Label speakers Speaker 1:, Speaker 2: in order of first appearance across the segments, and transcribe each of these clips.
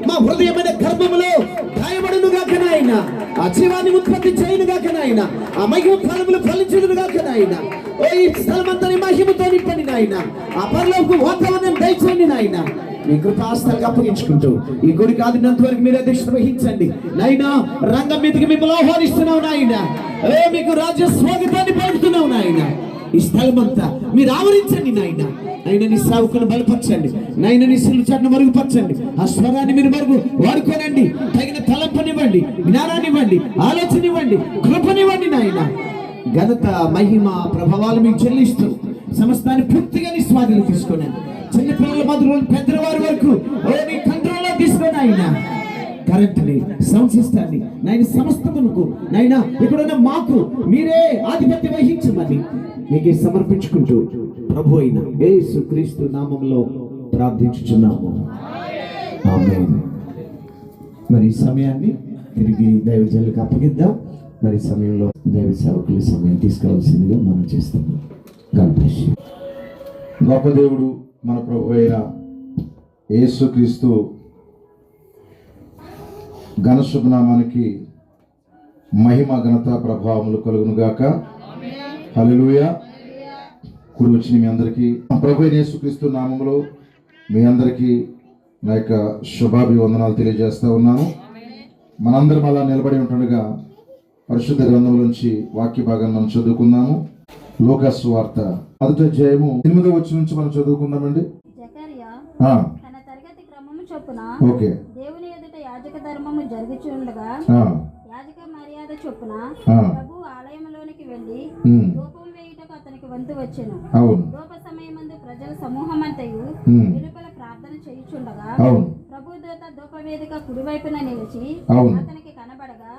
Speaker 1: మా హృదయమైన గర్భములో గాయపడును గాక నాయన, ఆ జీవాన్ని ఉత్పత్తి చేయను గాక నాయన, ఆ మహిమ ఫలములు ఫలించును గాక నాయన. ఓ ఈ స్థలమంతా మహిమతో నింపండి నాయన, ఆ పరలోక వాతావరణం దయచేయండి నాయన. మీ కృపాస్థలకు అప్పగించుకుంటూ ఈ గుడికి ఆదినంత వరకు మీరు అధ్యక్షత వహించండి నాయన. రంగం మీదకి మిమ్మల్ని ఆహ్వానిస్తున్నావు నాయన. మీకు రాజ్య స్వాగతాన్ని పలుకుతున్నావు నాయన. ఈ స్థలమంతా మీరు ఆవరించండి నాయన. నాయన నీ సేవకుని బలపరచండి నాయన, నీ శిలువ చాటును మరుగుపరచండి. ఆ స్వరాన్ని మీరు మరుగు వాడుకోనండి. తగిన తలంపనివ్వండి, జ్ఞానాన్నివ్వండి, ఆలోచనివ్వండి, కృపనివ్వండి నాయన. ఘనత మహిమ ప్రభావాలు మీకు చెల్లిస్తూ సమస్తాన్ని పూర్తిగా నీ స్వాధీనం తీసుకోనండి. చిన్నపిల్లల మొదలు పెద్దవారి వరకు నీ కంట్రోల్లో తీసుకొని ఆయన కరెంట్ని, సౌండ్ సిస్టాన్ని నాయన సమస్తమునకు నాయన ఇక్కడున్న మాకు మీరే ఆధిపత్యం వహించమని మీకు సమర్పించుకుంటూ ప్రభు అయిన యేసుక్రీస్తు నామంలో ప్రార్థించుచున్నాము. ఆమేన్. మరి ఈ సమయాన్ని తిరిగి దైవజనులకు అప్పగిద్దాం. మరి సమయంలో దైవ సేవకుల సమయం తీసుకోవాల్సిందిగా మనం చేస్తున్నాం. God bless you.
Speaker 2: గొప్ప దేవుడు మన ప్రభు అయిన యేసుక్రీస్తు ఘన శుభనామానికి మహిమ ఘనత ప్రభావములు కలుగును గాక. హల్లెలూయా. కూడి వచ్చిన మీ అందరికీ ప్రభు అయిన యేసుక్రీస్తు నామములో మీ అందరికీ నా యొక్క శుభాభివందనాలు తెలియజేస్తూ ఉన్నాను. మనందరం అలా నిలబడి ఉంటుండగా పరిశుద్ధ గ్రంథంలోంచి వాక్య భాగాన్ని మనం చదువుకుందాము. లూకా సువార్త 1వ అధ్యాయము 8వ వచనం నుంచి మనం చదువుకుందామండి.
Speaker 3: తన తరగతి క్రమము చొప్పున
Speaker 2: ఓకే
Speaker 3: దేవుని ఎదుట యాజక ధర్మము జరుగుచుండగా యాజక మర్యాద చొప్పున ప్రభు ఆలయంలోనికి వెళ్లి ధూపం వేయుటకు అతనికి వంతు వచ్చెను. ధూప సమయమందు ప్రజల సమూహమంతయు వెలుపల ప్రార్థన చేయుచుండగా ప్రభు దూత ధూప వేదిక కుడివైపున నిలిచి అతనికి కనబడగా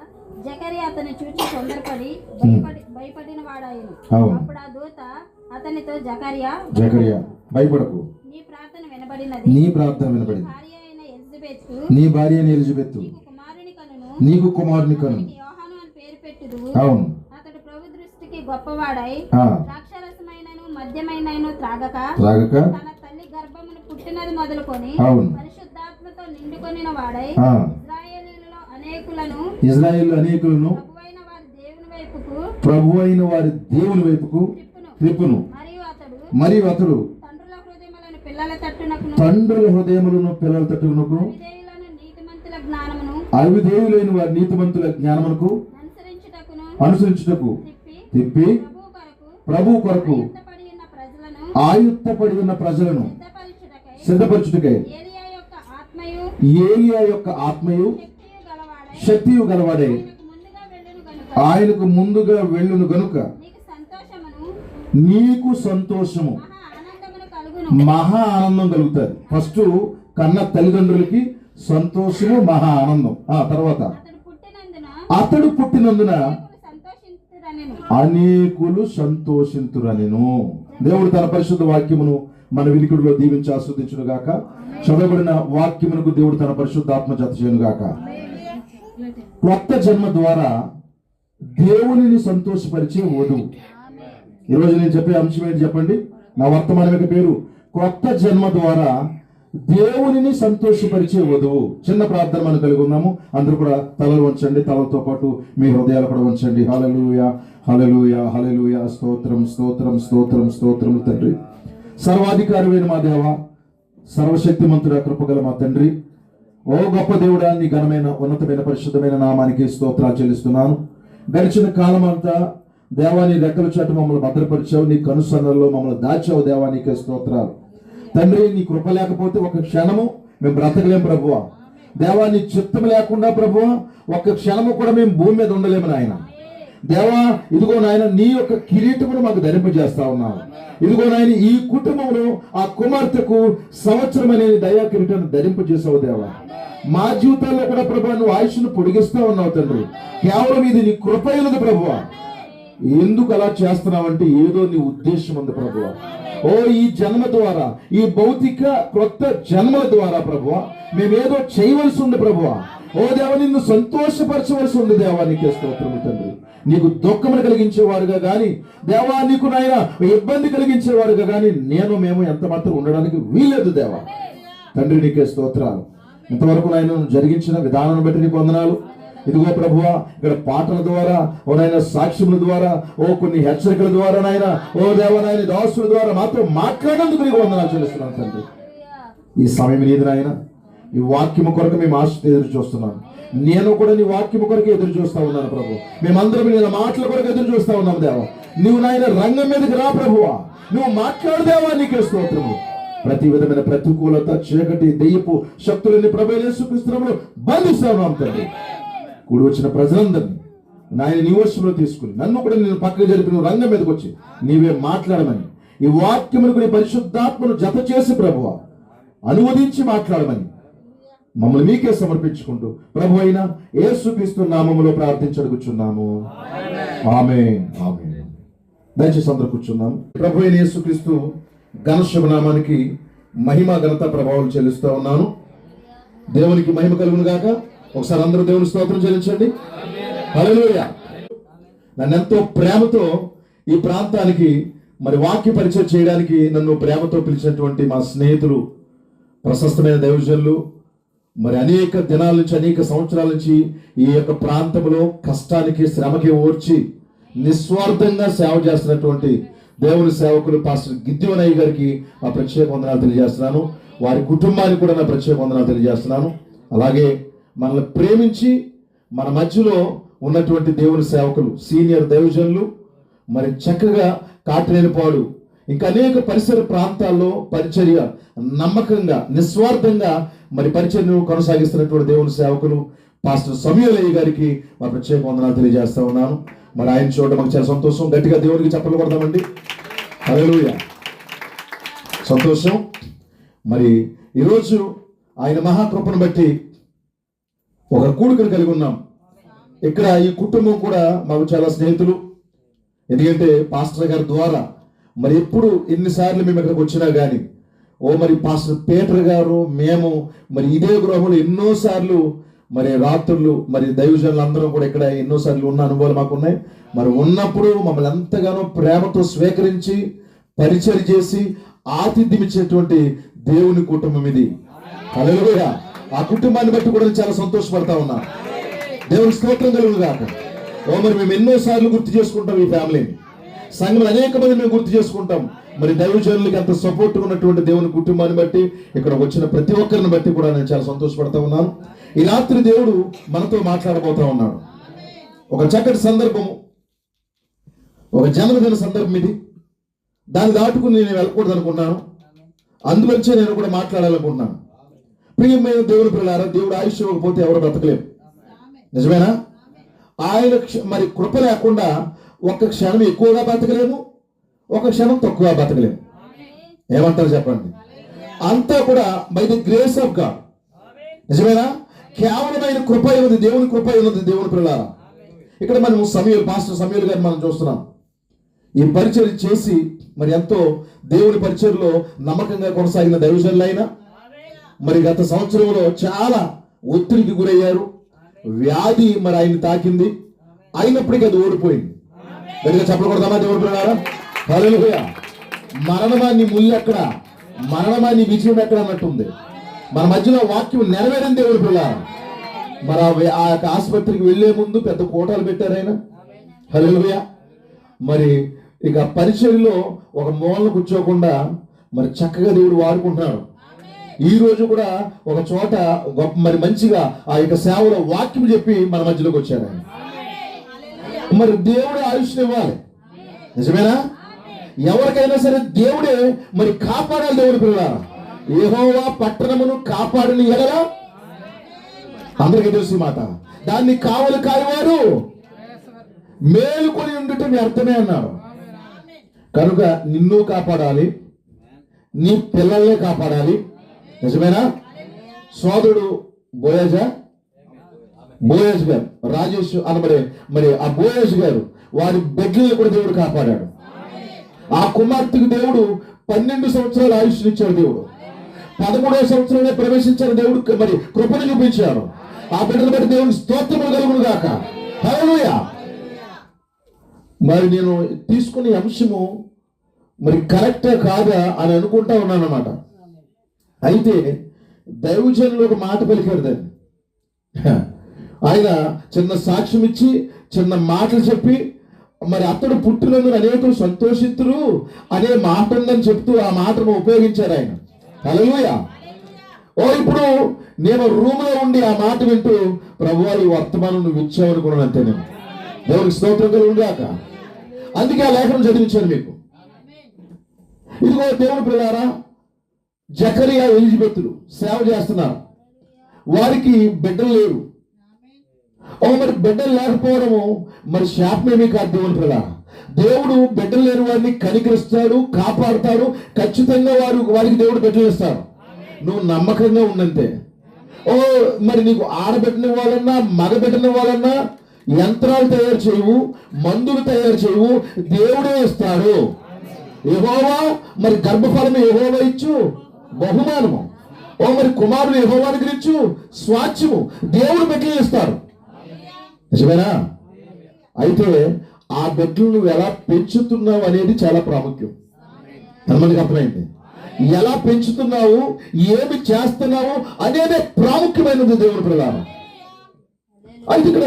Speaker 3: జకరియా అతని చూచి తొందరపడి భయపడిన వాడాయను. అప్పుడు ఆ దూత అతనితో జకరియా
Speaker 2: భయపడకు,
Speaker 3: నీ ప్రార్థన వినబడినది,
Speaker 2: నీ భార్య అయిన ఎలిజబెత్ నీకు కుమారుని కను,
Speaker 3: యోహాను అని పేరు పెట్టుదు.
Speaker 2: అవును.
Speaker 3: అతడు ప్రభు దృష్టికి గొప్పవాడై ద్రాక్షరసమైనను మద్యమైనను త్రాగక తన తల్లి గర్భమును పుట్టినది మొదలుకొని పరిశుద్ధాత్మతో నిండుకొనిన వాడై ఇశ్రాయేలులో అనేకులను
Speaker 2: ప్రభువైన వారి దేవుని వైపుకు త్రిప్పును. మరియు అతడు తండ్రుల హృదయములను పిల్లల తట్టునకు అవిధేయులైన వారి నీతిమంతుల జ్ఞానమునకు అనుసరించుటకు తిప్పి ప్రభు కొరకు ఆయుత్తపడి ఉన్న ప్రజలను సిద్ధపరచుటకై ఏలియా యొక్క ఆత్మయు శక్తియు గలవాడే ఆయనకు ముందుగా వెళ్ళును గనుక నీకు సంతోషము మహా ఆనందం కలుగుతుంది. ఫస్ట్ కన్న తల్లిదండ్రులకి సంతోషము మహా ఆనందం. తర్వాత అతడు పుట్టినందున అనేకులు సంతోషింతురనెను. దేవుడు తన పరిశుద్ధ వాక్యమును మన వినికిడిలో దీవించి ఆస్వాదించును గాక. చదవబడిన వాక్యమునకు దేవుడు తన పరిశుద్ధాత్మ జత చేయను గాక. కొత్త జన్మ ద్వారా దేవునిని సంతోషపరిచే వధువు. ఈరోజు నేను చెప్పే అంశం ఏంటి చెప్పండి? నా వర్తమానం యొక్క పేరు కొత్త జన్మ ద్వారా దేవునిని సంతోషపరిచే వధువు. చిన్న ప్రార్థన మనం కలిగి ఉన్నాము. అందరూ కూడా తలలు వంచండి, తలతో పాటు మీ హృదయాలు కూడా వంచండి. హల్లెలూయా, హల్లెలూయా, హల్లెలూయా. స్తోత్రం, స్తోత్రం, స్తోత్రం, స్తోత్రం తండ్రి. సర్వాధికారమైన మా దేవ, సర్వశక్తిమంతుడ, కృపగల మా తండ్రి, ఓ గొప్ప దేవుడా, నీ ఘనమైన ఉన్నతమైన పరిశుద్ధమైన నామానికి స్తోత్రాలు చెల్లిస్తున్నాను. గడిచిన కాలం అంతా దేవా నీ రెక్కల చాటు మమ్మల్ని భద్రపరిచావు, నీ కనుసన్నల్లో మమ్మల్ని దాచావు. దేవా నీకే స్తోత్రాలు తండ్రి. నీ కృప లేకపోతే ఒక క్షణము మేము బ్రతకలేం ప్రభువా. దేవా నీ చిత్తం లేకుండా ప్రభువా ఒక్క క్షణము కూడా మేము భూమి మీద ఉండలేము నాయన. దేవా ఇదిగో నాయన నీ యొక్క కిరీటమును మాకు ధరింపజేస్తా ఉన్నావు. ఇదిగో నాయన ఈ కుటుంబంలో ఆ కుమార్తెకు సంవత్సరం అనే దయా కిరీటాన్ని ధరింపజేసావు దేవా. మా జీవితాల్లో కూడా ప్రభువా నువ్వు ఆయుష్ను పొడిగిస్తా ఉన్నావు తండ్రి. కేవలం ఇది నీ కృప అయినది ప్రభువా. ఎందుకు అలా చేస్తున్నావంటే ఏదో నీ ఉద్దేశం ఉంది ప్రభువా. ఓ ఈ జన్మ ద్వారా, ఈ భౌతిక క్రొత్త జన్మల ద్వారా ప్రభువా మేమేదో చేయవలసి ఉంది ప్రభువా. ఓ దేవ నిన్ను సంతోషపరచవలసి ఉంది దేవా. నీకే స్తోత్రము తండ్రి. నీకు దుఃఖమును కలిగించేవారుగా కానీ దేవా, నీకు నాయన ఇబ్బంది కలిగించేవారుగా కానీ మేము ఎంత మాత్రం ఉండడానికి వీలేదు దేవా తండ్రి. నీకే స్తోత్రాలు. ఇంతవరకు నాయన జరిగించిన విధానం బట్టి నీకు వందనాలు. ఇదిగో ప్రభువా, ఇక్కడ పాటల ద్వారా, ఓ నాయన సాక్ష్యముల ద్వారా, ఓ కొన్ని హెచ్చరికల ద్వారా నాయన, ఓ దేవ నాయన దాసుల ద్వారా మాతో మాట్లాడేందుకు నీకు వందనాలు చెల్లిస్తున్నాను తండ్రి. ఈ సమయం నీది నాయన. ఈ వాక్యము కొరకు మేము ఆశతో ఎదురు చూస్తున్నాను. నేను కూడా నీ వాక్యము కొరకు ఎదురు చూస్తా ఉన్నాను ప్రభు. మేమందరం నీ మాటల కొరకు ఎదురు చూస్తా ఉన్నాం దేవా. నువ్వు నాయన రంగం మీదకి రా ప్రభువా, నువ్వు మాట్లాడదేవా, నీకే స్తోత్రము. ప్రతి విధమైన ప్రతికూలత, చీకటి, దెయ్యపు శక్తులని ప్రభు యేసుక్రీస్తునామములో బంధిస్తా ఉన్నాం తండ్రి. కూడి వచ్చిన ప్రజలందరినీ నాయన నీ వశంలో తీసుకుని నన్ను కూడా నేను పక్కకు జరిపి నువ్వు రంగం మీదకి వచ్చి నీవే మాట్లాడమని, ఈ వాక్యములకు నీ పరిశుద్ధాత్మను జత చేసి ప్రభువా అనువదించి మాట్లాడమని మమ్మల్ని మీకే సమర్పించుకుంటూ ప్రభు అయిన యేసుక్రీస్తు నామములో ప్రార్థించడుగుచున్నాము. ఆమేన్, ఆమేన్. దయచేసి అందరూ కూర్చున్నాము. ప్రభు అయిన యేసుక్రీస్తు ఘన శుభనామానికి మహిమ, ఘనత, ప్రభావం చెల్లిస్తూ ఉన్నాను. దేవునికి మహిమ కలుగును గాక. ఒకసారి అందరూ దేవుని స్తోత్రం చెల్లించండి. హల్లెలూయా. నన్ను ఎంతో ప్రేమతో ఈ ప్రాంతానికి మరి వాక్య పరిచయం చేయడానికి నన్ను ప్రేమతో పిలిచినటువంటి మా స్నేహితులు, ప్రశస్తమైన దైవజనులు, మరి అనేక దినాల నుంచి, అనేక సంవత్సరాల నుంచి ఈ యొక్క ప్రాంతంలో కష్టానికి, శ్రమకి ఓర్చి నిస్వార్థంగా సేవ చేస్తున్నటువంటి దేవుని సేవకులు పాస్టర్ గిద్యోనయ్య గారికి నా ప్రత్యేక వందనాలు తెలియజేస్తున్నాను. వారి కుటుంబానికి కూడా నా ప్రత్యేక వందనాలు తెలియజేస్తున్నాను. అలాగే మనల్ని ప్రేమించి మన మధ్యలో ఉన్నటువంటి దేవుని సేవకులు, సీనియర్ దైవజనులు, మరి చక్కగా కాటినేనిపాడు ఇంకా అనేక పరిసర ప్రాంతాల్లో పరిచర్య నమ్మకంగా, నిస్వార్థంగా మరి పరిచర్యను కొనసాగిస్తున్నటువంటి దేవుని సేవకులు పాస్టర్ సమూయేలయ్య గారికి మా ప్రత్యేక వందనాలు తెలియజేస్తా ఉన్నాను. మరి ఆయన చూడడం మాకు చాలా సంతోషం. గట్టిగా దేవునికి చప్పట్లు కొడదామండి. హల్లెలూయా. సంతోషం. మరి ఈరోజు ఆయన మహాకృపను బట్టి ఒక కూడికను కలిగి ఉన్నాం. ఇక్కడ ఈ కుటుంబం కూడా మాకు చాలా స్నేహితులు. ఎందుకంటే పాస్టర్ గారి ద్వారా మరి ఎప్పుడు ఎన్నిసార్లు మేము ఇక్కడికి వచ్చినా కానీ మరి పాస్టర్ పీటర్ గారు, మేము మరి ఇదే గృహంలో ఎన్నోసార్లు మరి రాత్రులు మరి దైవజనులు అందరం కూడా ఇక్కడ ఎన్నోసార్లు ఉన్న అనుభవాలు మాకు ఉన్నాయి. మరి ఉన్నప్పుడు మమ్మల్ని ఎంతగానో ప్రేమతో స్వీకరించి పరిచయం చేసి ఆతిథ్యం ఇచ్చేటువంటి దేవుని కుటుంబం ఇది. హల్లెలూయా. ఆ కుటుంబాన్ని బట్టి కూడా చాలా సంతోషపడతా ఉన్నా. దేవుని స్తోత్రం కలుగును గాక. మరి మేము ఎన్నోసార్లు గుర్తు చేసుకుంటాం ఈ ఫ్యామిలీని. సంఘంలో అనేక మంది మేము గుర్తు చేసుకుంటాం. మరి దైవజనులకి అంత సపోర్ట్ ఉన్నటువంటి దేవుని కుటుంబాన్ని బట్టి, ఇక్కడ వచ్చిన ప్రతి ఒక్కరిని బట్టి కూడా నేను చాలా సంతోషపడతా ఉన్నాను. ఈ రాత్రి దేవుడు మనతో మాట్లాడబోతా ఉన్నాడు. ఒక చక్కటి సందర్భము, ఒక జన్మదిన సందర్భం ఇది. దాన్ని దాటుకుని నేను వెళ్ళకూడదు అనుకున్నాను. అందులోంచే నేను కూడా మాట్లాడాలనుకుంటున్నాను. ప్రియమైన దేవుని పిల్లారా, దేవుడు ఆయుష్ ఇవ్వకపోతే ఎవరు బ్రతకలేము. నిజమేనా? ఆయన మరి కృప లేకుండా ఒక క్షణం ఎక్కువగా బతకలేము, ఒక క్షణం తక్కువగా బతకలేము. ఏమంటారు చెప్పండి? అంతా కూడా by the grace of God. నిజమేనా? కేవలమైన కృప ఉన్నది, దేవుని కృప ఉన్నది. దేవుని పిల్లారా, ఇక్కడ మనం పాస్టర్ సమూయేలు గారిని మనం చూస్తున్నాం. ఈ పరిచయం చేసి మరి ఎంతో దేవుని పరిచయంలో నమ్మకంగా కొనసాగిన దైవజనులైనా మరి గత సంవత్సరంలో చాలా ఒత్తిడికి గురయ్యారు. వ్యాధి మరి ఆయన్ని తాకింది. అయినప్పటికీ అది ఓడిపోయింది. గట్టిగా చెప్పకూడదామా దేవుని పిల్లారా? హల్లెలూయా. మరణమాన్ని ముళ్ళు ఎక్కడ, మరణమాన్ని విజయం ఎక్కడ అన్నట్టుంది. మన మధ్యలో వాక్యం నెరవేరింది దేవుని పిల్లారా. మరి ఆ ఆసుపత్రికి వెళ్లే ముందు పెద్ద కోటాలు పెట్టారు ఆయన. హల్లెలూయా. మరి ఇక పరిచర్యలో ఒక మూలను కూర్చోకుండా మరి చక్కగా దేవుడు వాడుకుంటున్నాడు. ఈ రోజు కూడా ఒక చోట మరి మంచిగా ఆ యొక్క సేవలో వాక్యం చెప్పి మన మధ్యలోకి వచ్చారు ఆయన. మరి దేవుడే ఆయుష్ని ఇవ్వాలి. నిజమేనా? ఎవరికైనా సరే దేవుడే మరి కాపాడాలి. దేవుని పిల్లారా, యెహోవా పట్టణమును కాపాడిన ఎడల, అందరికీ తెలిసిన మాట, దాన్ని కావలి కాయవారు మేలుకొని ఉండటం వ్యర్థమే అన్నాడు. కనుక నిన్ను కాపాడాలి, నీ పిల్లల్ని కాపాడాలి. నిజమేనా? సోదరుడు బోయజ్ గారు, రాజేష్ అనబడే మరి ఆ బోయజ్ గారు వారి బిడ్డలను కూడా దేవుడు కాపాడాడు. ఆ కుమార్తెకు దేవుడు 12 సంవత్సరాల ఆయుష్ని ఇచ్చాడు. దేవుడు 13వ సంవత్సరంలో ప్రవేశించాడు. దేవుడు మరి కృపను చూపించాడు. ఆ బిడ్డను బట్టి దేవుని స్తోత్రములు కలుగును గాక. హల్లెలూయా. మరి నేను తీసుకునే అంశము మరి కరెక్టా కాదా అని అనుకుంటా ఉన్నాను అన్నమాట. అయితే దైవజనులు ఒక మాట పలికారు దాన్ని. ఆయన చిన్న సాక్ష్యం ఇచ్చి చిన్న మాటలు చెప్పి మరి అతడు పుట్టినందుకు అనేకులు సంతోషితురు అనే మాట ఉందని చెప్తూ ఆ మాటను ఉపయోగించారు ఆయన. హల్లెలూయా. ఇప్పుడు నేను రూమ్లో ఉండి ఆ మాట వింటూ ప్రభువా ఈ వర్తమానం నువ్వు ఇచ్చావు అనుకున్నాను అంతే. నేను దేవునికి స్తోత్రం కలుగుగాక. అందుకే ఆ లేఖనం చదివించాను మీకు. ఇదిగో దేవుని పిల్లారా, జకరియా ఎలిజబెత్తులు సేవ చేస్తున్నారు. వారికి బిడ్డలు లేరు. మరి బిడ్డలు లేకపోవడము మరి శాపమేమీ కాదు. దేవుని పిల్లారా, దేవుడు బిడ్డలు లేని వారిని కనికరిస్తాడు, కాపాడుతాడు. ఖచ్చితంగా వారికి దేవుడు బిడ్డలు ఇస్తాడు. నువ్వు నమ్మకంగా ఉన్నంతే. మరి నీకు ఆడబిడ్డనివ్వాలన్నా మగబిడ్డనివ్వాలన్నా యంత్రాలు తయారు చేయవు, మందులు తయారు చేయవు, దేవుడే ఇస్తాడు. యెహోవా మరి గర్భఫలము యెహోవా ఇచ్చు బహుమానము. మరి కుమారుడు యెహోవానికి ఇచ్చు స్వాచ్యము. దేవుడు బిడ్డలు ఇస్తాడు. నిజమేనా? అయితే ఆ బిడ్డలు నువ్వు ఎలా పెంచుతున్నావు అనేది చాలా ప్రాముఖ్యం. మనకి అర్థమైంది. ఎలా పెంచుతున్నావు, ఏమి చేస్తున్నావు అనేదే ప్రాముఖ్యమైనది దేవుని ప్రధానం. అయితే ఇక్కడ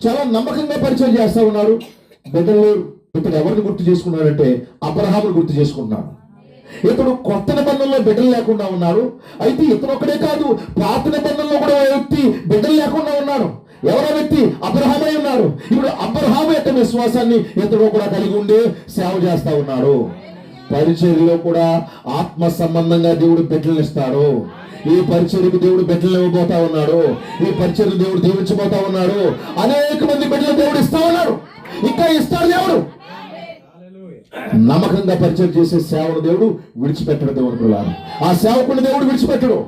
Speaker 2: చాలా నమ్మకంగా పరిచయం చేస్తా ఉన్నారు. బిడ్డలు ఇతడు ఎవరిని గుర్తు చేసుకున్నాడంటే అబ్రహామును గుర్తు చేసుకుంటున్నాడు. ఇతడు కొత్త నిబంధనలో బిడ్డలు లేకుండా ఉన్నారు. అయితే ఇతను ఒక్కడే కాదు, పాత నిబంధనలో కూడా వ్యక్తి బిడ్డలు లేకుండా ఉన్నాడు. ఎవరో వ్యక్తి అబ్రహామై ఉన్నారు. ఇప్పుడు అబ్రహాము యొక్క విశ్వాసాన్ని ఇతడు కూడా కలిగి ఉండి సేవ చేస్తా ఉన్నాడు. పరిచర్యలో కూడా ఆత్మ సంబంధంగా దేవుడు బిడ్డలను ఇస్తాడు. ఈ పరిచర్యకు దేవుడు బిడ్డలు ఇవ్వబోతా ఉన్నాడు. ఈ పరిచర్య దేవుడు దీవించబోతా ఉన్నాడు. అనేక మంది బిడ్డలు దేవుడు ఇస్తా ఉన్నాడు, ఇంకా ఇస్తాడు దేవుడు. నమ్మకంగా పరిచయం చేసే సేవను దేవుడు విడిచిపెట్టడు. దేవుని పిల్లలు, ఆ సేవకుని దేవుడు విడిచిపెట్టడు.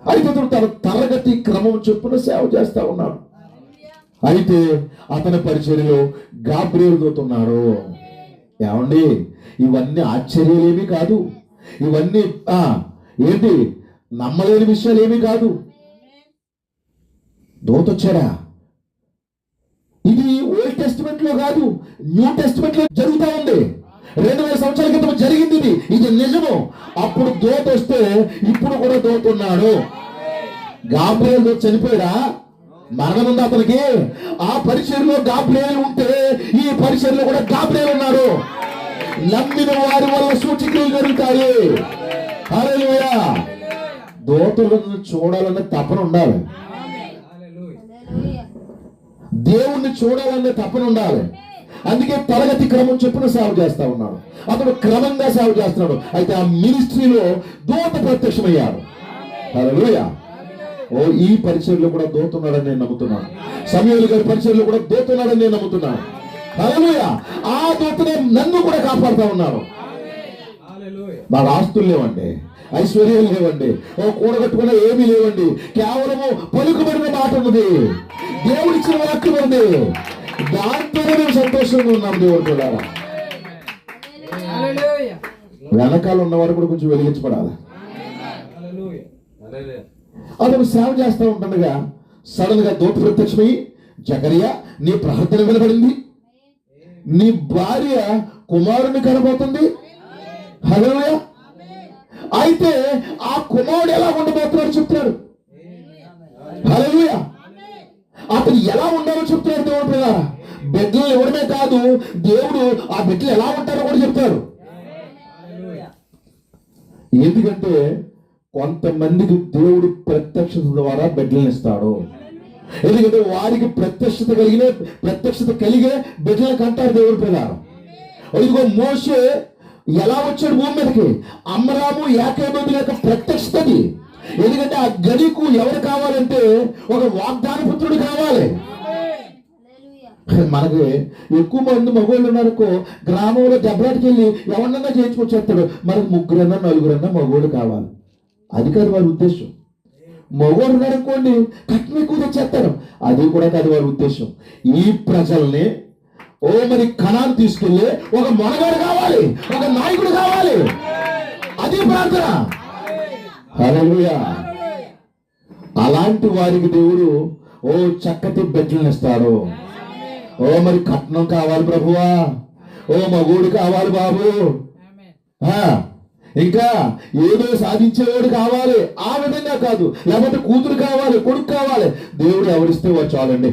Speaker 2: అయితే తన తరగతి క్రమం చొప్పున సేవ చేస్తా ఉన్నాడు. అయితే అతని పరిచర్యలో గాబ్రియేలు దూతున్నాడు. ఏమండి, ఇవన్నీ ఆశ్చర్యాలేమీ కాదు. ఇవన్నీ ఏంటి నమ్మలేని విషయాలు ఏమీ కాదు. దూతొచ్చాడా? ఇది ఓల్డ్ టెస్టిమెంట్ లో కాదు, న్యూ టెస్టిమెంట్ లో జరుగుతా ఉంది. 2000 సంవత్సరాల క్రితం జరిగింది ఇది నిజము. అప్పుడు దూత వస్తే ఇప్పుడు కూడా దూతున్నాడు. గాబ్రియేలు దూత చనిపోయాడా? మరణం ఉంది అతనికి. ఆ పరిచర్యలో గాబ్రియేలు ఉంటే ఈ పరిచర్యలో కూడా గాబ్రియేలు ఉన్నాడు. నమ్మిన వారి వల్ల సూచక్రియలు జరుగుతాయి. హల్లెలూయా. దూతలను చూడాలన్న తపన ఉండాలి. దేవుణ్ణి చూడాలనే తపన ఉండాలి. అందుకే తరగతి క్రమం చొప్పున సేవ చేస్తా ఉన్నాడు. అతడు క్రమంగా సేవ చేస్తున్నాడు. అయితే ఆ మినిస్ట్రీలో దూత ప్రత్యక్షమయ్యాడు. హల్లెలూయా. ఈ పరిచర్యలో కూడా దూతున్నాడని నేను నమ్ముతున్నాను. సమూయేలు గారి పరిచర్యలో కూడా దూతున్నాడని నేను నమ్ముతున్నాను. హల్లెలూయా. ఆ దూతనే నన్ను కూడా కాపాడుతా ఉన్నాడు. మాకు ఆస్తులు లేవండి, ఐశ్వర్యాలు లేవండి, కూడగట్టుకున్న ఏమీ లేవండి. కేవలము పలుకుబడిన మాట ఉన్నది, దేవుడిచ్చిన వాక్యం ఉంది. దాంతోనే మేము సంతోషంగా ఉన్నాం. దేవుడు కూడా వెనకాల ఉన్నవారు కూడా కొంచెం వెలిగించబడాలి. అతను సేవ చేస్తూ ఉంటుండగా సడన్ గా దూత ప్రత్యక్షమై, జకరియా నీ ప్రార్థన వినబడింది, నీ భార్య కుమారుని కనబోతుంది. హల్లెలూయా. అయితే ఆ కుమారుడు ఎలా ఉండబోతున్నాడు చెప్తాడు. హల్లెలూయా. అతను ఎలా ఉండాలో చెప్తాడు దేవుడు పిల్లరా. బిడ్డలు ఇవ్వడమే కాదు, దేవుడు ఆ బిడ్డలు ఎలా ఉంటారో కూడా చెప్తాడు. ఎందుకంటే కొంతమందికి దేవుడు ప్రత్యక్షత ద్వారా బిడ్డలను ఇస్తాడు. ఎందుకంటే వారికి ప్రత్యక్షత కలిగే బిడ్డలకు అంటారు దేవుడు పిల్లరా. ఇదిగో మోషే ఎలా వచ్చాడు భూమి మీదకి? అమ్రాము యాకోబు యొక్క ప్రత్యక్షతది. ఎందుకంటే ఆ గదికు ఎవరు కావాలంటే ఒక వాగ్దాన పుత్రుడు కావాలి. మనకి ఎక్కువ మంది మగోళ్ళు ఉన్నారనుకో, గ్రామంలో దెబ్బలాటికి వెళ్ళి ఎవరినన్నా చేయించుకొచ్చేస్తాడు. మనకు 3 4 మగోళ్ళు కావాలి. అది కాదు వారి ఉద్దేశం. మగోడు ఉన్నారనుకోండి, కట్నం ఎక్కువ తెచ్చేస్తారు. అది కూడా కాదు వారి ఉద్దేశం. ఈ ప్రజల్ని మరి కణాన్ని తీసుకెళ్ళి ఒక మొనగాడు కావాలి, ఒక నాయకుడు కావాలి. అది ప్రార్థన. హల్లెలూయా. అలాంటి వారికి దేవుడు చక్కటి బిడ్డలను ఇస్తాడు. మరి కట్నం కావాలి ప్రభువా, మగోడు కావాలి బాబు. ఇంకా ఏదో సాధించేవాడు కావాలి, ఆ విధంగా కాదు. లేకపోతే కూతురు కావాలి, కొడుకు కావాలి, దేవుడు ఎవరిస్తే వాడు చాలండి.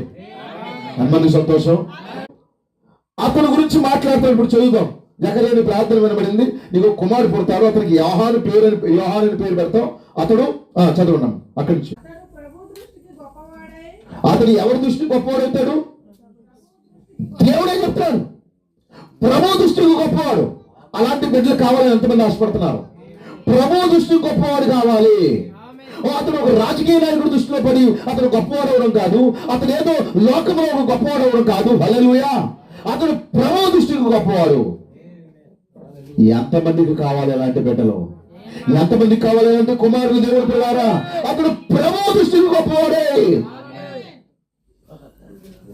Speaker 2: అన్నది సంతోషం. అతని గురించి మాట్లాడతాడు. ఇప్పుడు చదువుదాం. జకర్యాని ప్రార్థన వినబడింది, నీకు కుమారుడు పుడతాడు, అతనికి యోహాను అని పేరు పెడతాం. అతడు చదువున్నాం అక్కడి నుంచి. అతడు ఎవరి దృష్టి గొప్పవాడవుతాడు? దేవుడే చెప్తాడు, ప్రభు దృష్టికి గొప్పవాడు. అలాంటి బిడ్డలు కావాలని ఎంతమంది ఆశపడుతున్నారు? ప్రభు దృష్టి గొప్పవాడు కావాలి. అతను ఒక రాజకీయ నాయకుడి దృష్టిలో పడి అతను గొప్పవాడు అవడం కాదు, అతను ఏదో లోకంలో ఒక గొప్పవాడు అవడం కాదు. హల్లెలూయా. అతను ప్రభు దృష్టికి గొప్పవాడు. ఎంతమందికి కావాలి అలాంటి బిడ్డలు? ఎంతమందికి కావాలి అంటే కుమారుడు దేవుడు పిల్లారా, అతను ప్రభు దృష్టికి గొప్పవాడే.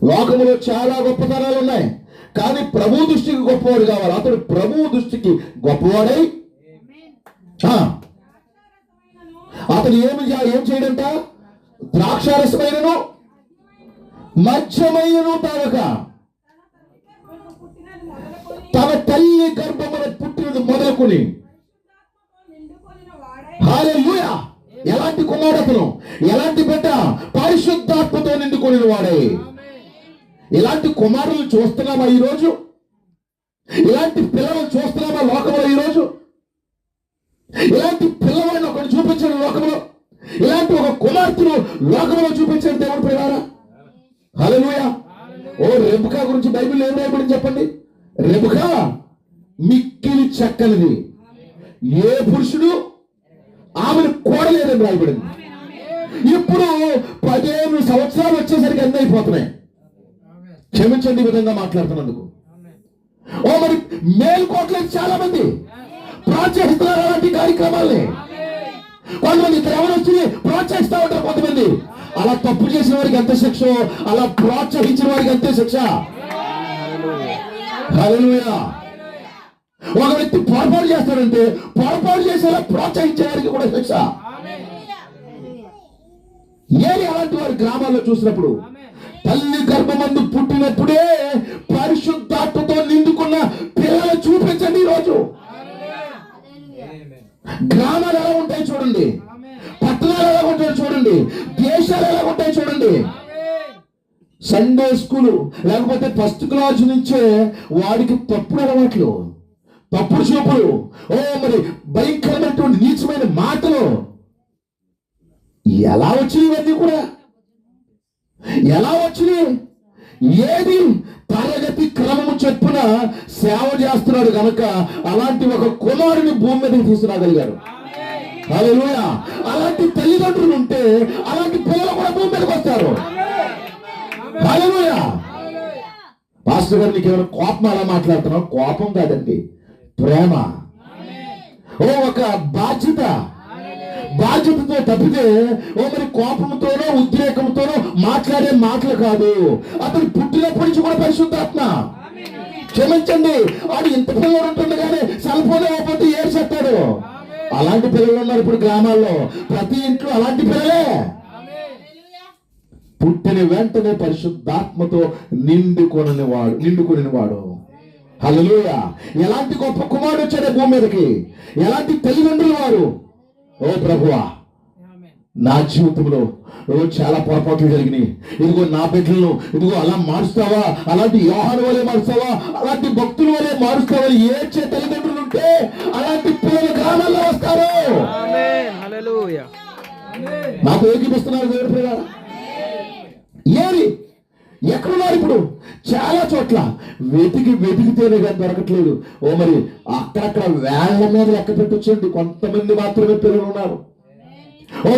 Speaker 2: లోకములో చాలా గొప్పతనాలు ఉన్నాయి, కానీ ప్రభు దృష్టికి గొప్పవాడు కావాలి. అతడు ప్రభు దృష్టికి గొప్పవాడై అతను ఏం చేయడంట? ద్రాక్షారసమైనను మద్యమైనను తాగక తన తల్లి గర్భమున పుట్టినది మొదలుకొని. హల్లెలూయా. ఎలాంటి కుమారుడు అతను? ఎలాంటి బిడ్డ? పరిశుద్ధాత్మతో నిండుకొని వాడే. ఇలాంటి కుమారులు చూస్తున్నామా ఈరోజు? ఇలాంటి పిల్లలు చూస్తున్నామా లోకంలో ఈరోజు? ఇలాంటి పిల్లవాడిని ఒకటి చూపించాడు లోకంలో, ఇలాంటి ఒక కుమార్తెను లోకంలో చూపించాడు దేవుడు పిల్లారా. హల్లెలూయా. ఓ రెబెకా గురించి బైబిల్ ఏం రాయబడింది చెప్పండి? రెబెకా మిక్కిలి చక్కనిది, ఏ పురుషుడు ఆమెను కోడలేదని రాయబడింది. ఇప్పుడు 15 సంవత్సరాలు వచ్చేసరికి అన్నీ అయిపోతున్నాయి. క్షమించండి ఈ విధంగా మాట్లాడుతున్నందుకు. ఓ మరి మేల్కోట్లేదు, చాలా మంది ప్రోత్సహిస్తున్నారు అలాంటి కార్యక్రమాల్ని. కొంతమంది ఇక్కడ ఎవరు వచ్చి ప్రోత్సహిస్తూ ఉంటారు. కొంతమంది అలా తప్పు చేసిన వారికి ఎంత శిక్ష, అలా ప్రోత్సహించిన వారికి అంతే శిక్ష. హల్లెలూయా. ఒక వ్యక్తి పొరపాటు చేస్తాడంటే పొరపాటు చేసేలా ప్రోత్సహించే వారికి కూడా శిక్ష. ఏది అలాంటి వారి గ్రామాల్లో చూసినప్పుడు, తల్లి గర్భమందు పుట్టినప్పుడే పరిశుద్ధాత్మతో నిండుకున్న పిల్లలు చూపించండి. ఈరోజు గ్రామాలు ఎలా ఉంటాయి చూడండి, పట్టణాలు ఎలా ఉంటాయి చూడండి, దేశాలు ఎలా ఉంటాయి చూడండి. సండే స్కూలు లేకపోతే ఫస్ట్ క్లాస్ నుంచే వాడికి తప్పుడు అలవాట్లు, తప్పుడు చూపులు, మరి భయంకరమైనటువంటి నీచమైన మాటలు ఎలా వచ్చినాయి? ఇవన్నీ కూడా ఎలా వచ్చినాయి? ఏది? తరగతి క్రమము చెప్పున సేవ చేస్తున్నాడు కనుక అలాంటి ఒక కుమారుని భూమి మీదకి తీసుకురాగలిగారు. హల్లెలూయా. అలాంటి తల్లిదండ్రులు ఉంటే అలాంటి పిల్లలు కూడా భూమి మీదకి వస్తారు. హల్లెలూయా. పాస్టర్ గారు, నీకు ఏమైనా కోపం అలా మాట్లాడుతున్నావు? కోపం కాదండి, ప్రేమ. ఒక బాధ్యతతో తప్పితే మరి కోపంతోనో ఉద్రేకంతోనో మాట్లాడే మాటలు కాదు. అతను పుట్టినప్పటి నుంచి కూడా పరిశుద్ధాత్మ. క్షమించండి, వాడు ఇంత పిల్లలు ఉంటుండగానే సల్పోనే అయిపోతే ఏడ్చేస్తాడు. అలాంటి పిల్లలు ఉన్నారు ఇప్పుడు గ్రామాల్లో. ప్రతి ఇంట్లో అలాంటి పిల్లలే. పుట్టిన వెంటనే పరిశుద్ధాత్మతో నిండుకొని వాడు. హల్లెలూయా. ఎలాంటి గొప్ప కుమారుడు వచ్చాడే భూమి మీదకి, ఎలాంటి తల్లిదండ్రులు వారు. ఓ ప్రభువా, నా జీవితంలో చాలా పొరపాట్లు జరిగినాయి. ఇదిగో నా బిడ్డలను ఇదిగో అలా మారుస్తావా, అలాంటి యోహాను వలె మారుస్తావా, అలాంటి భక్తుల వలె మారుస్తావా ఏడ్చే తల్లిదండ్రులు ఉంటే అలాంటి పిల్లలు గ్రామాల్లో వస్తారు. నాకు ఏకీపిస్తున్నారు దేవుడు పిల్లలు. ఏరి ఎక్కడున్నారు ఇప్పుడు? చాలా చోట్ల వెతికితేనే కానీ దొరకట్లేదు. మరి అక్కడక్కడ వేళ్ల మీద లెక్క పెట్టొచ్చండి. కొంతమంది మాత్రమే పిల్లలు ఉన్నారు.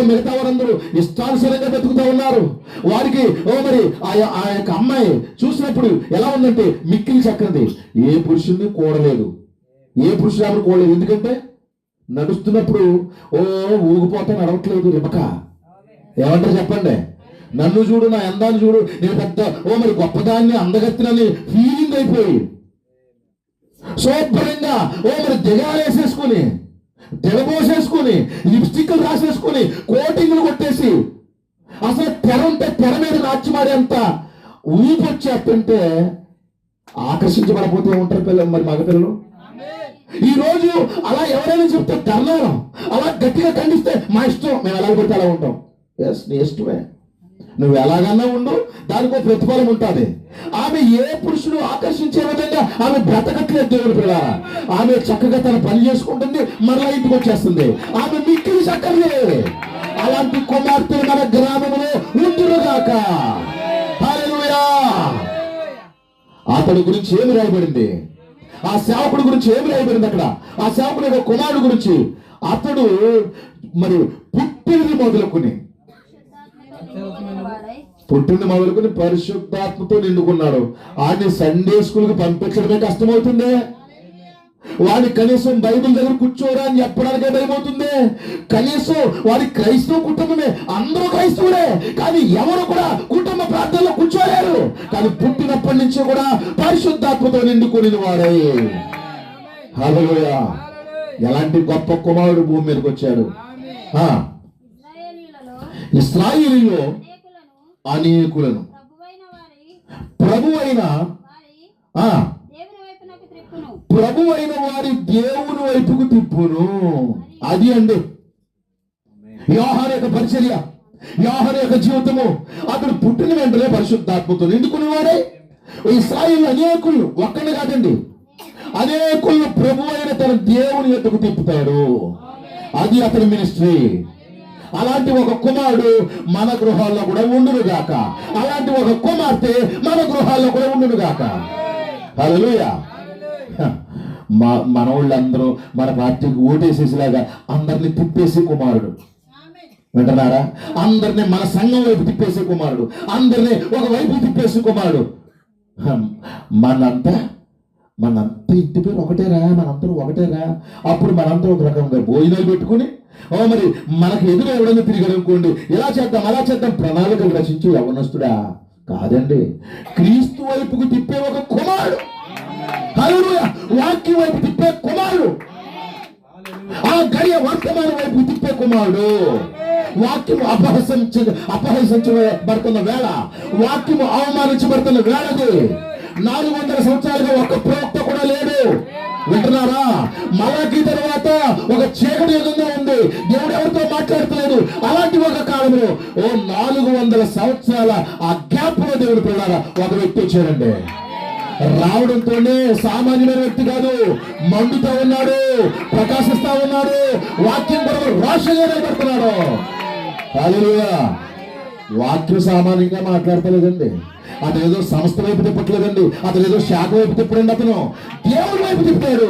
Speaker 2: మిగతా వారందరూ ఇష్టానుసారంగా వెతుకుతూ ఉన్నారు. వారికి మరి ఆ యొక్క అమ్మాయి చూసినప్పుడు ఎలా ఉందంటే మిక్కిలి చక్కనిది, ఏ పురుషుడిని కూడలేదు, ఏ పురుషుడు ఆమెను కూడలేదు. ఎందుకంటే నడుస్తున్నప్పుడు ఊగిపోతా నడవట్లేదు. రెబెకా ఏమంటారు చెప్పండి? నన్ను చూడు, నా అందాన్ని చూడు, నేను పెద్ద మరి గొప్పదాన్ని అందగత్తినని ఫీలింగ్ అయిపోయి శుభ్రంగా మరి దిగాలేసేసుకుని దిగబోసేసుకుని లిప్స్టిక్లు రాసేసుకుని కోటింగ్లు కొట్టేసి అసలు తెర ఉంటే తెర మీద నాట్యమాడేంత ఊపి వచ్చేస్తుంటే ఆకర్షించబడపోతే ఉంటారు పిల్లలు. మరి మగపిల్లలు ఈ రోజు అలా ఎవరైనా చెప్తే ధర్నాలం, అలా గట్టిగా ఖండిస్తే మా ఇష్టం, మేము ఎలా పడితే అలా ఉంటాం. ఎస్, నీ ఇష్టమే, నువ్వు ఎలాగన్నా ఉండు, దానికో ప్రతిఫలం ఉంటుంది. ఆమె ఏ పురుషుడు ఆకర్షించే విధంగా ఆమె బ్రతకట్లేదు దేవుని పిల్లలారా. ఆమె చక్కగా తన పని చేసుకుంటుంది, మరలా ఇంటికి వచ్చేస్తుంది. ఆమె మిక్కిలి చక్కర్లే. అలాంటి కుమార్తెలు మన గ్రామంలో ఉంటురుగాక. హల్లెలూయా. అతడి గురించి ఏమి రాయబడింది? ఆ సేవకుడి గురించి ఏమి రాయబడింది అక్కడ? ఆ సేవకుడి యొక్క కుమారుడు గురించి, అతడు మరి పుట్టినది మొదలుకొని పరిశుద్ధాత్మతో నిండుకున్నాడు. ఆడిని సండే స్కూల్ కి పంపించడమే కష్టమవుతుంది. వాడి కనీసం బైబిల్ దగ్గర కూర్చోరా అని చెప్పడానికే భయమవుతుంది. కనీసం వాడి క్రైస్తవ కుటుంబమే, అందరూ క్రైస్తవులే, కానీ ఎవరు కూడా కుటుంబ ప్రార్థనలో కూర్చోలేరు. కానీ పుట్టినప్పటి నుంచి కూడా పరిశుద్ధాత్మతో నిండుకుని వాడే. హల్లెలూయా. ఎలాంటి గొప్ప కుమారుడు భూమి మీదకి వచ్చాడు. ఇశ్రాయేలీయులలో అనేకులను ప్రభువైన వారి దేవుని వైపుకు తిప్పును. అది అండి యోహాను యొక్క పరిచర్య, యోహాను యొక్క జీవితము. అతడు పుట్టిన వెంటనే పరిశుద్ధాత్మతో నిండుకునేవాడే. ఇశ్రాయేలు అనేకులు, ఒక్కడిని కాదండి, అనేకులను ప్రభు అయిన తన దేవుని యొద్దకు తిప్పుతాడు. అది అతని మినిస్ట్రీ. అలాంటి ఒక కుమారుడు మన గృహాల్లో కూడా ఉండునుగాక. అలాంటి ఒక కుమార్తె మన గృహాల్లో కూడా ఉండునుగాక. హల్లెలూయా. మన వాళ్ళందరూ మన పార్టీకి ఓటేసేసేలాగా అందరిని తిప్పేసే కుమారుడు. వింటున్నారా? అందరినీ మన సంఘం వైపు తిప్పేసే కుమారుడు, అందరినీ ఒక వైపు తిప్పేసే కుమారుడు. మనంతా ఇంటి పేరు ఒకటేరా, మనందరూ ఒకటేరా. అప్పుడు మనందరూ ఒక రకంగా భోజనాలు పెట్టుకుని, మరి మనకు ఎదురు ఎవడన్నా తిరిగాడు అనుకోండి, ఎలా చేద్దాం అలా చేద్దాం ప్రణాళికలు రచించి యవనస్తుడా కాదండి, క్రీస్తు వైపుకు తిప్పే ఒక కుమారుడు. హల్లెలూయా. వాక్యం వైపు తిప్పే కుమారుడు, ఆ గడియ వర్తమానం వైపు తిప్పే కుమారుడు. వాక్యము అపహసించబడుతున్న వేళ, వాక్యము అవమానించబడుతున్న వేళది. 400 సంవత్సరాలుగా ఒక ప్రవక్త కూడా లేడు. వింటున్నారా? మలాకి తర్వాత ఒక చీకటి యుగంగా ఉంది, దేవుడు ఎవరితో మాట్లాడతలేదు. అలాంటి ఒక కాలంలో 400 సంవత్సరాల ఆ గ్యాప్ లో దేవుడు పిల్లారా ఒక వ్యక్తి వచ్చాడండి. రావడంతోనే సామాన్యమైన వ్యక్తి కాదు, మండుతా ఉన్నాడు, ప్రకాశిస్తా ఉన్నాడు, వాక్యం కొరకు రోషంగా నిలబడుతున్నాడు. హల్లెలూయా. వాక్యం సామాన్యంగా మాట్లాడతలేదండి, అతను ఏదో సంస్థ వైపు తిప్పట్లేదండి, అతను ఏదో శాఖ వైపు తిప్పడండి, అతను దేవుడి వైపు తిప్పాడు.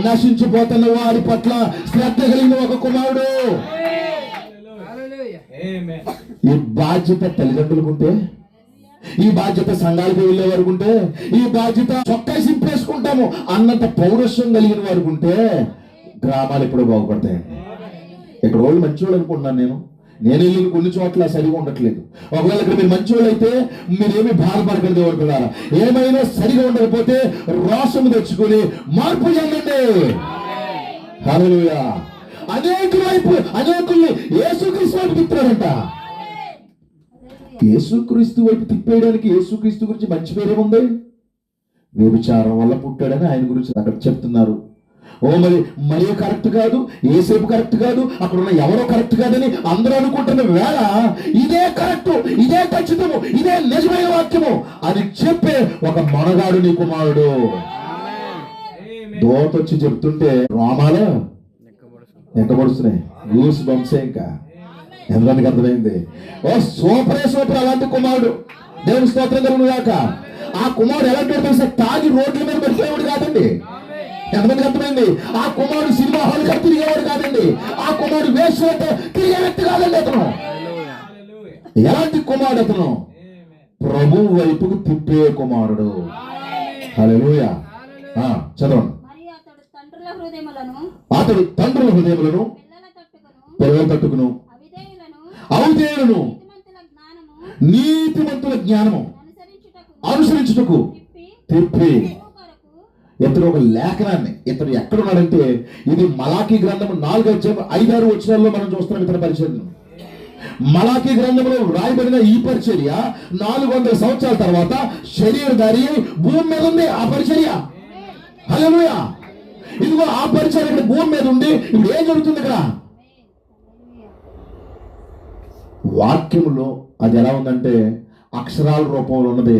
Speaker 2: నశించిపోతున్న వారి పట్ల శ్రద్ధ కలిగిన ఒక కుమారుడు. ఈ బాధ్యత తల్లిదండ్రులకుంటే, ఈ బాధ్యత సంఘాలకు వెళ్ళే వారికి ఉంటే, ఈ బాధ్యత చొక్కా సింపేసుకుంటాము అన్నంత పౌరుషం కలిగిన వారికి ఉంటే గ్రామాలు ఎప్పుడో బాగుపడతాయండి. ఇక్కడ వాళ్ళు మంచి వాళ్ళు అనుకుంటున్నాను నేను వెళ్ళిన కొన్ని చోట్ల సరిగా ఉండట్లేదు. ఒకవేళ ఇక్కడ మీరు మంచి వాళ్ళు అయితే మీరేమీ బాధపడకండి. ఎవరు పిల్లారా, ఏమైనా సరిగా ఉండకపోతే రోషము తెచ్చుకొని మార్పు చెందండి. హల్లెలూయా. అనేకుల్ని యేసుక్రీస్తు వైపు తిప్పారంట. యేసుక్రీస్తు వైపు తిప్పేయడానికి యేసుక్రీస్తు గురించి మంచి పేరేముంది? వ్యభిచారం వల్ల పుట్టాడని ఆయన గురించి అక్కడ చెప్తున్నారు. మరి కరెక్ట్ కాదు, ఏసేపు కరెక్ట్ కాదు, అక్కడ ఉన్న ఎవరో కరెక్ట్ కాదని అందరూ అనుకుంటున్న వేళ ఇదే కరెక్ట్, ఇదే ఖచ్చితము, ఇదే నిజమైన వాక్యము అని చెప్పే ఒక మనగాడు నీ కుమారుడు. దోత వచ్చి చెప్తుంటే రోమాలు ఎక్కబడుస్తున్నాయి, గూస్ బంసే. ఇంకా ఎంతమందికి అర్థమైంది? సూపరే సూపర్ అలాంటి కుమారుడు. దేవుని స్తోత్రం కలుగుగాక. ఆ కుమారుడు ఎలాంటి తెలుసా? తాగి రోడ్ల మీద పడిపోయేవాడు కాదండి. ఎంతమందికి అర్థమైంది? ఆ కుమారుడు సినిమా హాల్ గా తిరిగేవాడు కాదండి. ఆ కుమారుడు వేసుకుంటే తిరిగే వ్యక్తి కాదండి. అతను ఎలాంటి కుమారుడు? అతను ప్రభు వైపుకు తిప్పే కుమారుడు. హల్లెలూయా. చదవండి. అతడు తండ్రుల హృదయములను పిల్లల తట్టుకును, అవిధేయులను నీతిమంతుల జ్ఞానము అనుసరించుటకు తిప్పి. ఇతడు ఒక లేఖనాన్ని, ఇతడు ఎక్కడున్నాడంటే ఇది మలాకీ గ్రంథము 4-5-6 వచనాల్లో మనం చూస్తున్నాం ఇతని పరిచర్యను. మలాకీ గ్రంథంలో రాయబడిన ఈ పరిచర్య 400 సంవత్సరాల తర్వాత శరీరధారి భూమి మీద ఉంది. ఆ పరిచర్య హల్లెలూయా. ఇదిగో ఆ పరిచయం ఇక్కడ భూమి మీద ఉండి ఇప్పుడు ఏం జరుగుతుంది ఇక్కడ? వాక్యములో అది ఎలా ఉందంటే అక్షరాల రూపంలో ఉన్నది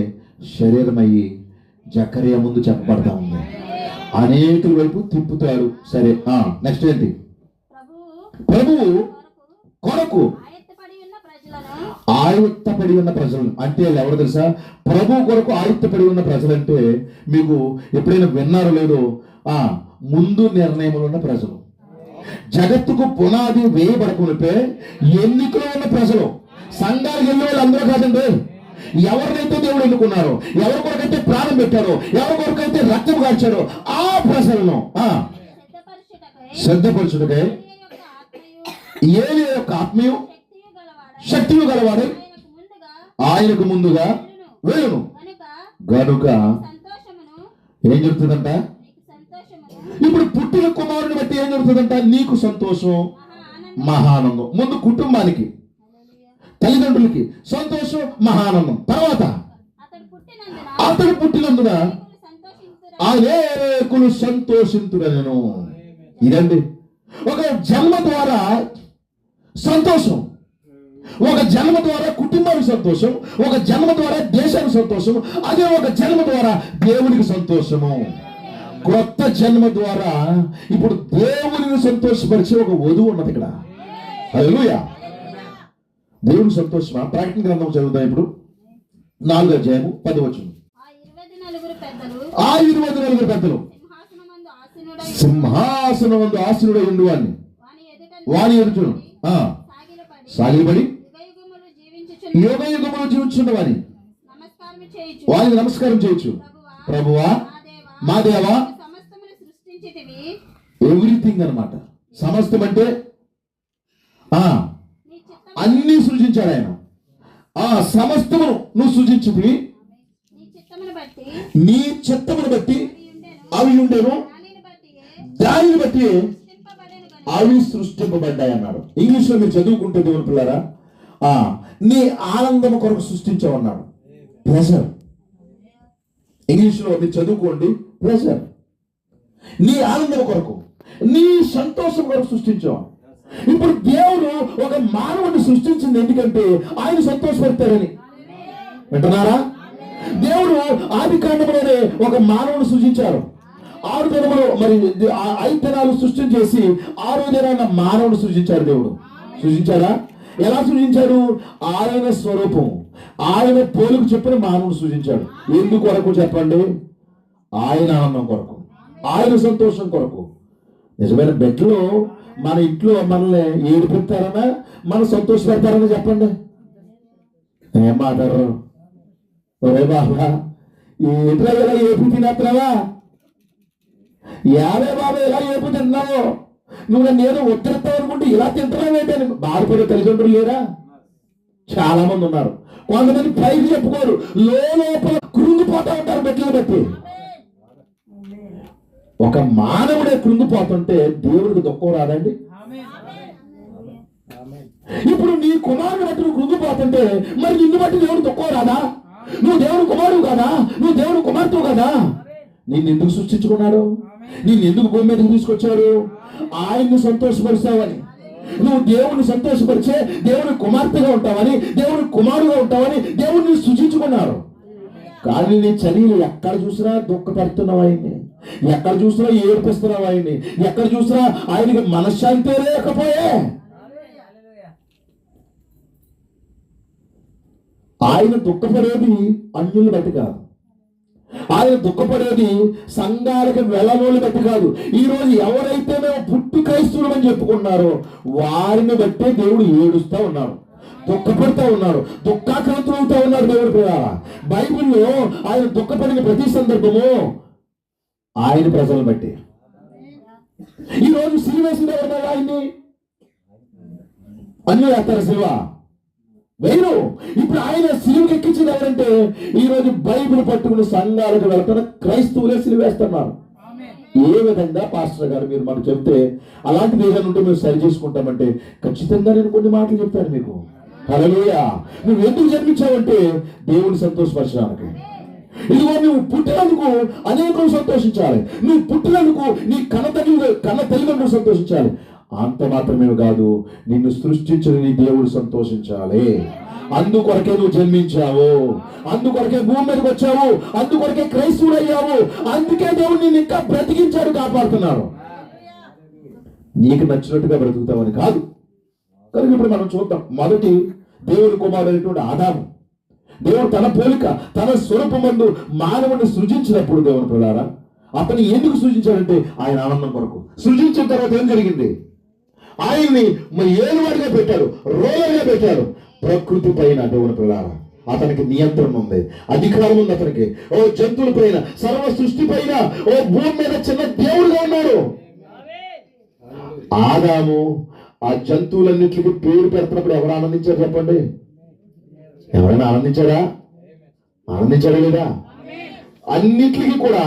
Speaker 2: శరీరమయ్యి జకరియా ముందు చెప్పబడతా ఉంది. అనేక వైపు తిప్పుతాడు. సరే, నెక్స్ట్ ఏంటి? ప్రభువు కొరకు ఆయుత్తపడి ఉన్న ప్రజలు అంటే ఎవరు తెలుసా? ప్రభు కొరకు ఆయుత్తపడి ఉన్న ప్రజలు అంటే మీకు ఎప్పుడైనా విన్నారో లేదో, ముందు నిర్ణయంలో ఉన్న ప్రజలు, జగత్తుకు పునాది వేయబడకునిపే ఎన్నికలో ఉన్న ప్రజలు. సంఘాలకు వెళ్ళే వాళ్ళు అందరూ కాదండి. ఎవరినైతే దేవుడు ఎన్నుకున్నారో, ఎవరి కొరకైతే ప్రాణం పెట్టారో, ఎవరి కొరకైతే రక్తం కాల్చారో ఆ ప్రజలను సిద్ధపరచుటకై ఏలియా యొక్క ఆత్మీయం శక్తియు గలవాడు ఆయనకు ముందుగా వేయును గనుక ఏం జరుగుతుందంట? ఇప్పుడు పుట్టిన కుమారుని బట్టి ఏం జరుగుతుందంట? నీకు సంతోషం, మహానందం. ముందు కుటుంబానికి, తల్లిదండ్రులకి సంతోషం, మహానందం. తర్వాత అతడు పుట్టినందున అనేకులు సంతోషింతురనెను. ఇదండి ఒక జన్మ ద్వారా సంతోషం, ఒక జన్మ ద్వారా కుటుంబానికి సంతోషం, ఒక జన్మ ద్వారా దేశానికి సంతోషం, అదే ఒక జన్మ ద్వారా దేవునికి సంతోషము. క్రొత్త జన్మ ద్వారా ఇప్పుడు దేవుని సంతోషపరిచే ఒక వధువు ఉన్నది ఇక్కడ. హల్లెలూయా. దేవుని సంతోషమా? ప్రకటన గ్రంథం చదువుతాం ఇప్పుడు 4వ అధ్యాయము 10వ వచనం. ఆ 24 పెద్దలు సింహాసనమందు ఆసీనుడై ఉండు వాని ఎదుట సాగిలబడి యుగయుగములు జీవించున్న వానికి నమస్కారం చేయొచ్చు. ప్రభువా, మా దేవా, ఎవ్రీథింగ్ అన్నమాట. సమస్తం అంటే అన్ని సృజించాడు ఆయన. ఆ సమస్తమును నువ్వు సృజించితివి, నీ చిత్తమును బట్టి అవి ఉండేను, దానిని బట్టి అవి సృష్టింపబడ్డాయి అన్నాడు. ఇంగ్లీష్ లో మీరు చదువుకుంటే దేవుని పిల్లరా, నీ ఆనందం కొరకు సృష్టించావు అన్నాడు. ప్రెజర్. ఇంగ్లీష్ లో మీరు చదువుకోండి, ప్రెజర్. నీ ఆనందం కొరకు, నీ సంతోషం కొరకు సృష్టించావు. ఇప్పుడు దేవుడు ఒక మానవుడిని సృష్టించింది ఎందుకంటే ఆయన సంతోషపెడతారని. వింటున్నారా? దేవుడు ఆది కాండంలోనే ఒక మానవుని సృష్టించారు. 6 దినములు, మరి 5 దినాలు సృష్టి చేసి 6వ దినాన మానవుని సృష్టించాడు. దేవుడు సృష్టించాడా? ఎలా సృష్టించాడు? ఆయన స్వరూపం, ఆయన పోలిక చెప్పిన మానవుని సృష్టించాడు. ఎందుకు కొరకు చెప్పండి? ఆయన ఆనందం కొరకు, ఆయన సంతోషం కొరకు. నిజమైన బెడ్లో మన ఇంట్లో మనల్ని ఏడిపెడతారనా మనం సంతోషపెడతారని చెప్పండి. ఏం మాట్లాడరు? ఒరే బాబా, ఏంట్రా ఇలా ఏపీ తినేస్తున్నావా? యావే బాబా ఇలా ఏపీ తింటున్నావు, నువ్వు నన్ను ఏదో ఉత్తరిస్తావు అనుకుంటే ఇలా తింటున్నావు ఏంటని బాధపడే తల్లిదండ్రులు లేరా? చాలా మంది ఉన్నారు. కొంతమంది పైకి చెప్పుకోరు, లోపల కృంగిపోతా ఉంటారు బెడ్లను బట్టి. ఒక మానవుడే కృంగిపోతుంటే దేవుడికి దుఃఖం రాదండి? ఇప్పుడు నీ కుమారుడు బట్టి నువ్వు కృంగిపోతుంటే మరి నిన్ను బట్టి దేవుడు దుఃఖం రాదా? నువ్వు దేవుడు కుమారుడు కదా, నువ్వు దేవుడు కుమార్తెవు కదా. నిన్ను ఎందుకు సృష్టించుకున్నాడు? నిన్ను ఎందుకు భూమి మీదకి తీసుకొచ్చాడు? ఆయన్ని సంతోషపరుస్తావని. నువ్వు దేవుని సంతోషపరిచే దేవుని కుమార్తెగా ఉంటావని, దేవుని కుమారుడుగా ఉంటావని దేవుడిని సృష్టించుకున్నారు. కానీ నీ చర్యలు ఎక్కడ చూసినా దుఃఖపడుతున్నావు ఆయన్ని, ఎక్కడ చూసినా ఏడిపిస్తున్నావు ఆయన్ని, ఎక్కడ చూసినా ఆయనకి మనశ్శాంతి లేకపోయే. ఆయన దుఃఖపడేది అన్యులు బట్టి కాదు, ఆయన దుఃఖపడేది సంఘాలకు వెళ్ళనోళ్ళు బట్టి కాదు. ఈ రోజు ఎవరైతే మేము పుట్టు క్రైస్తవులు అని చెప్పుకున్నారో వారిని బట్టే దేవుడు ఏడుస్తా ఉన్నాడు, దుఃఖపడుతూ ఉన్నాడు, దుఃఖాక్రాంతులు అవుతా ఉన్నాడు. దేవుడు పిల్లల బైబిల్లో ఆయన దుఃఖపడిన ప్రతి సందర్భము ఆయన ప్రజలను బట్టి. ఈ రోజు సిలువ వేసిన ఎవరు? ఆయన్ని అన్యులు వేస్తారు సిలువ వేరు. ఇప్పుడు ఆయన సిలువకి ఎక్కించింది ఎవరంటే ఈ రోజు బైబిల్ పట్టుకుని సంఘాలకు వెళ్తున్న క్రైస్తవులే సిలువ వేస్తున్నారు. ఏ విధంగా పాస్టర్ గారు మీరు మాకు చెప్తే అలాంటిది ఏదైనా ఉంటే మేము సరి చేసుకుంటామంటే ఖచ్చితంగా నేను కొన్ని మాటలు చెప్తాను మీకు. హల్లెలూయా. నువ్వు ఎందుకు జన్మించావంటే దేవుని సంతోషపరచడానికి. ఇదిగో నువ్వు పుట్టినందుకు అనేకులు సంతోషించాలి, నువ్వు పుట్టినందుకు నీ కన్న తల్లిదండ్రులు సంతోషించాలి. అంత మాత్రమే కాదు, నిన్ను సృష్టించిన నీ దేవుడు సంతోషించాలి. అందుకొరకే నువ్వు జన్మించావు, అందుకొరకే భూమి మీదకి వచ్చావు, అందుకొరకే క్రైస్తవుడు అయ్యావు. అందుకే దేవుడు నిన్ను ఇంకా బ్రతికించాడు, కాపాడుతున్నాడు. నీకు నచ్చినట్టుగా బ్రతుకుతామని కాదు. కనుక ఇప్పుడు మనం చూద్దాం. మొదటి దేవుని కుమారుడైనటువంటి ఆదాము, దేవుడు తన పోలిక తన స్వరూపమందు మానవుడిని సృజించినప్పుడు దేవుని పిల్లారా, అతన్ని ఎందుకు సృజించాడంటే ఆయన ఆనందం కొరకు. సృజించిన తర్వాత ఏం జరిగింది? ఆయన్ని ఏలువాడిగా పెట్టాడు, రోలర్గా పెట్టాడు. ప్రకృతి పైన దేవుని పిల్లారా అతనికి నియంత్రణ ఉంది, అధికారం ఉంది అతనికి. ఓ జంతువుల పైన, సర్వ సృష్టి పైన, ఓ భూమి మీద చిన్న దేవుడుగా ఉన్నాడు. ఆదాము ఆ జంతువులన్నిటికీ పేరు పెడుతున్నప్పుడు ఎవరు ఆనందించారు చెప్పండి? ఎవరైనా ఆనందించాడా? ఆనందించాడా లేదా? అన్నిటికీ కూడా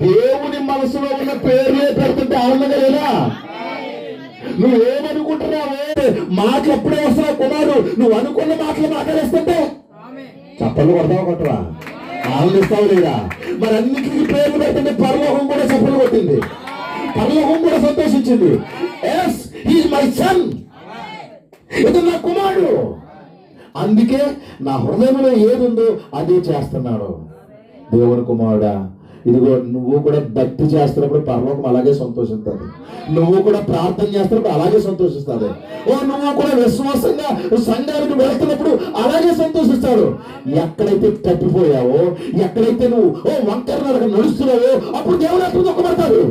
Speaker 2: దేవుని మనసులో ఉన్న పేర్లే పెడుతుంటే ఆనందంగా లేదా? నువ్వేమనుకుంటున్నావే మాటలు ఎప్పుడే వస్తున్నావు కుమారు, నువ్వు అనుకున్న మాటలు మాట్లాడేస్తుంటే చప్పట్లు కొడతావా కొట్టరా? ఆనందిస్తావు లేదా? మరి అన్నిటికీ పేర్లు పెడుతుంటే పరలోకం కూడా చప్పట్లు కొట్టింది, పరలోకం కూడా సంతోషించింది. Yes, he is my son, ఇతను నా కుమారుడు. అందుకే నా హృదయంలో ఏదుందో అదే చేస్తున్నాడు. దేవుని కుమారుడా, ఇదిగో నువ్వు కూడా భక్తి చేస్తున్నప్పుడు పరలోకం అలాగే సంతోషిస్తుంది, నువ్వు కూడా ప్రార్థన చేస్తున్నప్పుడు అలాగే సంతోషిస్తుంది, నువ్వు కూడా విశ్వాసంగా సంఘానికి వెళుతున్నప్పుడు అలాగే సంతోషిస్తాడు. ఎక్కడైతే తప్పిపోయావో, ఎక్కడైతే నువ్వు వంకర నడక నడుస్తున్నావో అప్పుడు దేవుడు అప్పుడు దుఃఖపడతాడు.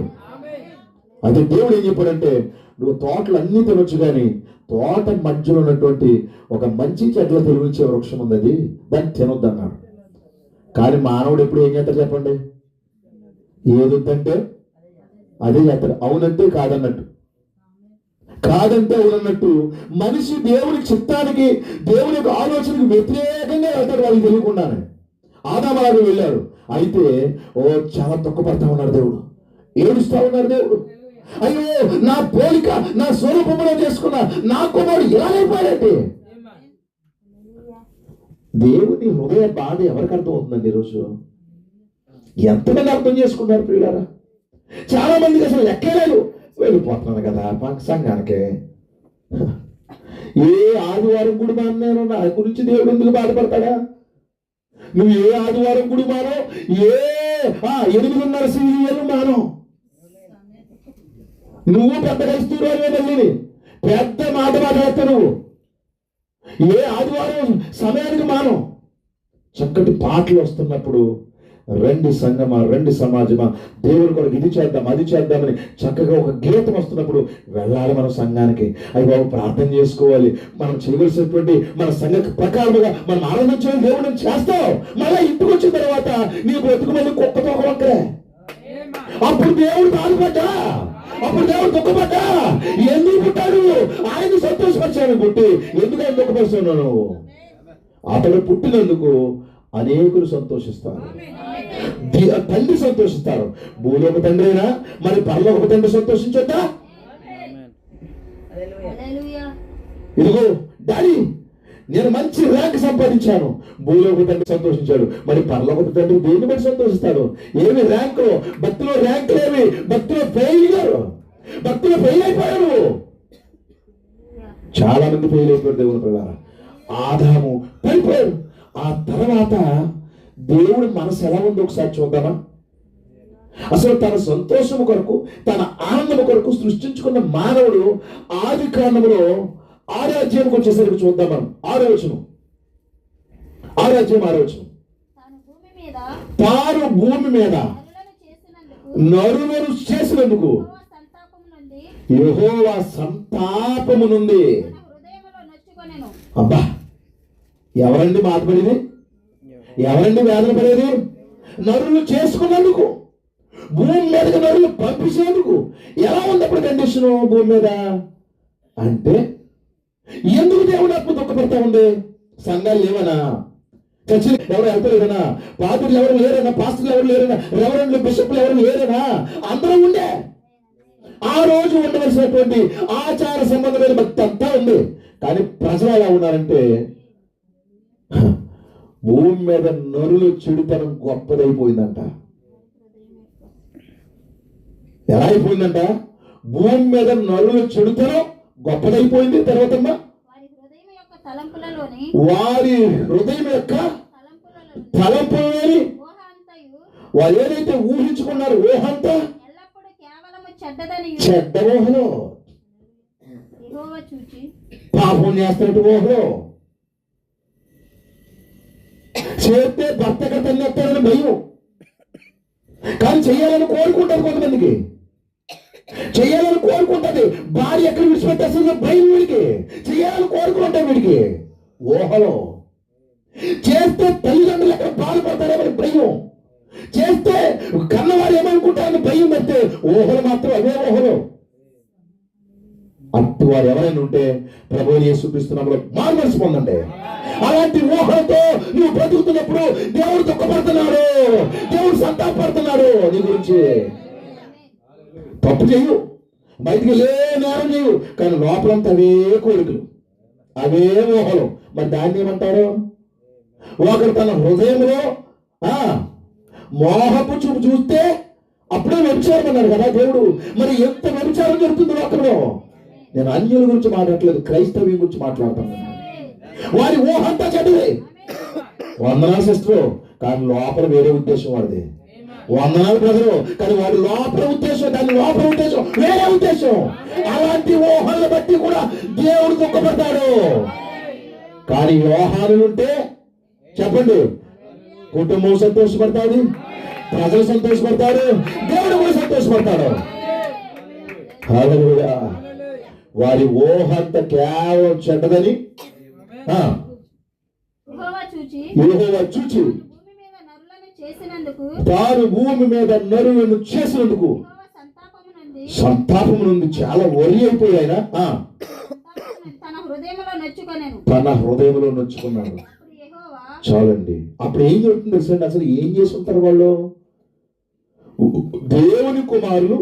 Speaker 2: అదే దేవుడు ఏం చెప్పాడంటే, నువ్వు తోటలు అన్ని తినొచ్చు కానీ తోట మధ్యలో ఉన్నటువంటి ఒక మంచి చెట్ల తెలివించే వృక్షం ఉంది, అది దాన్ని తినొద్దు అన్నాడు. కానీ మానవుడు ఎప్పుడు ఏం చేస్తాడు చెప్పండి? ఏదొద్దంటే అదే చేస్తాడు. అవునంటే కాదన్నట్టు, కాదంటే అవునన్నట్టు. మనిషి దేవుని చిత్తానికి, దేవుని యొక్క ఆలోచనకు వ్యతిరేకంగా వెళ్తాడు వాళ్ళకి తెలియకుండానే. ఆదాము వెళ్ళాడు. అయితే చాలా దుఃఖపడతా ఉన్నాడు దేవుడు, ఏడుస్తా ఉన్నాడు దేవుడు. అయ్యో, నా పోలిక నా స్వరూపంలో చేసుకున్న నా కుమారుడు ఇలాగైపోయాడంటే. దేవుని హృదయ బాధ ఎవరికి అర్థం అవుతుందండి ఈరోజు? ఎంతమంది అర్థం చేసుకున్నారు పిల్లారా? చాలా మందికి అసలు లెక్కలేదు. వెళ్ళిపోతున్నాను కదా సంఘానికి, ఏ ఆదివారం గుడి మానేను, నా గురించి దేవుడు ఎందుకు బాధపడతాడా? నువ్వు ఏ ఆదివారం గుడి మానో, 8:30 సీరియల్ మానో, నువ్వు పెద్ద కలుస్తున్నావు మళ్ళీ పెద్ద మాట మాట్లాడతా. నువ్వు ఏ ఆదివారం సమయానికి మానం. చక్కటి పాటలు వస్తున్నప్పుడు రండి సంగమా, రండి సమాజమా, దేవుని కొరకు ఇది చేద్దాం అది చేద్దామని చక్కగా ఒక గీతం వస్తున్నప్పుడు వెళ్ళాలి మనం సంఘానికి. అవి బాబు ప్రార్థన చేసుకోవాలి, మనం చేయవలసినటువంటి మన సంఘ ప్రకారముగా మనం ఆనందించే దేవుడిని చేస్తావు. మళ్ళీ ఇంటికి వచ్చిన తర్వాత నీ బ్రతుకు మళ్ళీ కుక్కతో ఒక వంకరే. అప్పుడు దేవుడు బాధపడ్డా, అప్పుడు దేవుడు దుఃఖపడ్డా. ఎందుకు పుట్టాడు? ఆయన సంతోషపరిచాను పుట్టి. ఎందుకు ఆయన దుఃఖపరుస్తున్నాను? అతడు పుట్టినందుకు అనేకులు సంతోషిస్తారు, తండ్రి సంతోషిస్తారు. భూలోక తండ్రి అయినా మరి పరలోక తండ్రి సంతోషించొద్దా? ఇదిగో డాడీ నేను మంచి ర్యాంక్ సంపాదించాను, భూలోక తండ్రి సంతోషించాడు. మరి పరలోక తండ్రి దేన్ని బట్టి సంతోషిస్తాడు? ఏమి ర్యాంకు? భక్తిలో ర్యాంకులు ఏమి? భక్తిలో ఫెయిల్ అయ్యారు, భక్తిలో ఫెయిల్ అయిపోయారు. చాలా మంది ఫెయిల్ అయిపోయారు దేవుని ప్రకారం. ఆదాము పడిపోయాడు. ఆ తర్వాత దేవుడి మనసు ఎలా ఉందో ఒకసారి చూద్దామా? అసలు తన సంతోషము కొరకు, తన ఆనందము కొరకు సృష్టించుకున్న మానవుడు ఆది కాండములో 6వ అధ్యాయంకి వచ్చేసరికి చూద్దాం మనం. 6వ వచనం, 6వ అధ్యాయం 6వ వచనం. తాను భూమి మీద నరులను చేసినందుకు యెహోవా సంతాపము నుండి. అబ్బా, ఎవరండి బాధపడేది? ఎవరండి వేదన పడేది? నరులు చేసుకున్నందుకు, భూమి మీదకి నరులు పంపించినందుకు. ఎలా ఉంది అప్పుడు కండిషను భూమి మీద అంటే? ఎందుకు దేవుడు అప్పుడు దుఃఖపడతా ఉంది? సంఘాలు లేవనా? చర్చిలు ఎవరు వెళ్తలేదనా? పాదులు ఎవరు లేరనా? పాస్టర్లు ఎవరు లేరనా? రెవరెండ్లు బిషప్లు ఎవరు లేరనా? అందరూ ఉండే. ఆ రోజు ఉండవలసినటువంటి ఆచార సంబంధమైన భక్తి అంతా ఉంది. కానీ ప్రజలు ఎలా ఉన్నారంటే భూమి మీద నరుల చెడుతనం గొప్పదైపోయిందంట. ఎలా అయిపోయిందంట? భూమి మీద నరుల చెడుతనం గొప్పదైపోయింది. తర్వాతమ్మా వారి హృదయం యొక్క తలంపులని వారు ఏదైతే ఊహించుకున్నారు ఊహంతా చెడ్డ ఊహలో, పాపం చేస్తున్నట్టు ఊహలో, చేస్తే భర్తగా తన్నెత్తారని భయం. కానీ చెయ్యాలని కోరుకుంటారు కొంతమందికి, చెయ్యాలని కోరుకుంటుంది. భార్య ఎక్కడ విడిచిపెట్టేస్తుంది భయం వీడికి, చెయ్యాలని కోరుకుంటారు వీడికి ఊహలో. చేస్తే తల్లిదండ్రులు ఎక్కడ బాధపడతారేమని భయం, చేస్తే కన్నవారు ఏమనుకుంటారని భయం. పెడితే ఊహలు మాత్రం అవే ఊహలు. అటు వారు ఎవరైనా ఉంటే ప్రభువుని యేసుక్రీస్తు నామములో మారుమనసు పొందండి. అలాంటి ఊహలతో నువ్వు బ్రతుకుతున్నప్పుడు దేవుడు దుఃఖపడుతున్నాడు, దేవుడు సంతాపడుతున్నాడు నీ గురించి. తప్పు చేయు, బయటికి నేరం చేయు, కానీ లోపలంతా అవే కోరికలు, అవే ఊహలు. మరి దాన్ని ఏమంటారు? ఒకరు తన హృదయంలో మోహపు చూపు చూస్తే అప్పుడే వ్యభిచారం అన్నాడు కదా దేవుడు. మరి ఎంత వ్యభిచారం జరుగుతుంది లోకంలో? నేను అన్యుల గురించి మాట్లాడట్లేదు, క్రైస్తవ్యం గురించి మాట్లాడుతున్నాను. వారి ఊహంతా చెడ్డది. వందనాలు సిస్టర్, కానీ లోపల వేరే ఉద్దేశం వాడిది. వందనాలు బ్రదరు, కానీ వాడి లోపల ఉద్దేశం, దాని లోపల ఉద్దేశం వేరే ఉద్దేశం. అలాంటి ఊహలను బట్టి కూడా దేవుడు దుఃఖపడతాడు. కానీ యోహానులుంటే చెప్పండి, కుటుంబం సంతోషపడతాడు, ప్రజలు సంతోషపడతారు, దేవుడు కూడా సంతోషపడతాడు. హల్లెలూయా. వారి ఊహంత కేవలం చెడ్డదని యెహోవా చూచి తాను భూమి మీద నరులను చేసినందుకు సంతాపము నుండి చాలా వరి అయిపోయాయన తన హృదయంలో నొచ్చుకున్నాడు. చాలండి. అప్పుడు ఏం జరుగుతుంది తెలుసండి? అసలు ఏం చేసి ఉంటారు వాళ్ళు? దేవుని కుమారులు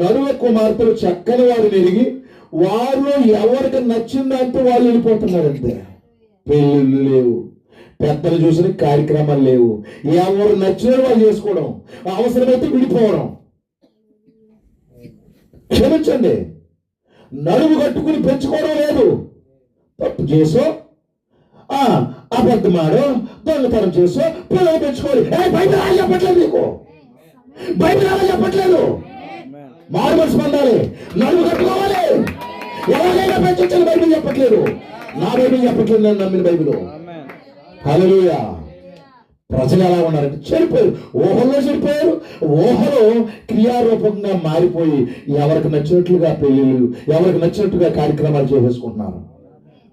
Speaker 2: నరుల కుమార్తెలు చక్కని వారిని ఎరిగి వారిలో ఎవరికి నచ్చిందంటే వాళ్ళు వెళ్ళిపోతున్నారంతే. పెళ్ళిళ్ళు లేవు, పెద్దలు చూసిన కార్యక్రమాలు లేవు, ఎవరు నచ్చిన వాళ్ళు చేసుకోవడం, అవసరమైతే విడిపోవడం. క్షమించండి, నడుము కట్టుకుని పెంచుకోవడం లేదు. తప్పు చేసో, అబద్ధమాడో, దొంగతనం చేసో పిల్లలు పెంచుకోవాలి. బైబిల్ అలా చెప్పట్లేదు, నీకు బైబిల్ అలా చెప్పట్లేదు. మారు మనసు పొందాలి, నడుము కట్టుకోవాలి, ఎవరైనా పెంచొచ్చని బైబిల్ చెప్పట్లేదు. నా బైబిల్ చెప్పట్లేదు, నేను నమ్మిన బైబిల్. హల్లెలూయా. ప్రజలు ఎలా ఉన్నారంటే చెడిపోయారు, ఊహల్లో చెడిపోయారు. ఊహలో క్రియారూపంగా మారిపోయి ఎవరికి నచ్చినట్లుగా పెళ్ళిళ్ళు, ఎవరికి నచ్చినట్టుగా కార్యక్రమాలు చేసేసుకుంటున్నారు.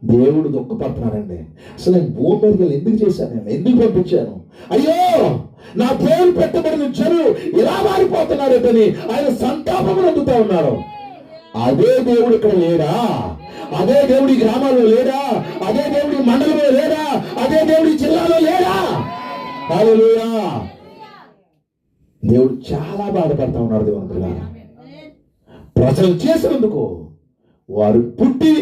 Speaker 2: దేవుడు దుఃఖపడుతున్నారండి. అసలు నేను భూమి మీదకి ఎందుకు చేశాను, నేను ఎందుకు పంపించాను? అయ్యో, నా పేరు పెట్టబడిన జనులు ఇలా మారిపోతున్నారని ఆయన సంతాపం అందుతా ఉన్నారు. అదే దేవుడు ఇక్కడ లేడా? అదే దేవుడి గ్రామాల్లో లేడా? అదే దేవుడి మండలంలో లేడా? అదే దేవుడి జిల్లాలో లేడా? హల్లెలూయా. దేవుడు చాలా బాధపడతా ఉన్నాడు. దేవుడు ప్రజలు చేసినందుకు వారు పుట్టి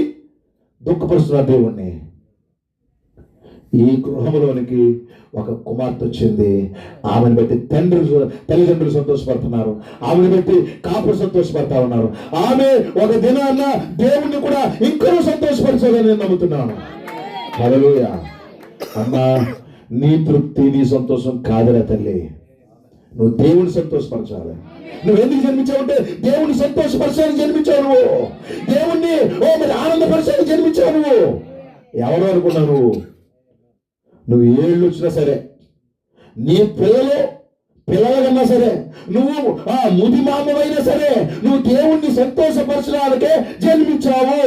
Speaker 2: దుఃఖపరుస్తున్నారు దేవుణ్ణి. ఈ గృహంలోనికి ఒక కుమార్తె వచ్చింది. ఆమెను బట్టి తల్లిదండ్రులు సంతోషపడుతున్నారు, ఆమెను బట్టి కాపులు సంతోషపడతా ఉన్నారు. ఆమె ఒక దినాన్న దేవుణ్ణి కూడా ఇంకనూ సంతోషపరచాలని నేను నమ్ముతున్నాను. హల్లెలూయా. అమ్మా, నీ తృప్తి నీ సంతోషం కాదురా తల్లి, నువ్వు దేవుని సంతోషపరచాలి. నువ్వు ఎందుకు జన్మించావంటే దేవుని సంతోషపరచాలని జన్మించావు నువ్వు. దేవుణ్ణి మరి ఆనందపరచాలని జన్మించావు నువ్వు. ఎవరు అనుకున్నావు? నువ్వు ఏళ్ళు వచ్చినా సరే, నీ పిల్లల కన్నా సరే, నువ్వు ముది మామవైనా సరే, నువ్వు దేవుణ్ణి సంతోషపరచడానికే జన్మించావు.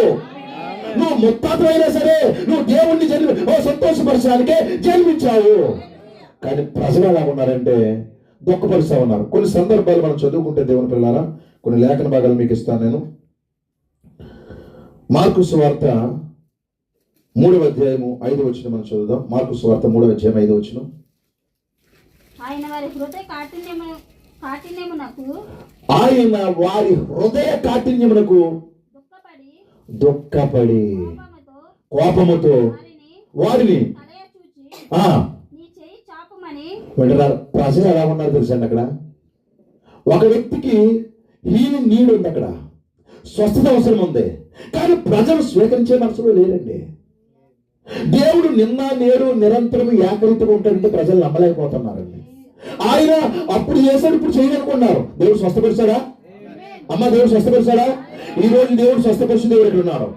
Speaker 2: నువ్వు ముత్తాతమైనా సరే, నువ్వు దేవుణ్ణి సంతోషపరచడానికే జన్మించావు. కానీ ప్రజలు ఎలా ఉన్నారంటే దుఃఖపరుస్తా ఉన్నారు. కొన్ని సందర్భాలు మనం చదువుకుంటే దేవుని పిల్లలారా, కొన్ని లేఖన భాగాలు మీకు ఇస్తాను నేను. మార్కు సువార్త 3వ అధ్యాయము 5వ వచనం మనం చదువుదాం. మార్కు సువార్త 3వ అధ్యాయం 5వ వచనం. ఆయన వారి హృదయ కాఠిన్యమునకు దుఃఖపడి కోపముతో వారిని ప్రజలు ఎలా ఉన్నారు తెలుసండి అక్కడ? ఒక వ్యక్తికి హీలింగ్ నీడ్ ఉంది, అక్కడ స్వస్థత అవసరం ఉంది, కానీ ప్రజలు స్వీకరించే మనసులో లేరండి. దేవుడు నిన్న నేడు నిరంతరం ఏకరీతిగా ఉంటాడంటే ప్రజలు నమ్మలేకపోతున్నారండి. ఆయన అప్పుడు చేశాడు, ఇప్పుడు చేయనుకున్నారు. దేవుడు స్వస్థపరిచాడా అమ్మ? దేవుడు స్వస్థపరిచాడా? ఈ రోజు దేవుడు స్వస్థపరిచి దేవుడు ఎక్కడ ఉన్నారు?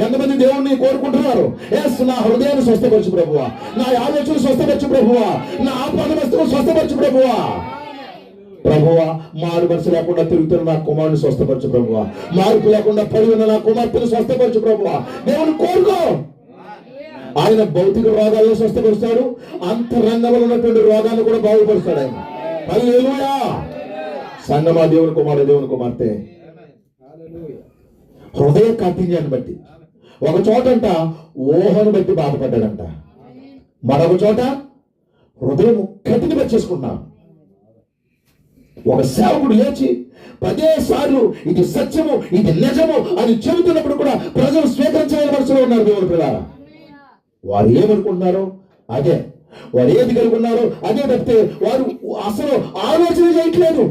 Speaker 2: ఎంతమంది దేవుడిని కోరుకుంటున్నారు? ఎస్, నా హృదయాన్ని స్వస్థపరచు ప్రభువా, నా ఆలోచన స్వస్థపరచు ప్రభువా, నా ఆపాదమస్తకం స్వస్థపరచు ప్రభువా. ప్రభువా, మారు మనసు లేకుండా తిరుగుతున్న నా కుమారుని స్వస్థపరచు ప్రభువా, మార్పు లేకుండా పడి ఉన్న నా కుమార్తెను స్వస్థపరచు ప్రభువా. దేవుని కోరుకో. ఆయన భౌతిక రోగాలను స్వస్థపరుస్తాడు, అంతరంగంలో ఉన్నటువంటి రోగాన్ని కూడా బాగుపరుస్తాడు ఆయన. హల్లెలూయా. సంగమా, దేవుని కుమారుడు, దేవుని కుమార్తె, హృదయ కాఠిన్యాన్ని బట్టి ఒక చోటంట ఊహను బట్టి బాధపడ్డాడంట, మరొక చోట హృదయం కఠిన పచ్చేసుకున్నాడు. ఒక సేవకుడు లేచి 10 సార్లు ఇది సత్యము, ఇది నిజము అని చెబుతున్నప్పుడు కూడా ప్రజలు స్వీకరించలేని మనసులో ఉన్నారు. దేవుని పిల్లారా, వారు ఏమనుకుంటున్నారో అదే, వారు ఏది కలుగున్నారో అదే తప్పితే వారు అసలు ఆలోచన చేయట్లేదు.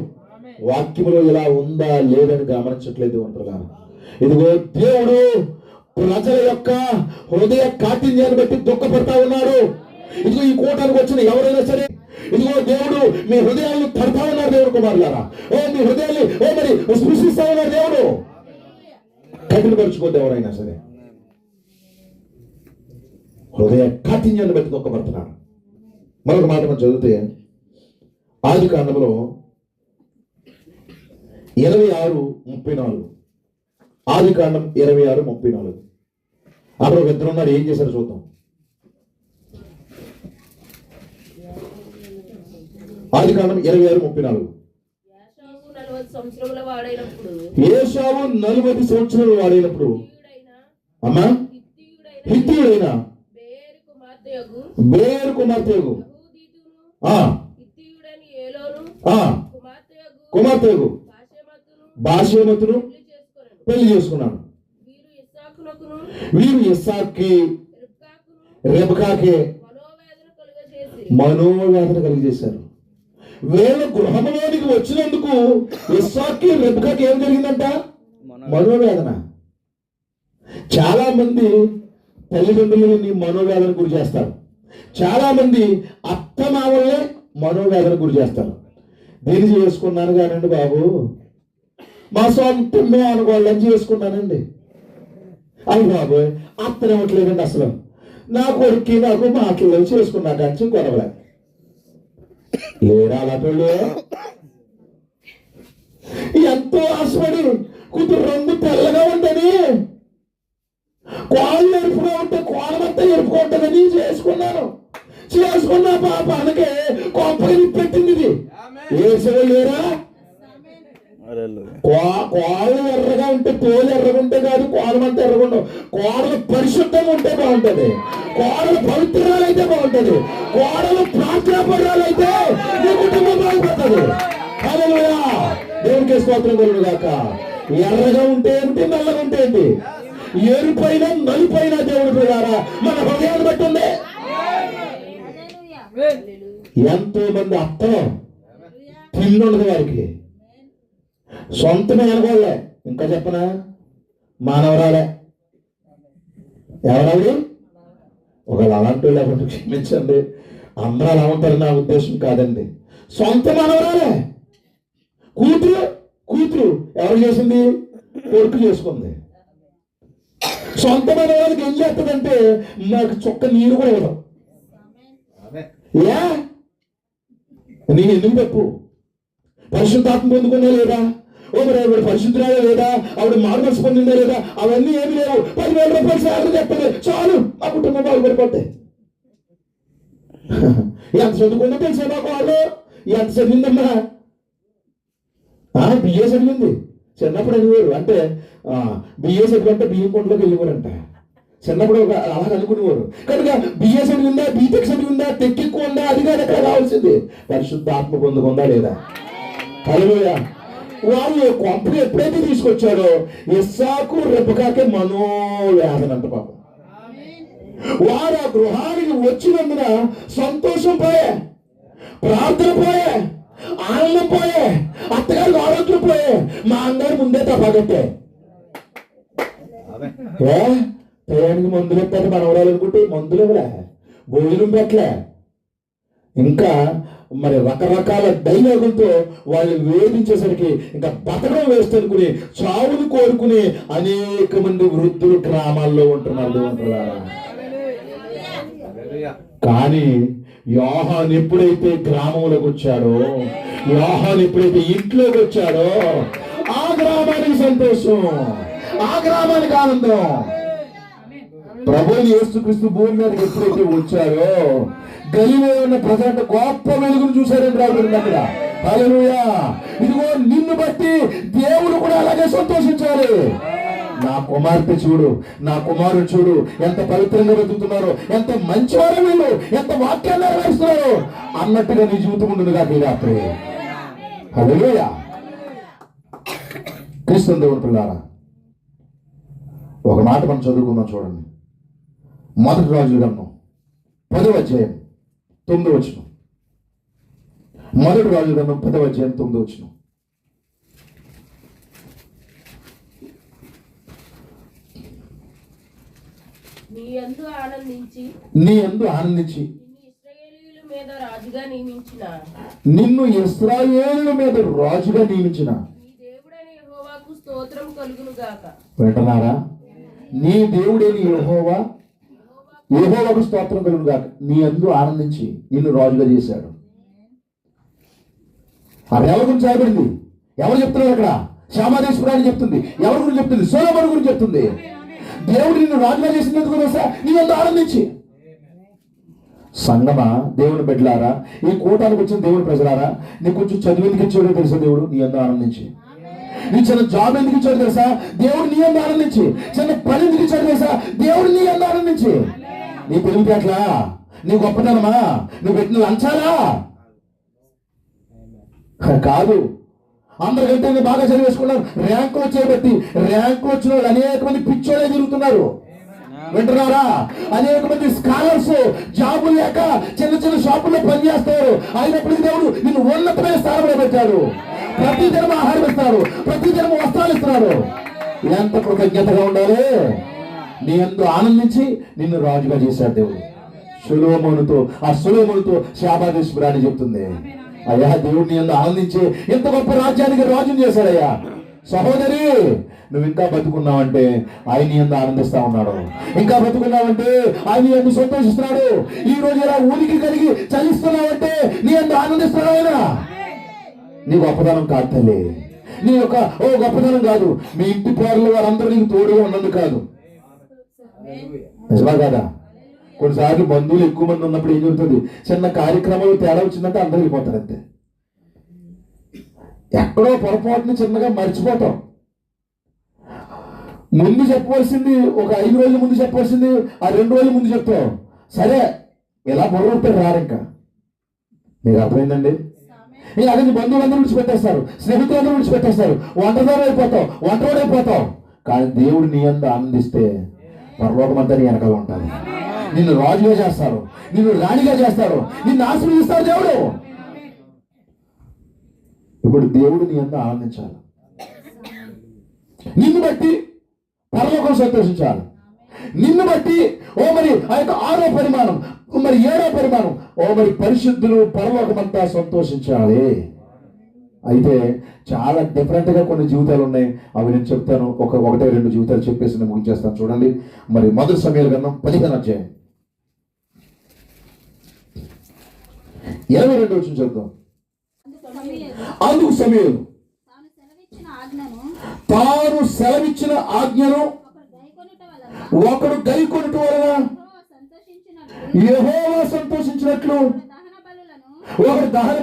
Speaker 2: వాక్యములో ఇలా ఉందా లేదని గమనించట్లేదు. దేవుని పిల్లారా, ఇదిగో దేవుడు ప్రజల యొక్క హృదయ కాఠిన్యాన్ని బట్టి దుఃఖపడతా ఉన్నారు. ఇదిగో ఈ కూటానికి వచ్చిన ఎవరైనా సరే, ఇదిగో దేవుడు మీ హృదయాలను తడతా ఉన్నారు. దేవుడు కుమారులారా, మీ హృదయాన్ని మరి స్పృశిస్తా ఉన్నారు. దేవుడు కఠినపరుచుకోద్దు. ఎవరైనా సరే హృదయ కాఠిన్యాన్ని బట్టి దుఃఖపడుతున్నారు. మరొక మాట మనం చదివితే ఆదికాండములో 26:34, ఆదికాండం 26:34. అక్కడ ఒక ఇద్దరు ఉన్నారు, ఏం చేశారు చూద్దాం. ఆదికాండం 26:34. ఏశావు 40 సంవత్సరాలు వాడైనప్పుడు అమ్మా హిత్తీయుడైన బేరు కుమార్తెగు కుమార్తెగు బాషేమతును పెళ్లి చేసుకున్నాడు. వీరు ఇస్సాకుకి రెబెకాకి మనోవేదన కలిగజేశారు. వీళ్ళ గృహంలోనికి వచ్చినందుకు ఇస్సాకుకి రెబెకాకి ఏం జరిగిందంట? మనోవేదన. చాలా మంది తల్లిదండ్రులని మనోవేదన గురి చేస్తారు. చాలా మంది అత్తమామల్ని మనోవేదన గురి చేస్తారు. దీన్ని చేసుకున్నాను కానండి బాబు, మా సొంతమే అనుకోవాలని చేసుకున్నానండి. అయ్యి బాబు, అత్తనివ్వట్లేదండి అసలు, నా కొడుక్కి నాకు మాటల్లో చేసుకున్నా కానీ గొడవలే లేరా అలాంటి ఎంతో ఆశపడి కూతురు రంగు తెల్లగా ఉందని, కోళ్ళు ఎరుపుగా ఉంటే కోళ్ళమంతా ఎరుపుగా ఉంటుందని చేసుకున్నా పాప అనకే కొంపని పెట్టింది. ఇది ఏసే లేరా? కోళ్ళు ఎర్రగా ఉంటే తోలు ఎర్రగా ఉంటే కాదు, కోళ్ళమంతా ఎర్రగా ఉండవు. కోడలు పరిశుద్ధంగా ఉంటే బాగుంటది, కోడలు పవిత్రాలు అయితే బాగుంటది, కోడలు ప్రార్థనాపరాలు అయితే నీ కుటుంబం బాగుపడుతుంది. హల్లెలూయా. దేవునికి స్తోత్రం కలుగును గాక. ఎర్రగా ఉంటే ఏంటి, నల్లగా ఉంటే ఏంటి, ఎరుపైన నలుపైన దేవుడి పిల్లారా మన హృదయాన్ని బట్టి ఉంది. ఎంతో మంది అత్తలో పిల్లుండదు వారికి, సొంతమే అనుకోలే. ఇంకా చెప్పనా, మానవరాలే. ఎవరాడు? ఒకళ్ళు అలాంటి లేకుండా క్షమించండి, అందరూ అలా ఉంటారు నా ఉద్దేశం కాదండి. సొంత మానవరాలే. కూతురు ఎవరు చేసింది? కొడుకు చేసుకుంది. సొంత మనవాళ్ళకి ఏం చేస్తుందంటే నాకు చొక్క నీరు కూడా ఇవ్వడం. నేను ఎందుకు తప్పు? పరిశుద్ధాత్మ పొందుకున్నా లేదా? మరి ఆవిడ పరిశుద్ధురాలే లేదా? ఆవిడ మార్మల్స్ పొందిందా లేదా? అవన్నీ ఏమి లేవు. 10,000 రూపాయలు శాలరీ చెప్పండి చాలు, మా కుటుంబం బాగుపడిపోతాయి. ఎంత చదువుకుందో తెలిసే మాకు వాళ్ళు. ఎంత చదివిందమ్మా? బిఏ చదివింది. చిన్నప్పుడు అనేవారు, అంటే బిఏ చదివంటే బియ్యం కొండలోకి వెళ్ళేవారంట. చిన్నప్పుడు అలా అనుకునేవారు. కనుక బిఏ చదివిందా, బీటెక్ చదివిందా, తెక్కెక్కువ ఉందా, అది కాదు అక్కడ కావాల్సింది. పరిశుద్ధాత్మ పొందుకుందా లేదా? హల్లెలూయా. వాళ్ళు కొంపలు ఎప్పుడైతే తీసుకొచ్చారో ఇస్సాకు రెబెకాకి మనోవేదన అంట పాపం. వారు ఆ గృహానికి వచ్చినందున సంతోషం పోయే. ప్రార్థన పోయే, ఆనందం పోయే, అత్తగారికి ఆరోగ్యం పోయే, మా అన్నగారు ముందే తప్పగట్టే. టయానికి మందులు ఎత్తారు మనవరాలు అనుకుంటే మందులు ఇవ్వలే, భోజనం పెట్టలే, ఇంకా మరి రకరకాల డైలాగులతో వాళ్ళు వేధించేసరికి ఇంకా బతకడం వేస్ట్ అనుకుని చావును కోరుకుని అనేక మంది వృద్ధులు గ్రామాల్లో ఉంటున్నారు. కానీ యోహాను ఎప్పుడైతే గ్రామంలోకి వచ్చాడో, యోహాను ఎప్పుడైతే ఇంట్లోకి వచ్చాడో, ఆ గ్రామానికి సంతోషం, ఆ గ్రామానికి ఆనందం. ప్రభువు యేసుక్రీస్తు భూమి మీదకి ఎప్పుడైతే వచ్చాడో గలిలయలో ఉన్న ప్రజలంటే గొప్ప వెలుగును చూశారని రాబడింది అక్కడ. హల్లెలూయా. ఇదిగో నిన్ను బట్టి దేవుడు కూడా అలాగే సంతోషించాలి. నా కుమార్తె చూడు, నా కుమారుడు చూడు, ఎంత పవిత్రంగా బతుకుతున్నారు, ఎంత మంచివారు వీళ్ళు, ఎంత వాక్యాలు నెరవేరుస్తున్నారు అన్నట్టుగా నీ జీవితం ఉంటుంది కాక ఈ రాత్రి. హల్లెలూయా. క్రీస్తు దేవుని పిల్లారా, ఒక మాట మనం చదువుకుందాం చూడండి. మొదటి రాజుల గ్రంథం 10వ అధ్యాయం 9వ వచనం. మొదటి రాజుల గ్రంథం 10వ అధ్యాయం 9వ వచనం.
Speaker 4: నీ యందు ఆనందించి
Speaker 2: నిన్ను ఇశ్రాయేలీయుల మీద రాజుగా నియమించిన
Speaker 4: నీ దేవుడైన యెహోవాకు స్తోత్రం కలుగును గాక.
Speaker 2: వింటున్నారా? నీ దేవుడైన యెహోవాకు స్తోత్రం కలుగును గాక. నీ యందు ఆనందించి నిన్ను రాజుగా చేశాడు. అది ఎవరి గురించి రాయబడింది? ఎవరు చెప్తున్నారు అక్కడ? శ్యామాదేశ్వరాన్ని చెప్తుంది. ఎవరి గురించి చెప్తుంది? సొలొమోను గురించి చెప్తుంది. దేవుడు నిన్ను రాజుగా చేసినందుకు తెలుసా? నీ యందు ఆనందించి. సంగమా, దేవుని బిడ్డలారా, ఈ కూటానికి వచ్చిన దేవుని ప్రజలారా, నీకు కొంచెం చదువు ఎందుకు ఇచ్చాడో తెలుసా? దేవుడు నీ యందు ఆనందించి. నీ చిన్న జాబ్ ఎందుకు ఇచ్చాడు తెలుసా? దేవుడు నీ యందు ఆనందించి. చిన్న పని ఎందుకు ఇచ్చాడు తెలుసా? దేవుడు నీ యందు ఆనందించి. నీ తెలివితేటలా, నీ గొప్పతనమా, నువ్వు పెట్టిన లంచాలా కాదు. అందరికంటే బాగా చదివేసుకున్నారు, ర్యాంకులు వచ్చేబట్టి. ర్యాంకులు వచ్చిన వాళ్ళు అనేక మంది పిచ్చోళ్ళే తిరుగుతున్నారు. వింటున్నారా? అనేక మంది స్కాలర్స్ జాబులు లేక చిన్న చిన్న షాపుల్లో పనిచేస్తారు. అయినప్పటికీ దేవుడు నిన్ను ఉన్నతమైన స్థానంలో పెట్టాడు. ప్రతి దినం ఆహారం ఇస్తారు, ప్రతి దినం వస్త్రాలు ఇస్తున్నారు. ఎంత కృతజ్ఞతగా ఉండాలి. నీ యందు ఆనందించి నిన్ను రాజుగా చేశాడు దేవుడు. సొలొమోనుతో శ్యామాదేశ్వరాన్ని చెప్తుంది, అయ్యా దేవుడు నీ యందు ఆనందించి ఎంత గొప్ప రాజ్యానికి రాజుని చేశాడయ్యా. సహోదరి, నువ్వు ఇంకా బతుకున్నావంటే ఆయన నీ యందు ఆనందిస్తా ఉన్నాడు. ఇంకా బతుకున్నావంటే ఆయన నీ యందు సంతోషిస్తున్నాడు. ఈ రోజు ఇలా ఊరికి కలిగి చలిస్తున్నావంటే నీ యందు ఆనందిస్తున్నాడు ఆయన. నీ గొప్పతనం కాదు తల్లి, నీ యొక్క గొప్పతనం కాదు, మీ ఇంటి పేర్లు వారందరూ నీకు తోడుగా ఉన్నందుకు కాదు. నిజమా కాదా? కొన్నిసార్లు బంధువులు ఎక్కువ మంది ఉన్నప్పుడు ఏం జరుగుతుంది? చిన్న కార్యక్రమాలు తేడా వచ్చిందంటే అందరూ వెళ్ళిపోతారు అంతే. ఎక్కడో పొరపాటుని చిన్నగా మర్చిపోతాం. ముందు చెప్పవలసింది ఒక 5 రోజుల ముందు చెప్పవలసింది ఆ 2 రోజుల ముందు చెప్తాం. సరే, ఇలా బుర్ర రారు. ఇంకా మీకు అర్థమైందండి? ఇంకా అక్కడి బంధువులందరూ విడిచిపెట్టేస్తారు, స్నేహితులందరూ విడిచిపెట్టేస్తారు, ఒంటరిదారు అయిపోతాం, ఒంటరివాడు అయిపోతాం. కానీ దేవుడు నీ యందు ఆనందిస్తే పరలోకమంతా నీ వెనకాల ఉంటారు. నిన్ను రాజుగా చేస్తారు, నిన్ను రాణిగా చేస్తారు, నిన్ను ఆశీర్వదిస్తారు దేవుడు. ఇప్పుడు దేవుడు నీ యందు ఆనందించాలి. నిన్ను బట్టి పరలోకం సంతోషించాలి. నిన్ను బట్టి మరి ఆ యొక్క 6వ పరిమాణం, మరి 7వ పరిమాణం, మరి పరిశుద్ధులు పరలోకమంతా సంతోషించాలి. అయితే చాలా డిఫరెంట్గా కొన్ని జీవితాలు ఉన్నాయి. అవి నేను చెప్తాను. 1-2 జీవితాలు చెప్పేసి నేను ముగించేస్తాను. చూడండి, మరి మొదటి సమయాల గ్రంథం 15వ అధ్యాయం 22వ వచనం చదువుతాం. అందుకు సమూయేలు తాను సెలవిచ్చిన ఆజ్ఞను ఒకడు గైకొనుట వలన యెహోవా సంతోషించినట్లు ఒకడు దహన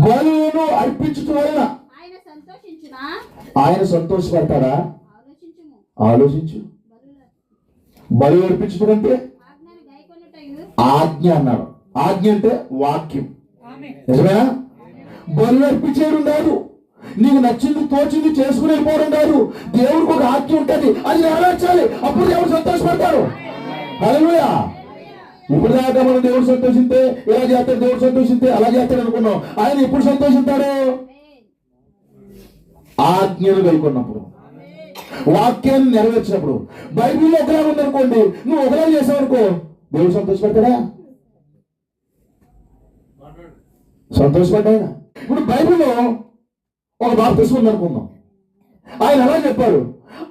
Speaker 2: బలులను అర్పించటం వలన ఆయన సంతోషపడతాడా? ఆలోచించు. బలు అర్పించడం అంటే ఆజ్ఞ అన్నాడు. ఆజ్ఞ అంటే వాక్యం. నిజమేనా? బలు అర్పించేయడం కాదు, నీకు నచ్చింది తోచింది చేసుకుని వెళ్ళిపోవడం కాదు. దేవుడికి ఒక ఆజ్ఞ ఉంటుంది, అది నెరవేర్చాలి. అప్పుడు దేవుడు సంతోషపడతాడు. హల్లెలూయా. ఇప్పుడు దాకా మనం దేవుడు సంతోషిస్తే ఇలా చేస్తాడు, దేవుడు సంతోషిస్తే అలా చేస్తాడు అనుకున్నాం. ఆయన ఎప్పుడు సంతోషిస్తాడు? ఆజ్ఞలు కలుకున్నప్పుడు, వాక్యాన్ని నెరవేర్చినప్పుడు. బైబిల్లో ఒకలా ఉందనుకోండి, నువ్వు ఒకలా చేసావు అనుకో, దేవుడు సంతోషపడతాడా? సంతోషపడ్డా? ఇప్పుడు బైబిల్లో ఒక బాప్తిస్మం ఉందనుకుందాం, ఆయన అలా చెప్పాడు.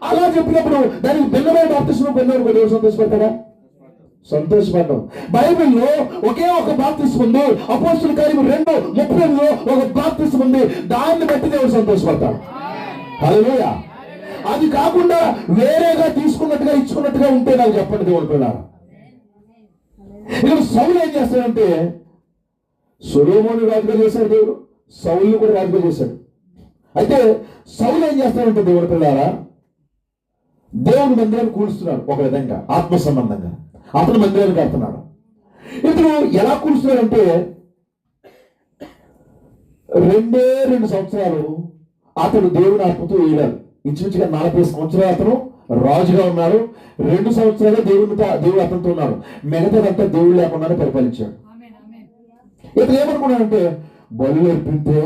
Speaker 2: అలా చెప్పినప్పుడు దానికి భిన్నమైన బాప్తిస్మం పొందాడు, దేవుడు సంతోషపడతాడా? సంతోషపడ్డాం. బైబిల్లో ఒకే ఒక బాప్తిస్మం ఉంది, అపోస్తుల కార్యము 2:30లో ఒక బాప్తిస్మం ఉంది, దాన్ని బట్టి దేవుడు సంతోషపడతాడు. హల్లెలూయా. అది కాకుండా వేరేగా తీసుకున్నట్టుగా ఇచ్చుకున్నట్టుగా ఉంటే నాకు చెప్పండి దేవుడు పిల్లారా. ఇక్కడ సౌలు ఏం చేస్తాడంటే, సొలొమోను రాజుగా చేశాడు దేవుడు, సౌలుని కూడా రాజుగా చేశాడు. అయితే సౌలు ఏం చేస్తాడంటే దేవుడు పిల్లారా, దేవుని మందిరాన్ని కూలుస్తున్నాడు. ఒక విధంగా ఆత్మ సంబంధంగా అతను మందిరాన్ని కడుతున్నాడు. ఇతను ఎలా కూలుస్తున్నాడంటే, 2 సంవత్సరాలు అతడు దేవుని ఆత్మతో ఏడాడు. ఇంచుమించుగా 40 సంవత్సరాలు అతను రాజుగా ఉన్నాడు. 2 సంవత్సరాలు దేవుడు అతనితో ఉన్నాడు. మిగతాదంతా దేవుడు లేకుండానే పరిపాలించాడు. ఇతను ఏమనుకున్నాడంటే, బలు అర్పితే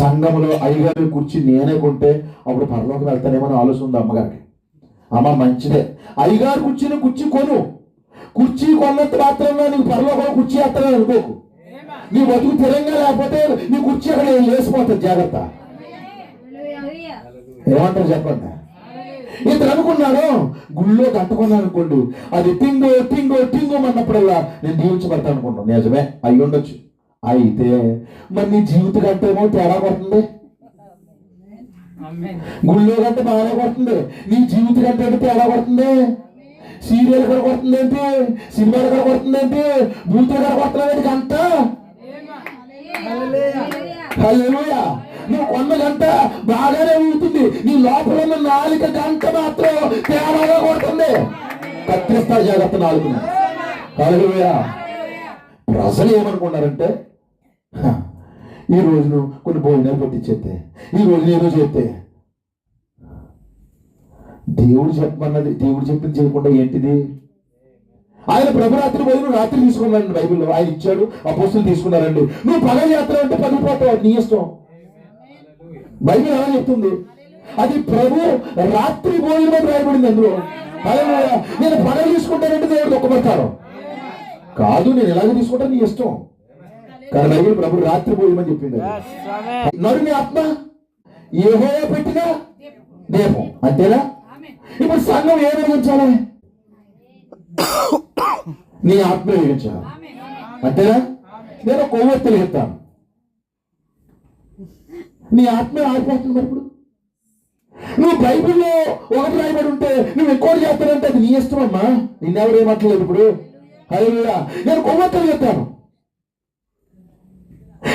Speaker 2: సంఘంలో అయ్యగారి కుర్చీ నేనే కొంటే అప్పుడు పరలోకి వెళ్తానేమని ఆలోచన ఉంది అమ్మగారికి. అమ్మ మంచిదే, అయ్యగారు కుర్చీ కొను, కుర్చీ కొన్నంత మాత్రంగా నీకు పరలోకంలో కుర్చీ వేస్తానని అనుకోకు. నీ బతుకు తిరంగా లేకపోతే నీ కుర్చీ అక్కడ లేసిపోతుంది, జాగ్రత్త. ఏమంటారు చెప్పండి. ఇతను అనుకున్నాడు, గుళ్ళో కట్టుకున్నాను అనుకోండి, అది టింగో అన్నప్పుడల్లా నేను దీవించబడతాను అనుకున్నాను. నిజమే అయి ఉండొచ్చు. అయితే మరి నీ జీవిత కంటేమో తేడా కొడుతుంది. గుళ్ళో కంటే బాగానే కొడుతుంది, నీ జీవిత కంటే తేడా కొడుతుంది. సీరియల్ కూడా కొడుతుంది ఏంటి, సినిమాలు కూడా కొడుతుంది ఏంటి, బూతులు కూడా కొడుతున్నావు గంట. హల్లెలూయా. నువ్వు కొన్న గంట బాగానే ఊగుతుంది, నీ లోపల ఉన్న 4 గంట మాత్రం తేడాగా కొడుతుంది. కత్తిరిస్తాడు జాగ్రత్త 4. హల్లెలూయా. ప్రజలు ఏమనుకున్నారంటే, ఈ రోజును కొన్ని భోజనాలు పట్టించేస్తే, ఈ రోజున ఏదో చేస్తే, దేవుడు చెప్పమన్నది దేవుడు చెప్పింది చేయకుండా ఏంటిది? ఆయన ప్రభురాత్రి భోజనం రాత్రి తీసుకున్నారండి బైబిల్లో, ఆయన ఇచ్చాడు, అపోస్తులు తీసుకున్నారండి. నువ్వు పగలు చేస్తావు అంటే పగిలిపోతావు, నీ ఇష్టం. బైబిల్ అలా చెప్తుంది. అది ప్రభు రాత్రి భోజనం అని రాయబడింది అందులో. హల్లెలూయా. నేను పగలు తీసుకుంటానంటే దేవుడు దుఃఖపడతాడు కాదు, నేను ఎలాగ తీసుకుంటాను, నీ ఇష్టం. కానీ బైబిల్ ప్రభు రాత్రి భోజనం అని చెప్పింది. నరుని ఆత్మ యెహోవా పెట్టిన దీపం, అంతేనా? ఇప్పుడు సంఘం ఏం వెలిగించాలి? నీ ఆత్మ వెలిగించాలి, అంతేనా? నేను కొవ్వొత్తి వెలిగిస్తాను, నీ ఆత్మ ఆరిపోతుంది. మరి ఇప్పుడు నువ్వు బైబిల్లో ఒకటి రాయబడి ఉంటే నువ్వు ఇంకోటి చేస్తానంటే అది నీ ఇష్టం అమ్మా, నిన్నెవరు ఏమంటలేదు. ఇప్పుడు హల్లెలూయా. నేను కొవ్వొత్తి వెలిగిస్తాను,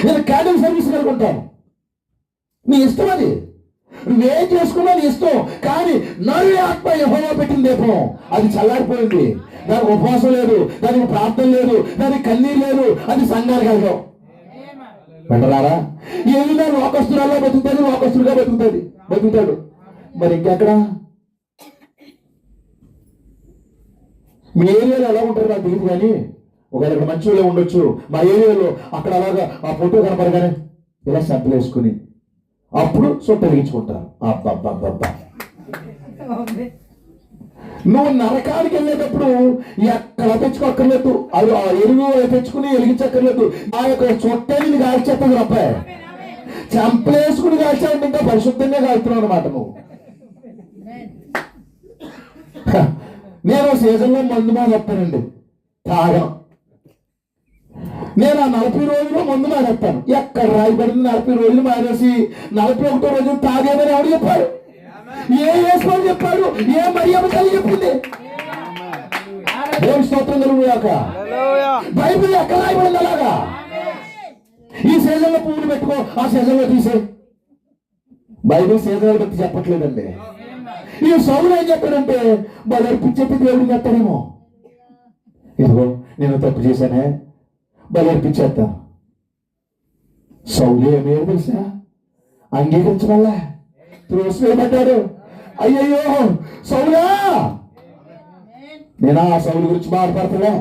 Speaker 2: నేను క్యాండిల్ సర్వీస్ కలుగుంటాను, నీ ఇష్టం. అది నువ్వేం చేసుకున్నా నీ ఇష్టం. కానీ నరుని ఆత్మ యెహోవా పెట్టిన దీపం, అది చల్లారిపోయింది. దానికి ఉపవాసం లేదు, దానికి ప్రార్థన లేదు, దానికి కన్నీరు లేదు. అది సంఘానికి వెళ్తాం. వెంటరారా ఏదైనా లోకస్తురాల్లో బతుకుతుంది, లోకస్తులుగా బతుకుతాడు. మరి ఇంకెక్కడ మీ ఏరియాలో ఎలా ఉంటారు నాకు తెలియదు, కానీ ఒకవేళ మంచి వాళ్ళు ఉండొచ్చు. మా ఏరియాలో అక్కడ అలాగా ఆ ఫోటో కనపడగానే ఇలా సంపలు వేసుకుని అప్పుడు సొట్ట వెలిగించుకుంటారు. అబ్బబ్బబ్బబ్బా. నువ్వు నరకానికి వెళ్ళేటప్పుడు ఎక్కడ తెచ్చుకోక్కర్లేదు, అది ఆ ఎరువు తెచ్చుకుని వెలిగించక్కర్లేదు. ఆ యొక్క చొట్టని కాల్చేస్తుంది అబ్బాయి, చంపలేసుకుని కాల్చాలంటే ఇంకా పరిశుద్ధంగా కాల్తున్నావు అనమాట నువ్వు. నేను సీజన్లో మందు మానేస్తానండి, తాగం. నేను ఆ 40 రోజులు మందు మానేస్తాను. ఎక్కడ రాయబడింది 40 రోజులు మానేసి 41వ రోజు తాగేమని ఎవరు చెప్పాడు? ఏ యేసు చెప్పాడు? ఏ మరియమ్మ తల్లి చెప్పింది? దేవుని స్తోత్రం కలుగుగాక. బైబిల్ ఎక్కడ రాయబడింది అలాగా? ఈ సీజన్లో పువ్వులు పెట్టుకో, ఆ సీజన్లో తీసే. బైబిల్ సీజన్లు బట్టి చెప్పట్లేదండి. ఈ సౌలు ఏం చెప్పాడంటే, బలర్పించేది దేవుడికి చెప్తాడేమో. ఇదిగో నేను తప్పు చేశానే, బలర్పించేస్తాను. సౌలు ఏమేమి తెలుసా? అంగీకరించమల్లా త్రోసివేయబడ్డాడు. అయ్యయ్యో సౌలా, నేను ఆ సౌలు గురించి మాట్లాడుతున్నా,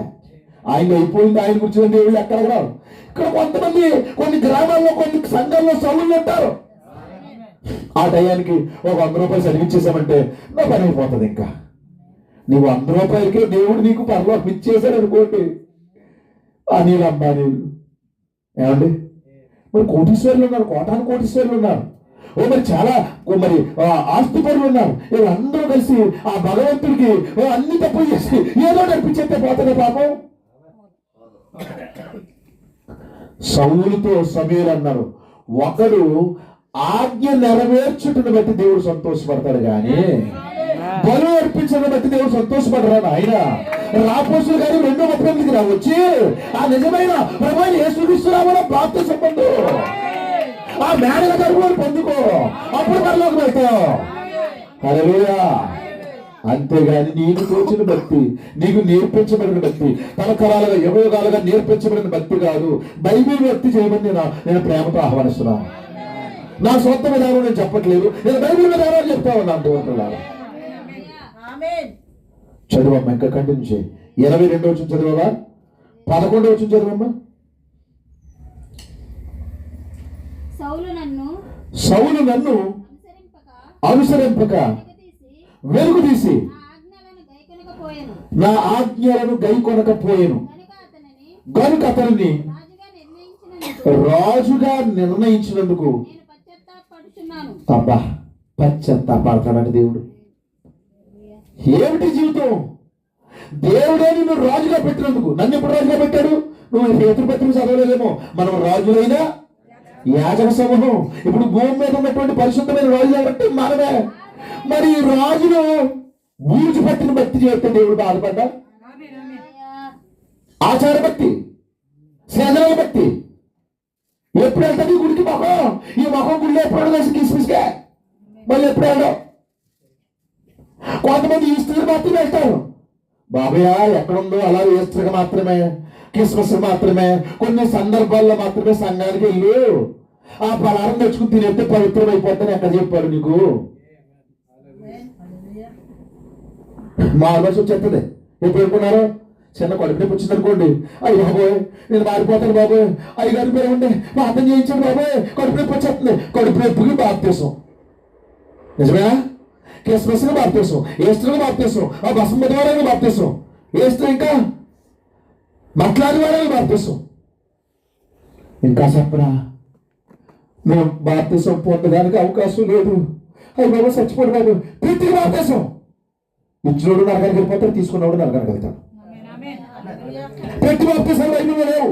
Speaker 2: ఆయన అయిపోయింది, ఆయన గురించి దేవుళ్ళు ఎక్కడ రావు. ఇక్కడ కొంతమంది కొన్ని గ్రామాల్లో కొన్ని సంఘాల్లో సౌలు ఉంటారు. ఆ టయానికి ఒక 100 రూపాయలు చదివించేసామంటే నా పని అయిపోతుంది. ఇంకా నువ్వు 100 రూపాయలకే దేవుడు నీకు పరలోకం ఇచ్చేసాడు అనుకోండి. అనిల్ అంబానీలు ఏమండి, మరి కోటీశ్వరులు ఉన్నారు, కోటాను కోటీశ్వరులు ఉన్నారు, మరి చాలా మరి ఆస్తిపరులు ఉన్నారు. వీళ్ళందరూ కలిసి ఆ భగవంతుడికి అన్ని తప్పులు చేసి ఏదో నడిపించేస్తే పోతుంది పాపం. సౌలుతో సమీర్ అన్నారు, ఒకడు ఆజ్ఞ నెరవేర్చుటను బట్టి దేవుడు సంతోషపడతాడు కానీ బలు అర్పించడం బట్టి దేవుడు సంతోషపడరాడు. ఆయన రాపోసులు కానీ 2:38 వచ్చి ఆ నిజమైన ప్రభువైన యేసుక్రీస్తునామమున బాప్తిసం పొందు, ఆ మేడల గర్భాలు పొందుకో, అప్పుడు పరలోకం వెళ్తావు. హల్లెలూయా. అంతేగాని నీకు తోచిన భక్తి, నీకు నేర్పించబడిన భక్తి, తరతరాలుగా యుగాలుగా నేర్పించబడిన భక్తి కాదు. బైబిల్ భక్తి చేయమని నేను ప్రేమతో ఆహ్వానిస్తున్నాను. నా సొంత విధానం నేను చెప్పట్లేదు, నేను బైబిల్ విధానాలు చెప్తా ఉన్నాను. దేవుడు చదువమ్మా, ఇంకా కంటిన్యూ చేయి. 22వ వచనం చదవవా? 11వ వచనం చదవమ్మా. సౌలు నన్ను అనుసరింపక వెలుగు తీసి నా ఆజ్ఞలను గైకొనకపోయెను గనుక అతనిని రాజుగా నిర్ణయించినందుకు అబ్బా పశ్చాత్తాపడతాడని దేవుడు. ఏమిటి జీవితం? దేవుడే నిన్ను రాజుగా పెట్టినందుకు. నన్ను ఎప్పుడు రాజుగా పెట్టాడు? నువ్వు పేతురుపత్రిక చదవలేదేమో. మనం రాజులైనా యాజక సమూహం. ఇప్పుడు భూమి మీద ఉన్నటువంటి పరిశుద్ధమైన రాజు కాబట్టి మనమే. మరి రాజును బూజు పట్టిన భక్తి చేస్తే దేవుడు బాధపడ్డా? ఆచార భక్తి, సేదనాల భక్తి ఎప్పుడు వెళ్తుంది గుడికి? మొహం ఈ మొహం గుడిలో ఎప్పుడు కలిసి కిస్మిస్గా మళ్ళీ ఎప్పుడు వెళ్ళడం. కొంతమంది ఈస్టర్ మాత్రమే వెళ్తారు. బాబయ్య ఎక్కడుందో అలా ఈస్టర్గా మాత్రమే, క్రిస్మస్ మాత్రమే, కొన్ని సందర్భాల్లో మాత్రమే సంఘానికి వెళ్ళు. ఆ పలారం తెచ్చుకుని తినేస్తే పవిత్రం అయిపోతాను ఎక్కడ చెప్పాడు నీకు? మా ఆలోచన వచ్చేస్తుంది. ఎప్పుడు అనుకున్నారు? చిన్న కడుపు నొప్పి వచ్చింది అనుకోండి, అయ్యి బాబోయ్ నేను మారిపోతాను బాబోయ్, అయ్యగారి పేరు ఉండే ప్రార్థన చేయించాడు బాబోయ్, కడుపు నొప్పి వచ్చేస్తుంది. కడుపు నొప్పికి బాప్తీసం. నిజమేనా? క్రిస్మస్కి బాప్తీసం, ఈస్టర్కి బాప్తీసం, ఆ బసం బుధవారానికి బాప్తీసం, ఈస్టర్ ఇంకా మట్లాది వారానికి బాప్తీసం. ఇంకా చెప్పరా? మేము బాప్తీసం పొందడానికి అవకాశం లేదు. అయ్యి బాబు చచ్చిపోడు బాబు, ప్రతికి బాప్తీసం. ఇచ్చినోడు నరకానికి వెళ్ళిపోతాడు, తీసుకున్నవాడు నరకానికి వెళ్తాడు. ప్రతి బాప్తీసాలు బైబిల్లో లేవు,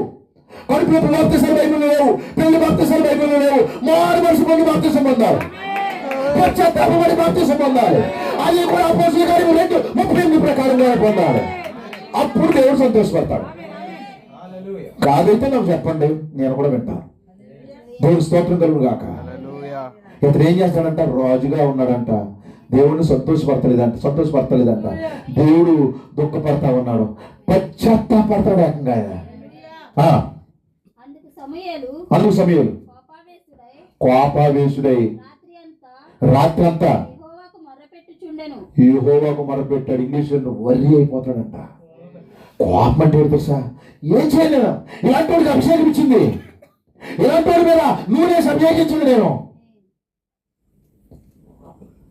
Speaker 2: కడుపు నొప్పి బాప్తీసాలు బైబిల్లో లేవు, పెళ్లి బాప్తీసాలు బైబిల్లో లేవు. మారు మనసు పొంది బాప్తీసం పొందాలి, పశ్చాత్తాపడి బాప్తీసం పొందాలి. అది కూడా అపోస్తలుల కార్యములు 2:38 ప్రకారంగా పొందాలి. అప్పుడు దేవుడు సంతోషపడతాడు. కాదైతే నాకు చెప్పండి, నేను కూడా వింటాను. దేవుడు స్తోత్రం కలుగును గాక. ఇతను ఏం చేస్తాడంట? రాజుగా ఉన్నాడంట, దేవుడిని సంతోషపడతలేదంట. దేవుడు దుఃఖపడతా ఉన్నాడు, పశ్చాత్తాపడతాడు ఏకంగా. అందుకు సమూయేలు కోపావేశుడై రాత్రి అంతా యెహోవాకు మొరపెట్టాడు. English worry అయిపోతాడంట. కోపం అంటే తెలుసా? ఏం చేయలేను, ఇలాంటి వాడికి అభిషేకం ఇచ్చింది, ఇలాంటి వాడి మీద నూనె అభిషేకించింది నేను.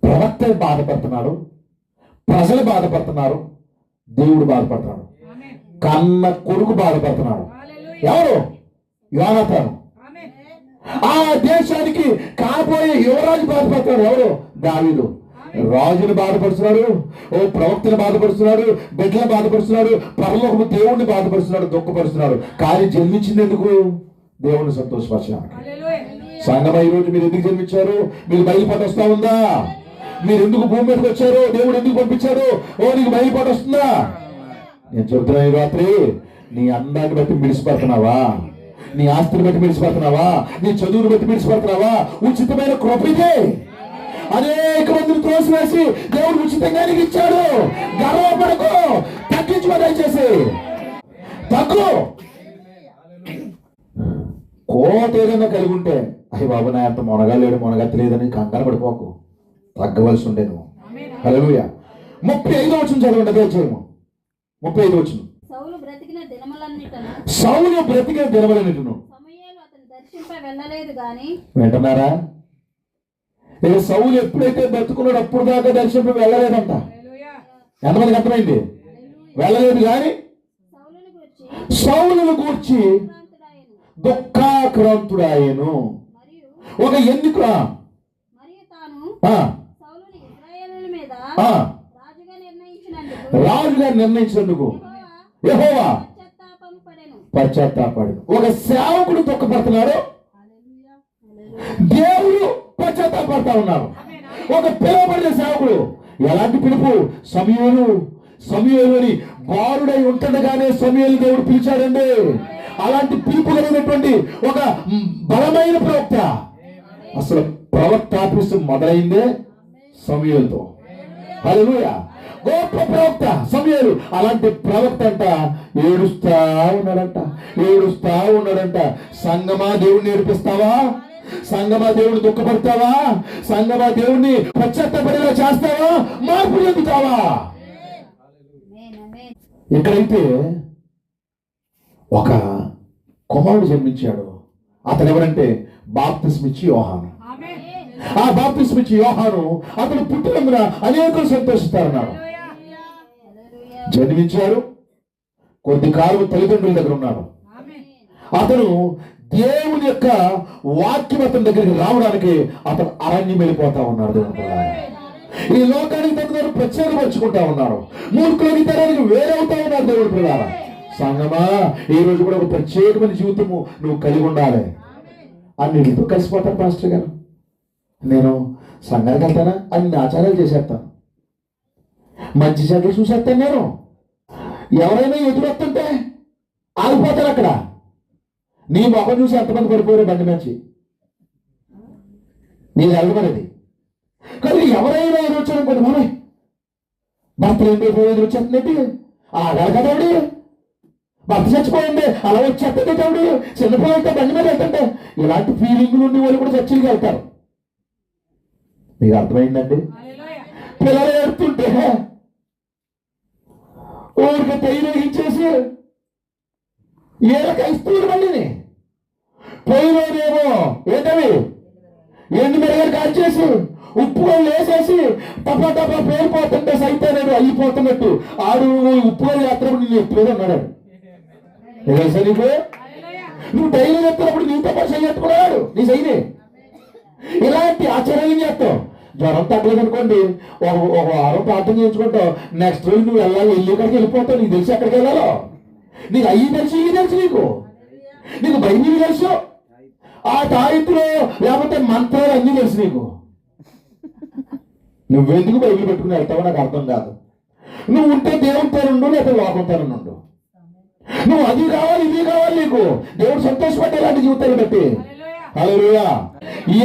Speaker 2: ప్రవక్త బాధపడుతున్నాడు, ప్రజలు బాధపడుతున్నారు, దేవుడు బాధపడుతున్నాడు, కన్న కొడుకు బాధపడుతున్నాడు. ఎవరు? యోనాతాను. ఆ దేశానికి కాబోయే యువరాజు బాధపడుతున్నాడు. ఎవరు? దావీదు. రాజును బాధపరుస్తున్నాడు, ఓ ప్రవక్తను బాధపరుస్తున్నాడు, బిడ్డలను బాధపరుస్తున్నాడు, పరలోకము దేవుడిని బాధపరుస్తున్నాడు, దుఃఖపరుస్తున్నాడు. కానీ జన్మించింది ఎందుకు? దేవుడిని సంతోషపరచడానికి. సంగమా ఈరోజు మీరు ఎందుకు జన్మించారు? మీరు బయలుపాటు వస్తా ఉందా? మీరు ఎందుకు భూమి మీదకి వచ్చారు? దేవుడు ఎందుకు పంపించాడు? ఓ నీకు బయలుపాటు వస్తుందా? నేను చెబుతున్నా, ఈ రాత్రి నీ అందాన్ని బట్టి మిడిసిపడుతున్నావా? నీ ఆస్తిని బట్టి మిడిసిపడుతున్నావా? నీ చదువుని బట్టి మిడిసిపడుతున్నావా? ఉచితమైన కృప ఇదే. అనేక మందిని త్రోసివేసి దేవుడు ఉచితంగా నీకు ఇచ్చాడు. గర్వపడకు, తగ్గించుకొని దయచేసి తగ్గు. కోట ఏదైనా కలిగి ఉంటే అయ్యి బాబు నా అంత మొనగాలేడు, మొనగత్తి లేదని కంగారు పడిపోకు, తగ్గవలసి ఉండే నువ్వు. హల్లెలూయా. 35వ వచనం చదవండి, దయచేయము. 35 వచనం.
Speaker 3: సౌలు బ్రతికిన దినములన్నిటను
Speaker 2: సౌలు బ్రతికిన దినములన్నిటను
Speaker 3: సమూయేలు అతను దర్శింప వెళ్ళలేదు గాని.
Speaker 2: వింటున్నారా? సౌలు ఎప్పుడైతే బ్రతుకున్నాడు అప్పుడు దాకా దర్శింప వెళ్ళలేదంట. ఎంతమందికి అర్థమైంది? వెళ్ళలేదు కానీ
Speaker 3: సౌలును గూర్చి
Speaker 2: సౌలును గూర్చి
Speaker 3: భ్రాంతుడాయెను.
Speaker 2: దుఃఖాక్రాంతుడాయెను.
Speaker 3: మరియు
Speaker 2: ఒక ఎందుకు
Speaker 3: మరియు తాను
Speaker 2: ఆ,
Speaker 3: సౌలుని ఇశ్రాయేలీయుల మీద
Speaker 2: ఆ,
Speaker 3: రాజుగా నిర్ణయించినందుకు
Speaker 2: రాజుగా నిర్ణయించినందుకు
Speaker 3: యెహోవా
Speaker 2: యెహోవా
Speaker 3: పశ్చాత్తాపం పడెను.
Speaker 2: పశ్చాత్తాపడు. ఒక సేవకుడు దుఃఖపడుతున్నాడు, దేవుడు పశ్చాత్తాపడతా ఉన్నారు. ఒక పిలువబడిన సేవకుడు, ఎలాంటి పిలుపు? సమూయేలు అని బాలుడై ఉంటుండగానే సమూయేలు దేవుడు పిలిచాడండి. అలాంటి పిలుపు కలిగినటువంటి ఒక బలమైన ప్రవక్త. అసలు ప్రవక్త ఆఫీసు మొదలైందే సమూయేలుతో. హల్లెలూయా. గొప్ప ప్రవక్త సమూయేలు. అలాంటి ప్రవక్త అంట ఏడుస్తా ఉన్నాడంట. సంగమా దేవుడిని ఏడిపిస్తావా? సంగమా దేవుడిని దుఃఖపడతావా? సంగమా దేవుడిని పశ్చాత్తపడేలా చేస్తావా? మార్పు చెందుతావా? ఎక్కడైతే ఒక కుమారుడు జన్మించాడు, అతను ఎవరంటే బాప్తిస్మిచ్చి యోహాను. ఆ బాప్తిస్మిచ్చి యోహాను అతను పుట్టినందున అనేకులు సంతోషిస్తారన్నాడు. జన్మించాడు, కొద్ది కాలం తల్లిదండ్రుల దగ్గర ఉన్నాడు. అతను దేవుని యొక్క వాక్యం అతని దగ్గరికి రావడానికి అతను అరణ్యం వెళ్ళిపోతా ఉన్నాడు. దేవుని పిల్లలారా, ఈ లోకానికి తగ్గ ప్రత్యేకపరుచుకుంటా ఉన్నారు. మూర్ఖులకి తరానికి వేరవుతా ఉన్నారు. దేవుని పిల్లలారా, సంగమా ఈ రోజు కూడా ఒక ప్రత్యేకమైన జీవితము నువ్వు కలిగి ఉండాలి. అన్నిటితో కలిసిపోతాను పాస్టర్ గారు. నేను సంఘానికి వెళ్తానా? అన్ని ఆచారాలు చేసేస్తాను, మంచి చెడ్డలు చూసేస్తాను. నేను ఎవరైనా ఎదురొస్తుంటే ఆగిపోతాను అక్కడ. నీ మొఖం చూసి ఎంతమంది పడిపోయారు బండి మంచి నేను వెళ్ళమనేది. కానీ ఎవరైనా ఎదురొచ్చాను కొన్ని మనం భర్తలు ఏంటి ఎదురొచ్చేస్తుందండి. ఆడాలి భర్త చచ్చిపోయింది అలా వచ్చేస్తుంది దేవుడు. చిన్నపిల్లలతో బండి మీద వెళ్తుంటే ఇలాంటి ఫీలింగ్లు ఉండి వాళ్ళు కూడా చర్చిలకి వెళ్తారు. మీకు అర్థమైందండి? పిల్లలు ఏడుతుంటే ఊరికి ధైర్యం ఇచ్చేసి ఏళ్ళకి ఇస్తుంది బండిని. పొయ్యిలోనేమో ఏంటవి ఎండు మెరుగలు కాల్చేసి ఉప్పుగోళ్ళు వేసేసి టపా పేరిపోతుంటే సైతానేడు అయిపోతున్నట్టు ఆడు ఉప్పుగోళ్ళు చేస్తున్నప్పుడు నేను ఎప్పుడు అన్నాడు. తెలుసా నీకు? నువ్వు డైలీ చెప్తున్నప్పుడు నీతో పాటు చెయ్యట్టుకున్నాడు నీ సైని. ఇలాంటి ఆశ్చర్యం చేస్తావు. జ్వరం తగ్గలేదు అనుకోండి, ఒక వారం ప్రార్థన చేయించుకుంటావు. నెక్స్ట్ రోజు నువ్వు వెళ్ళి కాడికి వెళ్ళిపోతావు. నీకు తెలిసి ఎక్కడికి వెళ్ళాలో నీకు అయ్యి తెలుసు, ఇవి తెలుసు. నీకు బైబిల్ తెలుసు, ఆ తాయితులు లేకపోతే మంత్రాలు అన్నీ తెలుసు నీకు. నువ్వెందుకు బైబిల్ పెట్టుకుని వెళ్తావో నాకు అర్థం కాదు. నువ్వు ఉంటే దేవునితో ఉండు, లేకపోతే లోకంతో ఉండు. నువ్వు అది కావాలి ఇది కావాలి. నీకు దేవుడు సంతోషపడేలాంటి జీవితాన్ని బట్టి. హల్లెలూయా.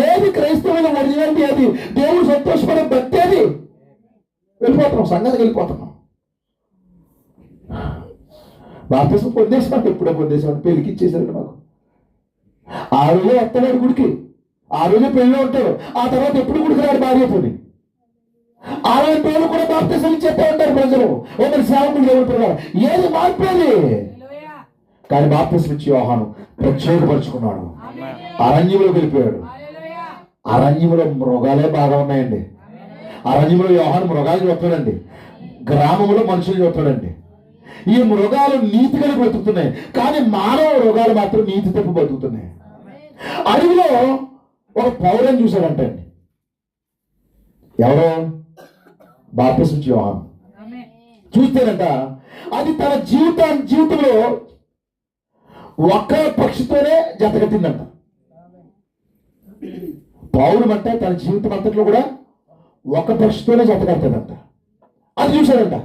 Speaker 2: ఏది క్రైస్తవుల ఒరిజినాలిటీ, అది దేవుడు సంతోషపడే బట్టేది. వెళ్ళిపోతున్నాం, సంఘానికి వెళ్ళిపోతున్నాం. బాప్తిసం పొందేసాడు, ఎప్పుడో పొందేసాడు. పెళ్లికి ఇచ్చేసాడు మాకు. ఆ రోజే వస్తున్నాడు గుడికి, ఆ రోజే పెళ్ళి ఉంటాడు. ఆ తర్వాత ఎప్పుడు గుడికి రాడు భార్యతోని. అలాంటి వాళ్ళు కూడా బాప్తిసం ఇచ్చేస్తా ఉంటారు ప్రజలు. ఒకరి సేవకుడు దేవుడు పిల్లలు. ఏది మార్పేది? కానీ బాప్తిసం ఇచ్చి యోహాను ప్రత్యేకపరుచుకున్నాడు. అరణ్యంలో వెళ్ళిపోయాడు. అరణ్యంలో మృగాలే బాగా ఉన్నాయండి. అరణ్యంలో యోహాను మృగాలు చూస్తాడండి, గ్రామంలో మనుషులు చూస్తాడండి. ఈ మృగాలు నీతి కలిగి బతుకుతున్నాయి, కానీ మానవ మృగాలు మాత్రం నీతి తప్పు బతుకుతున్నాయి. అడవిలో ఒక పౌరుని చూశాడంటే అండి. ఎవరో బాప్తిసం ఇచ్చి యోహాను చూస్తేనంట అది తన జీవితంలో ఒక్క పక్షితోనే జతకట్టిందంట. పౌరుడు అంటే తన జీవితం అంతట్లో కూడా ఒక పక్షితోనే జతకట్టేదంట. అది చూశాడంట.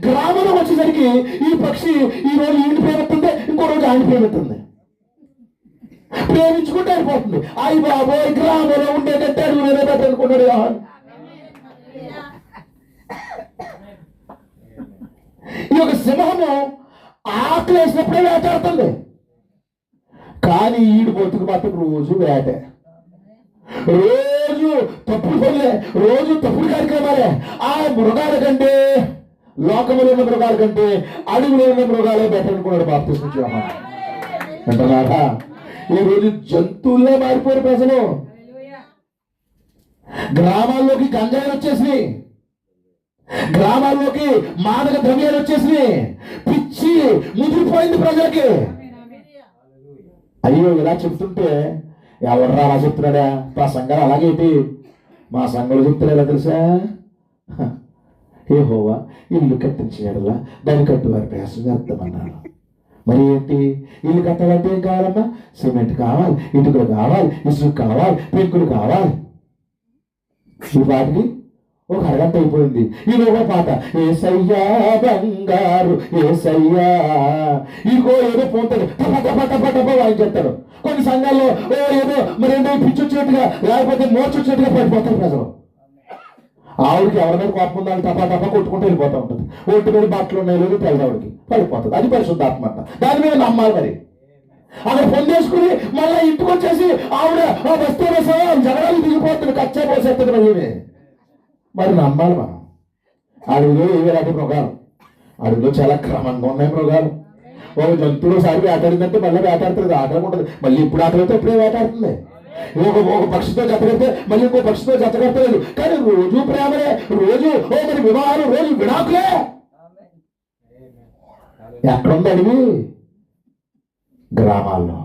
Speaker 2: గ్రామంలో వచ్చేసరికి ఈ పక్షి ఈ రోజు ఈయన ప్రేమిస్తుంది, ఇంకో రోజు ఆయన ప్రేమిస్తుంది. ప్రేమించుకుంటే అయిపోతుంది. అయ్యి బాబోయ్, గ్రామంలో ఉండేటట్టు అడుగు వేరేటట్టు అనుకున్నాడు యోహాను. ఈ యొక్క సింహము ఆకలి వేసినప్పుడే వేటాడుతుంది, కానీ ఈడు బతుకు మాత్రం రోజు వేటే, రోజు తప్పుడు పనులే, రోజు తప్పుడు కార్యక్రమాలే. ఆ మృగాల కంటే లోకములో ఉన్న మృగాల కంటే అడవిలో ఉన్న మృగాలే బెటర్ అనుకున్నాడు బాప్తిస్మ ఇచ్చే యోహాను. అంటున్నారా? ఈరోజు జంతువులే మారిపోయారు ప్రజలు. గ్రామాల్లోకి గంజాయిలు వచ్చేసి, గ్రామాల్లోకి మాదక ద్రవ్యాలు వచ్చేసి, పిచ్చి ముదిరిపోయింది ప్రజలకి. అయ్యో ఇలా చెప్తుంటే ఎవడరా అలా చెప్తున్నాడా? మా సంఘాలు అలాగేంటి? మా సంఘంలో చెప్తున్నారా తెలుసా? యెహోవా ఇల్లు కట్టించేయడలా దాన్ని కట్టువారి ప్రయాసం చేస్తామన్నారు. మరి ఏంటి? ఇల్లు కట్టాలంటే ఏం కావాలమ్మా? సిమెంట్ కావాలి, ఇటుకలు కావాలి, ఇసుక కావాలి, పెంకులు కావాలి. ఈ వాటికి ఒక అరగంట అయిపోయింది. ఈలోగా పాట ఏసయ్యా బంగారు ఏసయ్యా, ఇదిగో ఏదో పోతాడు టప టప టప టప వాయించేస్తాడు. కొన్ని సంఘాల్లో ఏదో మరేంటో పిచ్చి వచ్చినట్టుగా లేకపోతే మోర్చి వచ్చినట్టుగా పడిపోతారు ప్రజలు. ఆవిడకి ఎవరి కోపం ఉందని టపా టపా కొట్టుకుంటూ వెళ్ళిపోతూ ఉంటుంది. ఒంటి మీద బట్టలు ఉన్నాయి లేదు తెల్లవాడికి పడిపోతుంది. అది పరిశుద్ధాత్మ అంట. దాని మీద నమ్మాలి. మరి అక్కడ పొందేసుకుని మళ్ళీ ఇంటికి వచ్చేసి ఆవిడ వస్తే జగడాలు దిగిపోతుంది, కచ్చా పోసేస్తుంది. మరి నమ్మాలి మనం. అడవిలో ఏవి రాటి మృగాలు, అడవిలో చాలా క్రమంగా ఉన్నాయి మృగాలు. ఒక జంతువులు ఒకసారి వేటాడిందంటే మళ్ళీ వేటాడుతుంది, ఆటలుంటుంది. మళ్ళీ ఇప్పుడు ఆటలతో ఇప్పుడే వేటాడుతుంది. ఒక పక్షితో జతకడితే మళ్ళీ ఇంకో పక్షితో జతకడతలేదు. కానీ రోజు ప్రేమలే, రోజు మరి వివాహాలు, రోజు విడాకులే. ఎక్కడుంది అడివి? గ్రామాల్లో.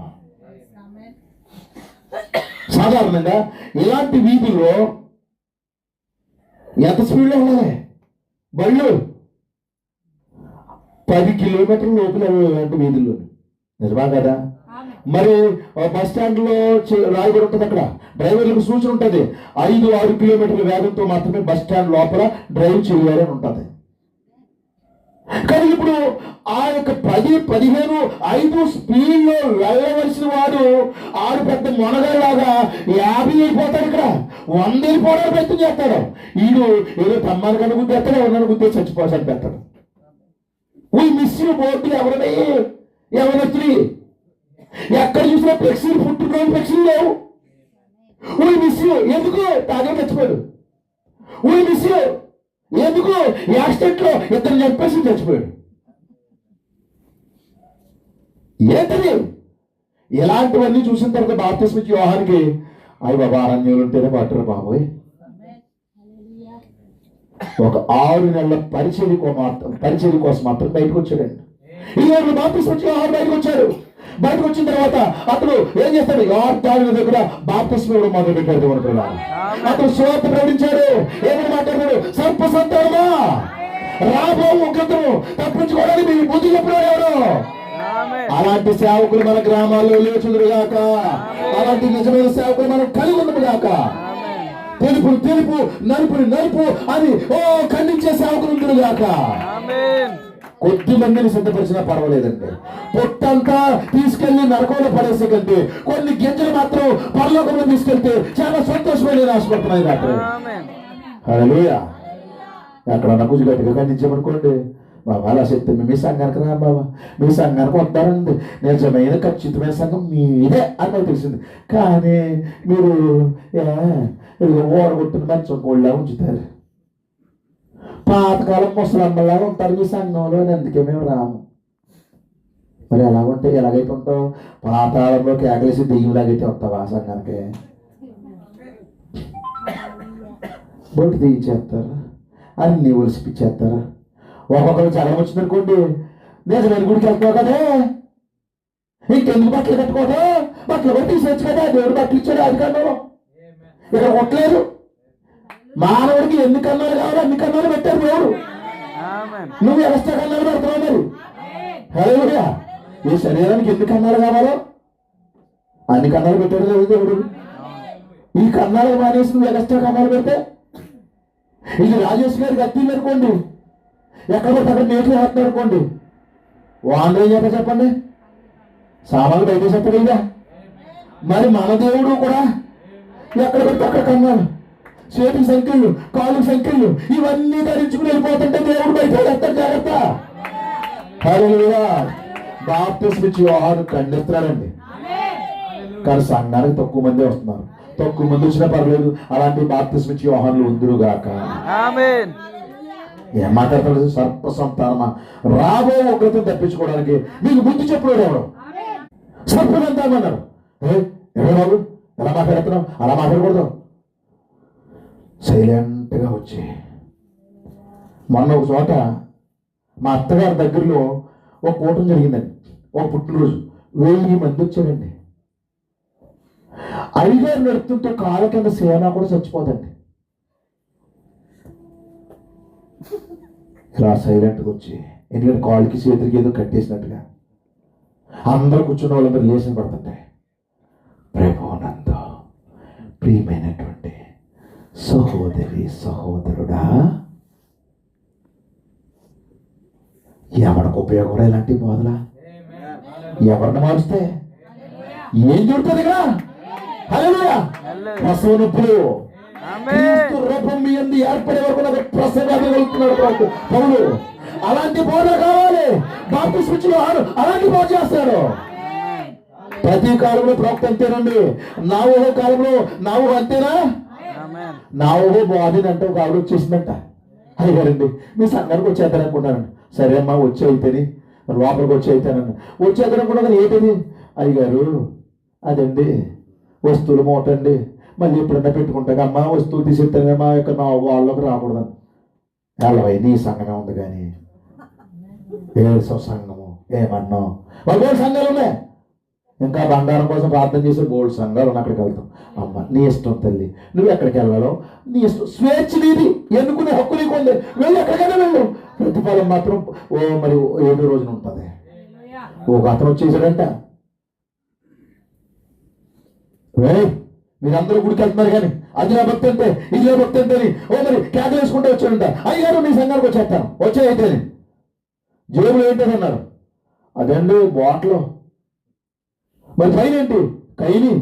Speaker 2: సాధారణంగా ఇలాంటి వీధుల్లో ఎంత స్పీడ్లో ఉండాలి? బళ్ళు 10 కిలోమీటర్ల లోపల ఇలాంటి వీధుల్లో. నిజమా కదా? మరి బస్ స్టాండ్ లో రాయబడి ఉంటుంది, అక్కడ డ్రైవర్లకు సూచన ఉంటుంది 5-6 కిలోమీటర్ల వేగంతో మాత్రమే బస్ స్టాండ్ లోపల డ్రైవ్ చేయాలి అని ఉంటుంది. కానీ ఇప్పుడు ఆ యొక్క 10-15-5 స్పీడ్లో వెళ్ళవలసిన వాడు ఆడు పెద్ద మొనగలాగా 50 అయిపోతాడు, ఇక్కడ 100 వెళ్ళిపోవడానికి ప్రయత్నం చేస్తాడు. ఈడు ఏదో తమ్మాను కన్నా గుద్దేస్తాడు, ఎవరినైనా గుద్దే చచ్చిపోవాల్సి పెడతాడు. మిస్సిన బోర్డులు ఎవరొచ్చి ఎక్కడ చూసినా ఫ్లెక్సీలు, పుట్టుకోని ఫ్లెక్సీలు లేవు. మిస్ ఎందుకు? తాగే చచ్చిపోయాడు. మిస్ ఎందుకు? యాక్సిడెంట్ లో ఇద్దరు చంపేసి చచ్చిపోయాడు. ఏంటది? ఇలాంటివన్నీ చూసిన తర్వాత బాప్తిస్మ ఇచ్చే యోహానుకి అయ్యి బాబా అరణ్యులు ఉంటేనే పట్టరు బాబోయ్. ఒక 6 నెలల పరిచర్య కోసం మాత్రం బయటకు వచ్చాడండి. ఈ బాప్తిస్మ ఇచ్చే యోహాను బయటకు వచ్చాడు. బయటకు వచ్చిన తర్వాత అతను ఏం చేస్తాడు? యోర్దాను దగ్గర బాప్తిస్మ ఇవ్వడం మొదలు పెట్టాడు. అతను సువార్త ప్రకటించాడు. ఏమని మాట్లాడాడు? సర్ప సంతానమా రాబో ఉగ్రతను తప్పించుకోవడానికి మీకు బుద్ధి చెప్పడం ఎవరు? అలాంటి సేవకులు మన గ్రామాల్లో లేచుదురుగాక. అలాంటి నిజమైన సేవకులు మనం కలిగి ఉండముగాక. తెలుపు నలుపు అని ఖండించే సేవకులు ఉండుగాక. కొద్ది మందిని సిద్ధపరిచినా పర్వాలేదండి. పొట్టంతా తీసుకెళ్లి నరకంలో పడేసే కంటే కొన్ని గింజలు మాత్రం పరలోకంలో తీసుకెళ్తే చాలా సంతోషమైన ఆశపడుతున్నాయి. హల్లెలూయా. ఎక్కడన్నా గుజు గట్టిగా ఖండించామనుకోండి, బాబా అలా చెప్తే మీ సంఘానికి రా బాబా, మీ సంఘానికి వస్తారండి, నిజమైన ఖచ్చితమైన సంఘం మీదే అని నాకు తెలిసింది. కానీ మీరు ఓడగొట్టిన మంచం కోళ్ళ ఉంచుతారు. పాతకాలం ముసలమ్మలాగా ఉంటారు మీ సంఘంలో, అందుకే మేము రాము. మరి ఎలా ఉంటే ఎలాగైతే ఉంటావు? పాతాళంలో కేకలేసి దెయ్యంలాగైతే వస్తావా ఆ సంఘానికి? బొట్టు తీయించేస్తారు, అన్నీ ఒలిసిపిచ్చేస్తారు. ఒక్కొక్కరు చలం వచ్చిందనుకోండి, నిజమైన గుడికి వెళ్తావు కదా, ఇంకెందుకు బట్టలు కట్టుకోవడం? బట్టలు కూడా తీసేచ్చు కదా, దేవుడు బట్టలు ఇచ్చాడు. అది కన్నా ఇక్కడ కొట్టలేదు. మానవుడికి ఎన్ని కన్నాలు కావాలో అన్ని కన్నాలు పెట్టారు దేవుడు. నువ్వు ఎక్స్ట్రా కన్నాలు పెడతావు. మరి హల్లెలూయా. ఈ శరీరానికి ఎన్ని కన్నాలు కావాలో అన్ని కన్నాలు పెట్టాడు కదా దేవుడు. ఈ కన్నాలు మానేసి నువ్వు ఎక్స్ట్రా కన్నాలు పెడితే, ఇది రాజేష్ గారికి అత్తిల్లు అనుకోండి, ఎక్కడ పడితే అక్కడ మేట్లు వేస్తున్నారు అనుకోండి, వాండ్రు ఏం చెప్ప చెప్పండి, సామాన్లు బయట చెప్పలేదా? మరి మన దేవుడు కూడా ఎక్కడ పడితే అక్కడ కన్నాలు, చేతికి సంఖ్యలు, కాళ్ళకి సంఖ్యలు ఇవన్నీ ధరించుకుని వెళ్ళిపోతుంటే దేవుడు బయట వేస్తారు. జాగ్రత్త. హల్లెలూయా. బాప్తిస్మ ఇచ్చే యోహాను ఖండిస్తున్నాడండి. కానీ సంఘానికి తక్కువ మంది వస్తున్నారు. తక్కువ మంది వచ్చినా పర్లేదు, అలాంటి బాప్తిస్మ ఇచ్చే యోహానులు ఉందురుగాక. ఏం మాట్లాడతాడు? సర్ప సంతానమా, రాబో ఉగ్రతను తప్పించుకోవడానికి మీకు బుద్ధి చెప్పాడు ఎవరు? సర్ప సంతానం అన్నారు. ఎవరు బాబు ఎలా మాట్లాడుతున్నావు? అలా మాట్లాడకూడదు. సైలెంట్గా వచ్చి మొన్న ఒక చోట మా అత్తగారి దగ్గరలో ఒక కూటం జరిగిందండి. ఒక పుట్టినరోజు 1000 మంది వచ్చారండి. అయ్యగారు నడుపుతుంటే కాళ్ళ కింద సేన కూడా చచ్చిపోదండి. ఇలా సైలెంట్గా వచ్చి, ఎందుకంటే కాళ్ళకి చేతులకి ఏదో కట్టేసినట్టుగా అందరూ కూర్చున్న వాళ్ళందరూ లేచిన పడుతుంటాయి. ప్రభువునందు ప్రియమైనటువంటి సహోదరి సహోదరుడా, ఎవరికి ఉపయోగం ఇలాంటి బోధలా? ఎవరిని మారుస్తే ఏం చూడుతుంది కదా? ప్రసవ నొప్పులు రూపం మీ అందు ఏర్పడే వరకు నాకు ప్రసవాన్ని వెళ్తున్నాడు పౌలు. అలాంటి బోధ కావాలి. బాప్తిస్మా అలాంటి బోధ చేస్తాడు. ప్రతి కాలంలో ప్రవక్త అంతేనండి. నా ఊహో కాలంలో నా ఊహ అంతేనా? నా ఊహో బాధని అంటే ఒక ఆవిడ వచ్చేసిందంట. అయ్యారండి మీ సంఘానికి వచ్చేద్దారనుకుంటానండి. సరే అమ్మా వచ్చి అయితేని లోపలికి వచ్చి అయితేనండి. వచ్చేద్దారనుకున్నా ఏంటని? అయ్యగారు అదండి వస్తువులు మూట అండి, మళ్ళీ ఎప్పుడన్నా పెట్టుకుంటాక అమ్మ వస్తువులు తీసేస్తానే మా యొక్క నా వాళ్ళకి రాకూడదని. ఎలవై నీ సంఘమే ఉంది కానీ ఏసో సంఘము ఏమన్నావు? వాళ్ళు బోల్డ్ సంఘాలు ఉన్నాయి. ఇంకా బంగారం కోసం ప్రార్థన చేసే బోల్డ్ సంఘాలు ఉన్నాయి. అక్కడికి వెళ్తాం. అమ్మ నీ ఇష్టం తల్లి, నువ్వు ఎక్కడికి వెళ్ళాలో నీ ఇష్టం, స్వేచ్ఛ నీది, ఎన్నుకునే హక్కు నీకు ఉంది. వెళ్ళి ఎక్కడికైనా వెళ్ళు. ప్రతిఫలం మాత్రం మరి 7 రోజున ఉంటుంది. ఒక అతను వచ్చేసాడంట. మీరందరూ గుడికి వెళ్తున్నారు కానీ అది నా భక్తి అంటే ఇది నా భక్తి అంటే మరి కేకలు వేసుకుంటూ వచ్చాడంట. అయ్యారు మీ సంఘానికి వచ్చేస్తాను వచ్చే అయితే జేబులు ఏంటని అన్నారు. అదండి బాటలో. మరి పైన ఏంటి? కైని.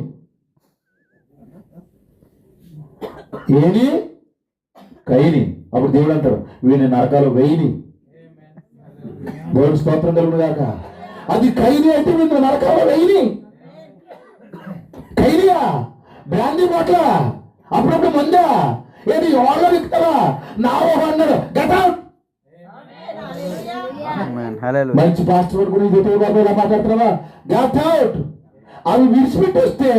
Speaker 2: ఏని? కైని. అప్పుడు దేవుడు అంటారు వీడిని నరకాలు వెయ్యిని. దేవుడు స్తోత్రం కలుగును గాక. అది కైని అయితే వీడిని నరకాలు వెయ్యిని. కైనియా? బ్రాండీ బాట్ల అప్పుడప్పుడు మందా ఏది వాళ్ళ వ్యక్తవా? నా ఊహ అన్నాడు. మంచి పాస్టర్ కూడా ఇలా మాట్లాడుతున్నావా? Get out. అవి విడిచిపెట్టి వస్తే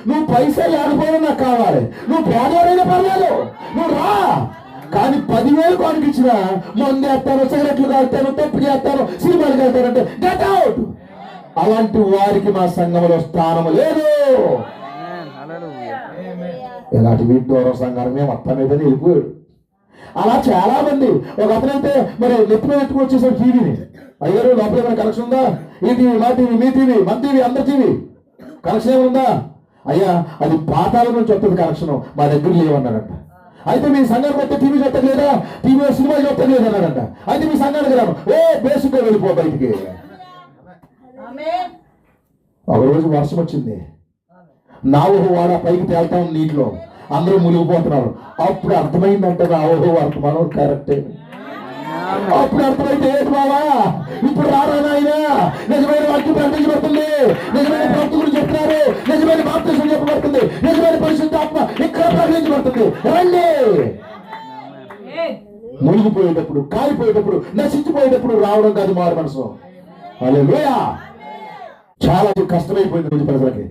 Speaker 2: నువ్వు పైసలు లేకపోయినా నాకు కావాలి, నువ్వు పేదవాడైనా పర్లేదు, నువ్వు రా. కానీ 10,000 కొనిపించిన మందు వేస్తాను, సిగరెట్లు కాస్తాను, తప్పు చేస్తాను, సినిమాలు వెళ్తానంటే గెట్ అవుట్. అలాంటి వారికి మా సంఘంలో స్థానం లేదు. ఇలాంటి వీటి ద్వారా సంఘాన్ని మొత్తం మీద వెళ్ళిపోయాడు. అలా చాలా మంది. ఒక అతనైతే మరి నెత్తిన పెట్టుకుని వచ్చేసాడు టీవీని. అయ్యారు లోపల ఏమైనా కనెక్షన్ ఉందా? ఈ టీవీ, మా టీవీ, మీ టీవీ, మన టీవీ, అందరి టీవీ కనెక్షన్ ఏముందా? అయ్యా అది పాతాల నుంచి వస్తుంది కనెక్షన్, మా దగ్గర లేవన్నాడంట. అయితే మీ సంఘానికి వస్తే టీవీ చూడటం లేదా, టీవీలో సినిమా చూడటం లేదు అన్నాడంట. అయితే మీ సంఘానికి రాను, బేసిక్గా వెళ్ళిపో బయటికి. ఒకరోజు వర్షం వచ్చింది. నావోహో వాడ పైకి తేల్తా ఉంది నీటిలో, అందరూ మునిగిపోతున్నారు. అప్పుడు అర్థమైందంటే నావోహో వర్తమానం కరెక్టే. అప్పుడు అర్థమైతే ఏంటి బావా ఇప్పుడు రారా నాయన, నిజమైన వాక్యం ప్రకటించబడుతుంది, నిజమైన ప్రవక్తలు చెప్తున్నారు, నిజమైన బాప్తిసం చెప్పబడుతుంది, నిజమైన పరిశుద్ధాత్మ ఇక్కడ ప్రకటించబడుతుంది. రండి. మునిగిపోయేటప్పుడు, కాలిపోయేటప్పుడు, నశించిపోయేటప్పుడు రావడం కాదు మారు మనసు. హల్లెలూయా. చాలా కష్టమైపోయింది రోజు ప్రజలకి.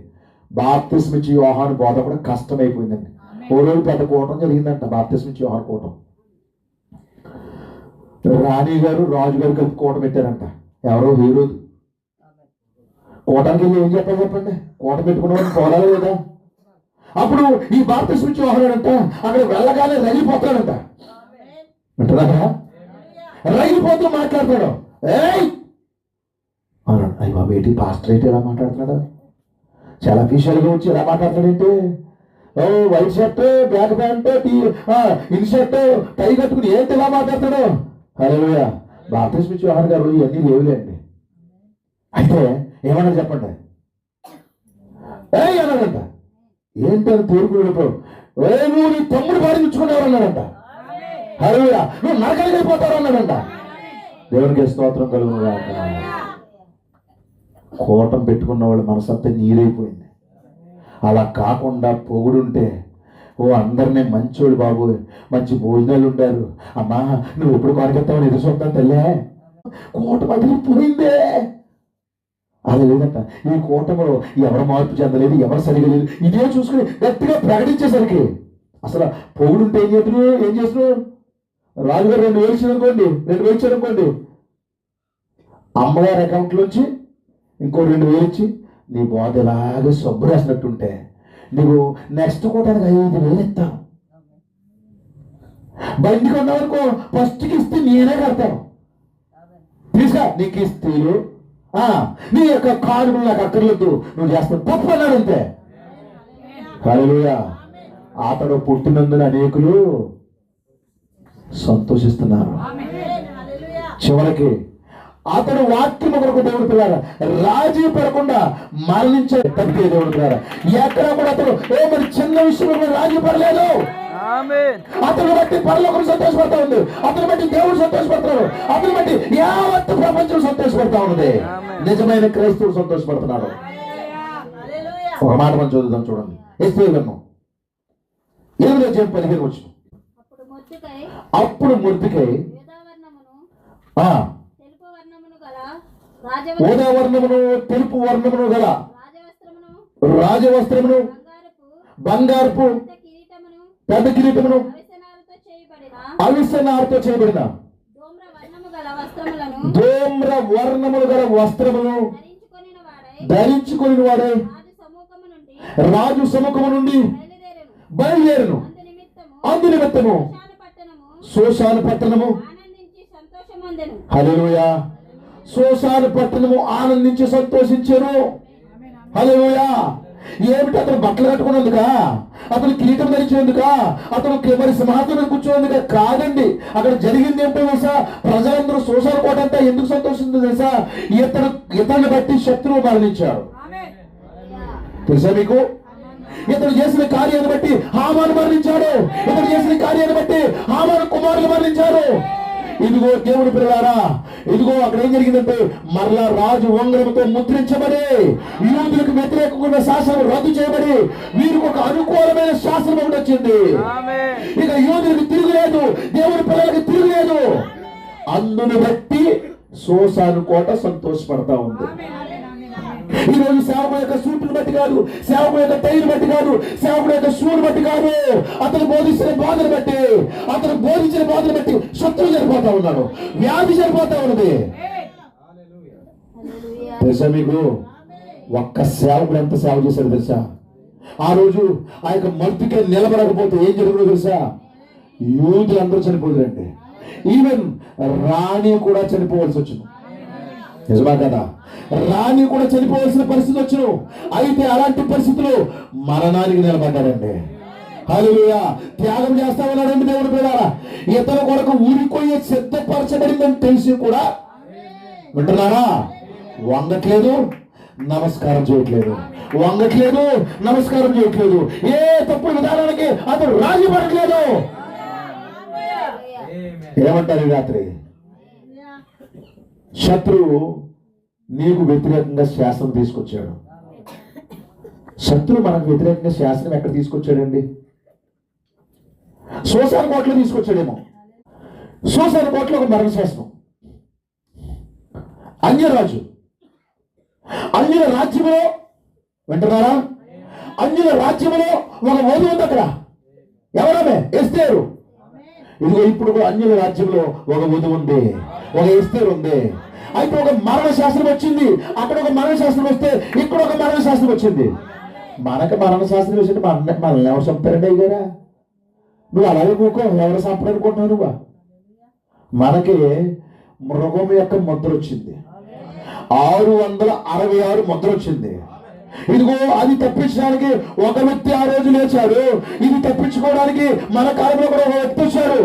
Speaker 2: బాప్తిసం ఇచ్చి యోహాను బోధ కూడా కష్టమైపోయిందండి. ఓ రోజు పెద్ద కూటం జరిగిందంట, బాప్తిసం ఇచ్చి యోహాను కూటం. రాణి గారు రాజు గారు కలిపి కూట పెట్టారంట. ఎవరో హీరోదు. కూటానికి వెళ్ళి ఏం చెప్పాలి చెప్పండి? కూట పెట్టుకున్న పోరాలి లేదా? అప్పుడు ఈ బాప్తిసం ఇచ్చి యోహానంట అక్కడ వెళ్ళగానే రైలిపోతాడంట. వింటున్నారా? రైలిపోతూ మాట్లాడతాడు. ఏయ్ అన్నాడు. అయ్యి బాబు ఏంటి పాస్టర్ ఏంటి ఎలా మాట్లాడుతున్నాడు? చాలా అఫీషియల్గా వచ్చి ఎలా మాట్లాడతాడేంటి? White shirt, black pant, in shirt, tie కట్టుకుని ఏంటి ఎలా మాట్లాడతాడు? హల్లెలూయా. బాప్తిసం ఇచ్చి యోహాను గారు ఇవన్నీ లేవులేండి. అయితే ఏమన్నా చెప్పండి? అన్నాడంట. ఏంటని తోడుకునేటప్పుడు నువ్వు నీ తమ్ముడు పాడించుకునేవారు అన్నాడంట. హల్లెలూయా. నువ్వు నరకానికి వెళ్ళిపోతావు అన్నాడంట. దేవునికి స్తోత్రం కలుగును గాక. కోటం పెట్టుకున్న వాళ్ళు మనసంతా నీరైపోయింది. అలా కాకుండా పొగుడుంటే ఓ అందరినీ మంచోడు బాబు, మంచి భోజనాలు ఉండారు, అమ్మా నువ్వు ఎప్పుడు కొనకెత్తామని ఎదురు చూద్దాం తల్లే. కూటమి పోయిందే. అది లేదంట. ఈ కూటమిలో ఎవరు మార్పు చెందలేదు, ఎవరు సరిగా లేదు, ఇదే చూసుకుని గట్టిగా ప్రకటించేసరికి అసలు పొగుడుంటే ఏం చేస్తున్నావు? రాజుగారు 2,000 ఇచ్చారనుకోండి, 2,000 ఇచ్చారనుకోండి, అమ్మగారి అకౌంట్లోంచి ఇంకో 2,000 ఇచ్చి నీ బాధ ఇలాగే సబ్బు రాసినట్టుంటే నీకు నెక్స్ట్ కూటానికి 5,000 ఇస్తాను. బండి కొన్నావనుకో, ఫస్ట్కి ఇస్తే నేనే కడతాను, తీసుకా నీకు ఇస్తేలు నీ యొక్క కానుకలు నాకు అక్కర్లేదు, నువ్వు చేస్తావు తప్పు అన్నాడు అంతే. హల్లెలూయా. అతడు పుట్టినందున అనేకులు సంతోషిస్తున్నారు. చివరికి అతడు వాక్యం కొరకు దేవుడు పిల్లారా రాజీ పడకుండా మరణించే తప్పితే దేవుడు పిల్లారా ఎక్కడ కూడా అతడు మరి చిన్న విషయంలో రాజీ పడలేదు. అతను బట్టి పరలోకం సంతోషపడతా ఉంది, అతను బట్టి దేవుడు సంతోషపడతాడు, అతను బట్టి యావత్ ప్రపంచం సంతోషపడతా ఉన్నది. నిజమైన క్రైస్తవుడు సంతోషపడుతున్నాడు. ఒక మాట మనం చదువుదాం, చూడండి. ఎస్తేరు గ్రంథం 8:15 వచ్చిన. అప్పుడు మొర్దెకై ఉదావర్ణమును తెలుపు వర్ణమును గల రాజవస్త్రమును బంగారపు పెద్ద కిరీటమును అవిసెనారతో చేయబడిన ధూమ్ర వర్ణములు గల వస్త్రమును ధరించుకొని వాడే రాజు సముఖము నుండి బయలుదేరును. అందు నిమిత్తము సోషాను పట్టణము, హల్లెలూయా, సోషాను పట్టణము ఆనందించి సంతోషించారు. హల్లెలూయా. ఏమిటి? అతను బట్టలు కట్టుకున్నందుక, అతను కిరీటం ధరించినందుక, అతను మరి సింహాసనం కూర్చున్నందుక కాదండి. అక్కడ జరిగింది ఏంటో తెలుసా? ప్రజలందరూ సోషాను కోట అంతా ఎందుకు సంతోషిందో తెలుసా? ఇతన్ని బట్టి శత్రువు మరణించాడు. తెలుసా మీకు? ఇతను చేసిన కార్యాన్ని బట్టి హామాను మరణించాడు. ఇతను చేసిన కార్యాన్ని బట్టి హామాను కుమారులు మరణించారు. ఇదిగో దేవుడి పిల్లలారా, ఇదిగో అక్కడ ఏం జరిగిందంటే మరలా రాజు ఉంగరముతో ముద్రించబడి యూదులకు వ్యతిరేకంగా శాసనం రద్దు చేయబడి వీరికి ఒక అనుకూలమైన శాసనం ఒకటి వచ్చింది. ఇక యూదులకు తిరుగులేదు, దేవుడి పిల్లలకి తిరుగులేదు. అందును బట్టి సోసాను కోట సంతోషపడతా ఉంది. ఈ రోజు సేవకుడు యొక్క సూటును బట్టి కాదు, సేవకుడు యొక్క టైర్ బట్టి కాదు, సేవకుడు యొక్క షూను బట్టి కాదు, అతను బోధించిన బాధను బట్టి, అతను బోధించిన బాధను బట్టి శత్రువు చనిపోతా ఉన్నాడు, వ్యాధి చనిపోతా ఉన్నది. తెలుసా మీకు? ఒక్క సేవకుడు ఎంత సేవ చేశాడు తెలుసా? ఆ రోజు ఆ యొక్క మర్తికే నిలబడకపోతే ఏం జరుగుతుందో తెలుసా? యూదులు అందరూ చనిపోదురండి. ఈవెన్ రాణి కూడా చనిపోవాల్సి వచ్చింది. నిజమా కదా? రాణి కూడా చనిపోవాల్సిన పరిస్థితి వచ్చును. అయితే అలాంటి పరిస్థితులు మరణానికి నిలబడ్డారండి. హల్లెలూయా. త్యాగం చేస్తా ఉన్నాడండి దేవుడు పిల్లారా. ఇతర కొరకు ఊరిపోయే సిద్ధపరచబడిందని తెలిసి కూడా వింటున్నారా? వంగట్లేదు, నమస్కారం చేయట్లేదు, వంగట్లేదు, నమస్కారం చేయట్లేదు. ఏ తప్పుడు విధానానికి అతను రాజీ పడట్లేదు. ఏమంటారు ఈ రాత్రి? శత్రువు నీకు వ్యతిరేకంగా శాసనం తీసుకొచ్చాడు. శత్రువు మనకు వ్యతిరేకంగా శాసనం ఎక్కడ తీసుకొచ్చాడండి? సోసాను కోటలో తీసుకొచ్చాడేమో. సోసాను కోటలో ఒక మరణ శాసనం. అన్యరాజు, అన్యుల రాజ్యంలో, వింటున్నారా? అన్యుల రాజ్యంలో ఒక వధువు ఉంది. అక్కడ ఎవరామె? ఎస్తేరు. ఇదిగో ఇప్పుడు కూడా అన్యుల రాజ్యంలో ఒక వధువు ఉంది, ఒక ఎస్తేరు ఉంది. అయితే ఒక మరణ శాస్త్రం వచ్చింది. అక్కడ ఒక మరణ శాస్త్రం వస్తే ఇక్కడ ఒక మరణ శాస్త్రం వచ్చింది. మనకు మరణ శాస్త్రం వేసి మనల్ని ఎవరు చంపారండి అయ్యారా? నువ్వు అలాగే కూకో, ఎవరు చంపడనుకుంటున్నావు నువ్వు? మనకి మృగం యొక్క ముద్ర వచ్చింది, 666 ముద్ర వచ్చింది. ఇదిగో అది తప్పించడానికి ఒక వ్యక్తి ఆ రోజు లేచాడు. ఇది తప్పించుకోవడానికి మన కాలంలో కూడా ఒక వ్యక్తి వచ్చాడు.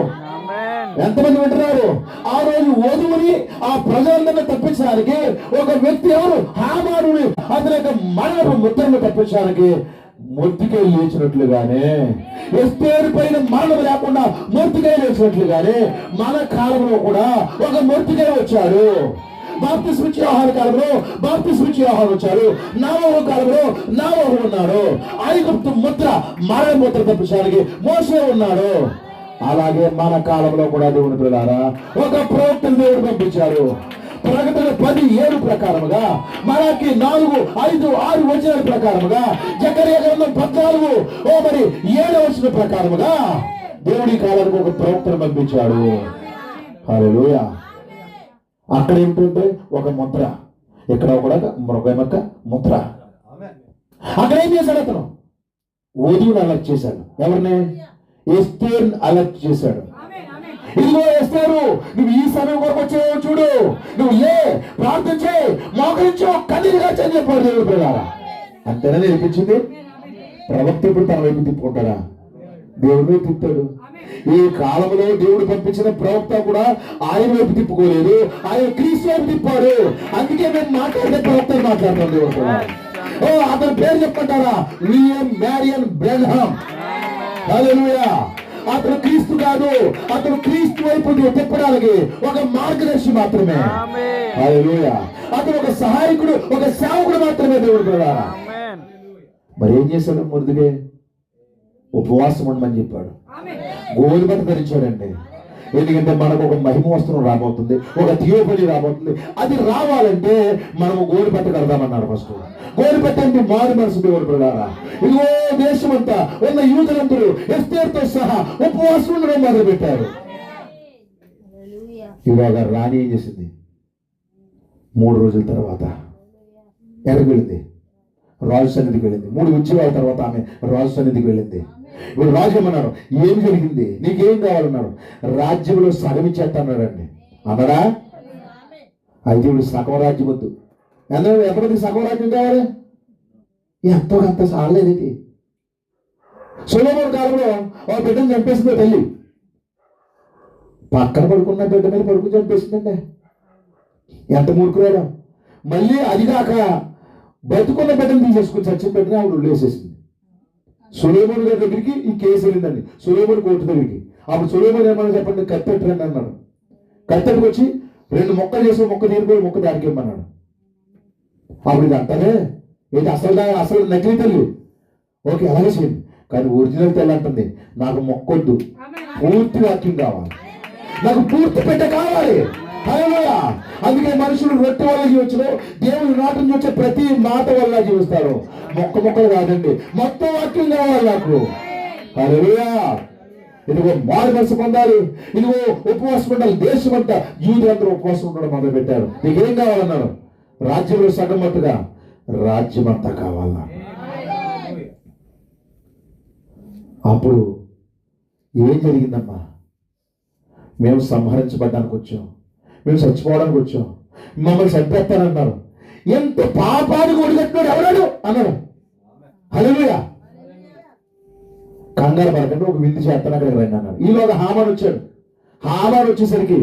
Speaker 2: ఎంతమంది వింటున్నారు? ఆ రోజు వధువుని, ఆ ప్రజలందరినీ తప్పించడానికి ఒక వ్యక్తి ఎవరు? హామానుని, అతని యొక్క మరణపు ముద్రను తప్పించడానికి మొర్దెకై లేచినట్లుగానే, ఎస్తేరు పైన మరణం లేకుండా మొర్దెకై లేచినట్లుగానే మన కాలంలో కూడా ఒక మొర్దెకై వచ్చాడు. బాప్తిస్మ ఇచ్చే యోహాను కాలంలో బాప్తిస్మ ఇచ్చే యోహాను వచ్చారు. నోవహు కాలంలో నోవహు ఉన్నాడు. ఐగుప్తు ముద్ర మరణ ముద్ర తప్పించడానికి మోషే ఉన్నాడు. అలాగే మన కాలంలో కూడా దేవుని పిల్లారా ఒక ప్రవక్తను దేవుడు పంపించారు. ప్రకటన 10:7 ప్రకారముగా, మలాకి 4:5-6 వచనాల ప్రకారముగా, జకర్యా గ్రంథం 14:7 వచనం ప్రకారముగా దేవుడి కాలానికి ఒక ప్రవక్తను పంపించాడు. హల్లెలూయా. అక్కడ ఏమిటంటే ఒక ముద్ర, ఇక్కడ కూడా మృగమొక్క ముద్ర. అక్కడ ఏం చేశాడు అతను? వధువుని అలర్ట్ చేశాడు. ఎవరిని? ఎస్తేర్ని అలర్ట్ చేశాడు. ఇదిగో ఎస్తేరు, నువ్వు ఈ సమయం కొరకు వచ్చావు చూడు, నువ్వు ప్రార్థన చేయి, మోకరించో, కన్నీరుగా చెప్పాడు దేవుడు పిల్లారా. అంతేనా నేర్పించింది? ప్రవక్త ఇప్పుడు తన వైపు తిప్పుకుంటాడా? దేవుడి వైపు తిప్పాడు. ఈ కాలంలో దేవుడు పంపించిన ప్రవక్త కూడా ఆయన వైపు తిప్పుకోలేదు, ఆయన క్రీస్తు వైపు తిప్పాడు. అందుకే మేము మాట్లాడితే ప్రవక్త మాట్లాడతాం దేవుడు పిల్లారా. అతని పేరు చెప్పంటారా? William Marrion Branham. హల్లెలూయా. అతను క్రీస్తు కాదు, అతను క్రీస్తు వైపు తిప్పడానికి ఒక మార్గదర్శి మాత్రమే. హల్లెలూయా. అతను ఒక సహాయకుడు, ఒక సేవకుడు మాత్రమే దేవుడు పిల్లారా. మరి ఏం చేశాడు? మొదటిగా ఉపవాసం ఉండమని చెప్పాడు. గోధుమత ధరించాడండి. ఎందుకంటే మనకు ఒక మహిమ వస్త్రం రాబోతుంది, ఒక థియోఫనీ రాబోతుంది. అది రావాలంటే మనము గోడు పట్ట కడదామన్నాడు. ఫస్ట్ గోడు పట్ట అంటే మారు మనసు దేవుడు పిల్లారా. ఇదిగో దేశమంతా ఉన్న యూదులందరూ ఎస్తేరుతో సహా ఉపవాసం ఉండడం మొదలు పెట్టారు. ఇవాళ రాణి ఏం చేసింది? 3 రోజుల తర్వాత ఎక్కడికి వెళ్ళింది? రాజు సన్నిధికి వెళ్ళింది. 3 ఉద్యోగాల తర్వాత ఆమె రాజు సన్నిధికి వెళ్ళింది. ఇప్పుడు రాజు ఏమన్నాడు? ఏం జరిగింది? నీకేం కావాలన్నాడు? రాజ్యంలో సగం ఇచ్చేస్తాన్నాడండి అన్నాడా? అయితే ఇప్పుడు సగం రాజ్యం వద్దు. ఎంతమంది సగం రాజ్యం కావాలి? ఎంతో అంత సాలేదేంటి? సొలొమోను కాలంలో ఒక బిడ్డను చంపేసిందో తల్లి. పక్కన పడుకున్న బిడ్డ మీద పడుకుని చంపేసిందండి. ఎంత మూర్ఖురాడు. మళ్ళీ అదిగాక బతుకున్న బిడ్డను తీసేసుకుని చచ్చిన బిడ్డని ఆవిడ వదిలేసేసింది. సొలొమోను గారి దగ్గరికి ఈ కేసు వెళ్ళిందండి. సొలొమోను కోర్టు దగ్గరికి. అప్పుడు సొలొమోను ఏమన్నా చెప్పండి, కత్తెట్టండి అన్నాడు. కత్తెట్టుకు వచ్చి 2 మొక్కలు చేసి మొక్క తీరిపోయి మొక్క దారికిమ్మన్నాడు. అప్పుడు ఇది అంటారే ఏంటి? అసలు నకిలీ తల్లి. ఓకే అలాగే చేయండి, కానీ ఒరిజినల్ తల్లి అంటుంది నాకు మొక్కొద్దు, పూర్తి వాక్యం కావాలి, నాకు పూర్తి పెట్ట కావాలి. హల్లెలూయా. అందుకే మనుషులు రొట్టె వల్ల జీవించరు, దేవుని నోటి నుంచి వచ్చే ప్రతి మాట వల్ల జీవిస్తారు. మొక్కలు కాదండి, మొత్తం వాక్యం కావాలి నాకు. హల్లెలూయా. ఇదిగో మారు మనసు పొందాలి, ఇదిగో ఉపవాసం ఉండాలి. దేశం అంతా యూదులందరూ ఉపవాసం ఉండడం మొదలు పెట్టారు. నీకేం కావాలన్నారు? రాజ్యంలో సగం మట్టుగా రాజ్యం అంతా కావాలన్నా. అప్పుడు ఏం జరిగిందమ్మా? మేము సంహరించబడ్డానికి వచ్చాం, మేము చచ్చిపోవడానికి వచ్చాం, మమ్మల్ని చంపేస్తానన్నారు. ఎంత పాపానికి ఒడిగట్టినాడు ఎవడాడు అన్నాడు. హల్లెలూయా. కంగారు పడకండి, ఒక విందు చేస్తాను అక్కడికి రండి అన్నాడు. ఈలోగా హామాను వచ్చాడు. హామాను వచ్చేసరికి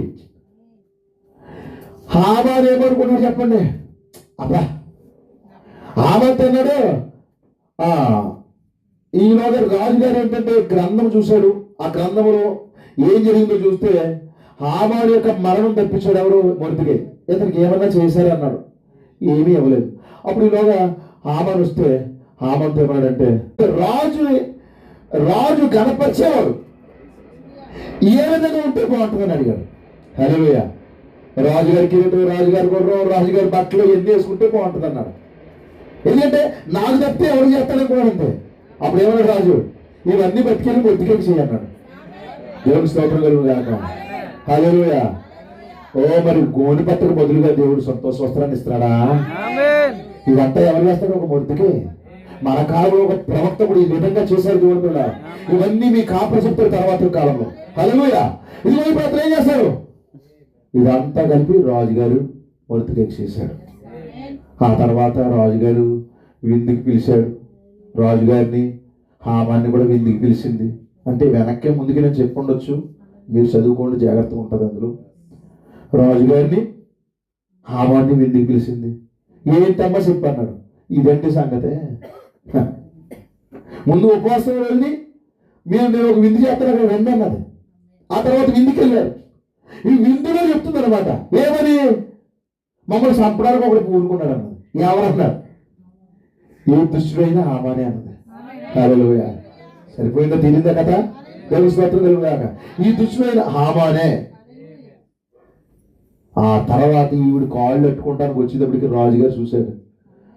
Speaker 2: హామాను ఏమనుకున్నాడు చెప్పండి? అబ్బా హామాను తిన్నాడు. ఈలోగా రాజుగారు ఏంటంటే గ్రంథం చూశాడు. ఆ గ్రంథంలో ఏం జరిగిందో చూస్తే హామాను యొక్క మరణం తప్పించాడు ఎవరు? మొదటిగా ఇతనికి ఏమన్నా చేశారు అన్నాడు. ఏమీ ఇవ్వలేదు. అప్పుడు ఈలోగా హామాను వస్తే హామాను ఏమన్నాడంటే రాజు గణపరిచేవాడు ఏ విధంగా ఉంటే బాగుంటుందని అడిగాడు. హల్లెలూయా. రాజుగారి కిరీటం, రాజుగారి గుర్రం, రాజుగారి బట్టలు ఎన్ని వేసుకుంటే బాగుంటుంది అన్నాడు. ఎందుకంటే నాకు తప్పితే ఎవరు చేస్తాడనుకోవాలంటే. అప్పుడు ఏమన్నాడు రాజు? ఇవన్నీ బతికెళ్ళి బతికెళ్ళి చేయన్నాడు. దేవుడు స్తోత్రం కలుగుగాక. హల్లెలూయా. మరి గోని పట్టకు బదులుగా దేవుడు సంతోష వస్త్రాన్ని ఇస్తాడా? ఇదంతా ఎవరు చేస్తాడు? ఒక మొద్దుకే. మన కాలంలో ఒక ప్రవక్త కూడా ఈ విధంగా చేశారు దేవుడు కూడా. ఇవన్నీ మీ కాపరి చెప్తారు తర్వాత కాలంలో. హల్లెలూయా. ఇది ఇప్పుడు ఏం చేశారు? ఇదంతా కలిపి రాజుగారు మొదటికి చేశాడు. ఆ తర్వాత రాజుగారు విందుకి పిలిచాడు. రాజుగారిని హామాన్ని కూడా విందుకి పిలిచింది. అంటే వెనక్కే ముందుకి నేను చెప్పుండొచ్చు, మీరు చదువుకోండి, జాగ్రత్తగా ఉంటుంది అందులో. రాజుగారిని హామాన్ని విందుకి పిలిచింది. ఏంటమ్మా చెప్పన్నాడు. ఇదంటే సంగతే. ముందు ఉపవాసం వెళ్ళి నేను ఒక విందు చేస్తాను అక్కడ రండి అన్నది. ఆ తర్వాత విందుకి వెళ్ళారు. ఈ విందులో చెప్తుంది అనమాట ఏమని? మమ్మల్ని చంపడానికి ఒకటి ఊరుకున్నాడు అన్నది. ఎవరన్నారు? ఏ దుష్టుడైనా హామానే అన్నది. హల్లెలూయా. సరిపోయిందో తెలియదా కదా? దేవుని స్తోత్రం కలుగుగాక. ఈ దుష్టుడైన హామానే ఆ తర్వాత ఈవిడ కాళ్ళు పెట్టుకుంటానికి వచ్చేటప్పటికి రాజుగారు చూశాడు.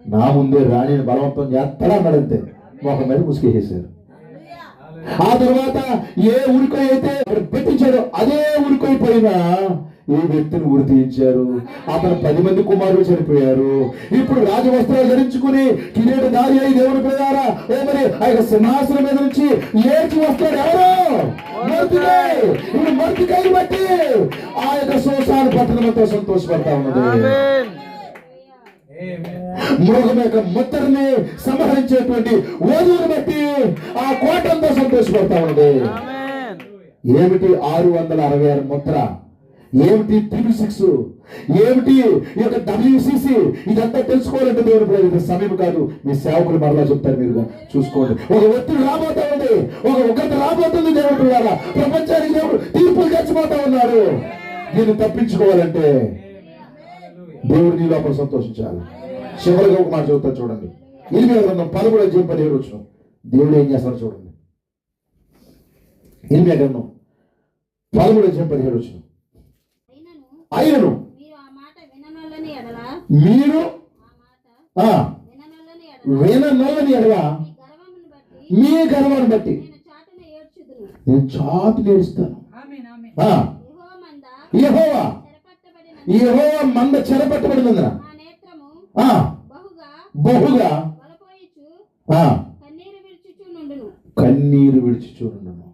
Speaker 2: నా ముందే రాణిని బలవంతం చేస్తాడా అన్నాడంతే. మొహం మీద ముసుకేసేశారు. ఆ తర్వాత ఏ ఉరికై అయితే పెట్టించాడో అదే ఉరికై పైన ఏ వ్యక్తిని ఉరి తీయించారు. అతను 10 మంది కుమారులు చనిపోయారు. ఇప్పుడు రాజవస్త్రాలు ధరించుకుని కిరీటధారి అయి దేవుని ప్రజారా మరి ఆ యొక్క సింహాసనం మీద నుంచి ఏడ్చి వస్తాడు. ఎవరు? మర్దుకై. ఇప్పుడు మర్దుకైని బట్టి ఆ యొక్క శోషాను పట్టణంతో సంతోషపడతా ఉన్నది. మృగం యొక్క ముద్రని సంహరించేటువంటి వధువుని బట్టి ఆ కోటంతో సంతోషపడతా ఉన్నది. ఏమిటి 666 ముద్ర? ఏమిటి 366? ఏమిటి ఈ యొక్క WCC? ఇదంతా తెలుసుకోవాలంటే దేవుని ప్రజలు సమయం కాదు. మీ సేవకులు మరలా చెప్తారు, మీరు చూసుకోండి. ఒక ఒత్తిడి రాబోతా ఉంది, ఒక ఉగ్రత రాబోతుంది. దేవుడు ద్వారా ప్రపంచానికి దేవుడు తీర్పులు తెచ్చిపోతా ఉన్నారు. దీన్ని తప్పించుకోవాలంటే దేవుడు నీ లోపల సంతోషించాలి. చివరిగా ఒక మాట చెబుతా చూడండి. 8వ గ్రంథం 13:17 వచ్చిన దేవుడు ఏం చేస్తాడు చూడండి. 8వ గ్రంథం 13:17 వచ్చిన ఆయనను మీరు విననొల్లని ఎడల మీ గర్వాన్ని బట్టి నేను చాటు నేడుస్తాను. యెహోవా మంద చెరపట్టబడినందున బహుగా కన్నీరు విడిచిచూనుండును.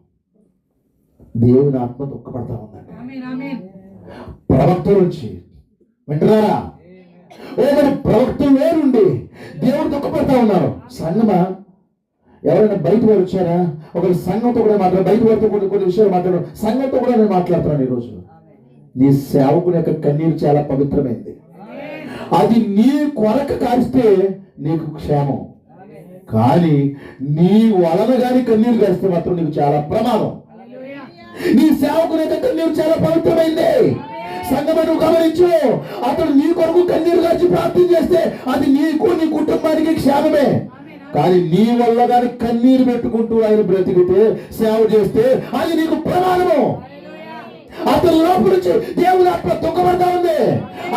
Speaker 2: దేవుని ఆత్మ దుఃఖపడతా ఉందండి. ప్రవక్త నుంచి వింటున్నారా? మరి ప్రవక్తలు వేరుండి దేవుడు దుఃఖపడతా ఉన్నారు. సంగమా ఎవరైనా బయట వారు వచ్చారా? ఒకరి సంఘంతో కూడా మాట్లాడు, బయట వారితో కొన్ని విషయాలు మాట్లాడు. సంఘంతో కూడా నేను మాట్లాడుతున్నాను ఈరోజు. నీ సేవకుని యొక్క కన్నీరు చాలా పవిత్రమైంది. అది నీ కొరకు కారిస్తే నీకు క్షేమం, కానీ నీ వలన గాని కన్నీరు కారిస్తే మాత్రం నీకు చాలా ప్రమాదం. నీ సేవకుని యొక్క కన్నీరు చాలా పవిత్రమైంది. సంగమ నువ్వు గమనించు. అతడు నీ కొరకు కన్నీరు గార్చి ప్రార్థన చేస్తే అది నీకు నీ కుటుంబానికి క్షేమమే, కానీ నీ వల్ల గాని కన్నీరు పెట్టుకుంటూ ఆయన బ్రతికితే సేవ చేస్తే అది నీకు ప్రమాదము. అతని లోపల నుంచి దేవుని ఆత్మ దుఃఖపడతా ఉంది.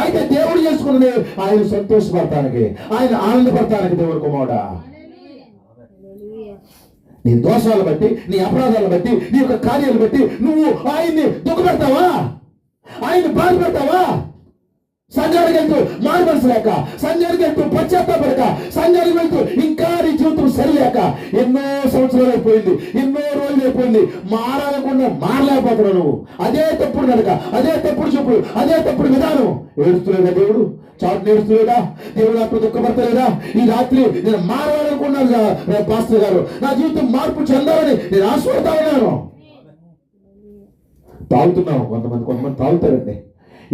Speaker 2: అయితే దేవుడు చేసుకున్నది ఆయన సంతోషపడటానికి, ఆయన ఆనందపడటానికి. దేవుడు కుమారుడా, నీ దోషాలను బట్టి, నీ అపరాధాలను బట్టి, నీ యొక్క కార్యాలను బట్టి నువ్వు ఆయన్ని దుఃఖపెడతావా? ఆయన్ని బాధపెడతావా? సంఘానికి వెళ్తూ మారుమనసు లేక, సంఘానికి వెళ్తూ పశ్చాత్తాపడక, సంఘానికి వెళ్తూ ఇంకా నీ జీవితం సరిలేక ఎన్నో సంవత్సరాలు అయిపోయింది, ఎన్నో రోజులు అయిపోయింది, మారాలకుండా మారలేకపోతున్నావు నువ్వు. అదే తప్పుడు నడక, అదే తప్పుడు చూపుడు, అదే తప్పుడు విధానం. ఏడుస్తులేదా దేవుడు? చాటు నేడుస్తులేదా దేవుడు? అప్పుడు దుఃఖపడతలేదా? ఈ రాత్రి నేను మారాలనుకున్నాను పాస్టర్ గారు, నా జీవితం మార్పు చెందాలని నేను ఆశపడతా ఉన్నాను. తాగుతున్నావు. కొంతమంది తాగుతారండి.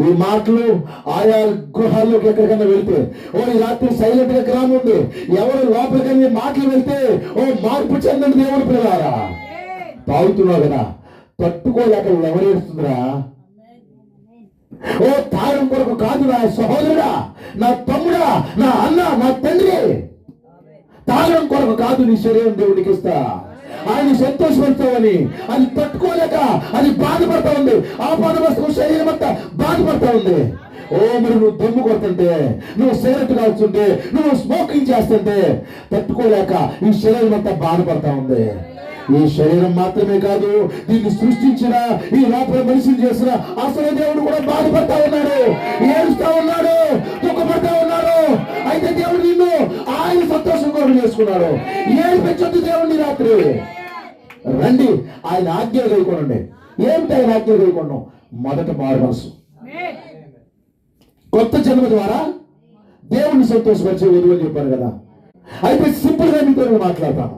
Speaker 2: ఈ మాటలు ఆయా గృహాల్లోకి ఎక్కడికన్నా వెళ్తే, ఈ రాత్రి సైలెంట్ గా గ్రామం ఉంది, ఎవరు లోపలికన్నా మాటలు వెళ్తే మార్పు చెందండి దేవుడు పిల్లలారా. తాగుతున్నావు కదా, తట్టుకోలేక ఎవరేస్తుందిరా? తాగడం కొరకు కాదు నా సహోదరుడా, నా తమ్ముడా, నా అన్న, నా తండ్రి. తాగడం కొరకు కాదు నీ శరీరం దేవుడికి ఇస్తా, ఆయన సంతోషపడతావని. అది తట్టుకోలేక అది బాధపడతా ఉంది. ఆ బాధపడుతూ శరీరం అంతా బాధపడతా ఉంది. మరి నువ్వు దమ్ము కొడుతుంటే, నువ్వు సిగరెట్ కాల్చుంటే, నువ్వు స్మోకింగ్ చేస్తుంటే తట్టుకోలేక ఈ శరీరం అంతా బాధపడతా ఉంది. ఈ శరీరం మాత్రమే కాదు, దీన్ని సృష్టించిన ఈ లోపల మనిషిని చేసిన అసలు దేవుడు కూడా బాధపడతా ఉన్నాడు, ఏడుస్తా ఉన్నాడు, దుఃఖపడతా ఉన్నాడు. అయితే దేవుడు నిన్ను ఆయన సంతోషం కొరకు చేసుకున్నాడు. ఏడిపించొద్దు దేవుడిని. రాత్రి రండి, ఆయన ఆజ్ఞలు కైకొనండి. ఏమిటి ఆయన ఆజ్ఞలు కైకొన్నాం? మొదట మారు మనసు, కొత్త జన్మ ద్వారా దేవుడిని సంతోషపరిచే వధువు అని చెప్పాను కదా. అయితే సింపుల్ గా మీతో మాట్లాడతాను.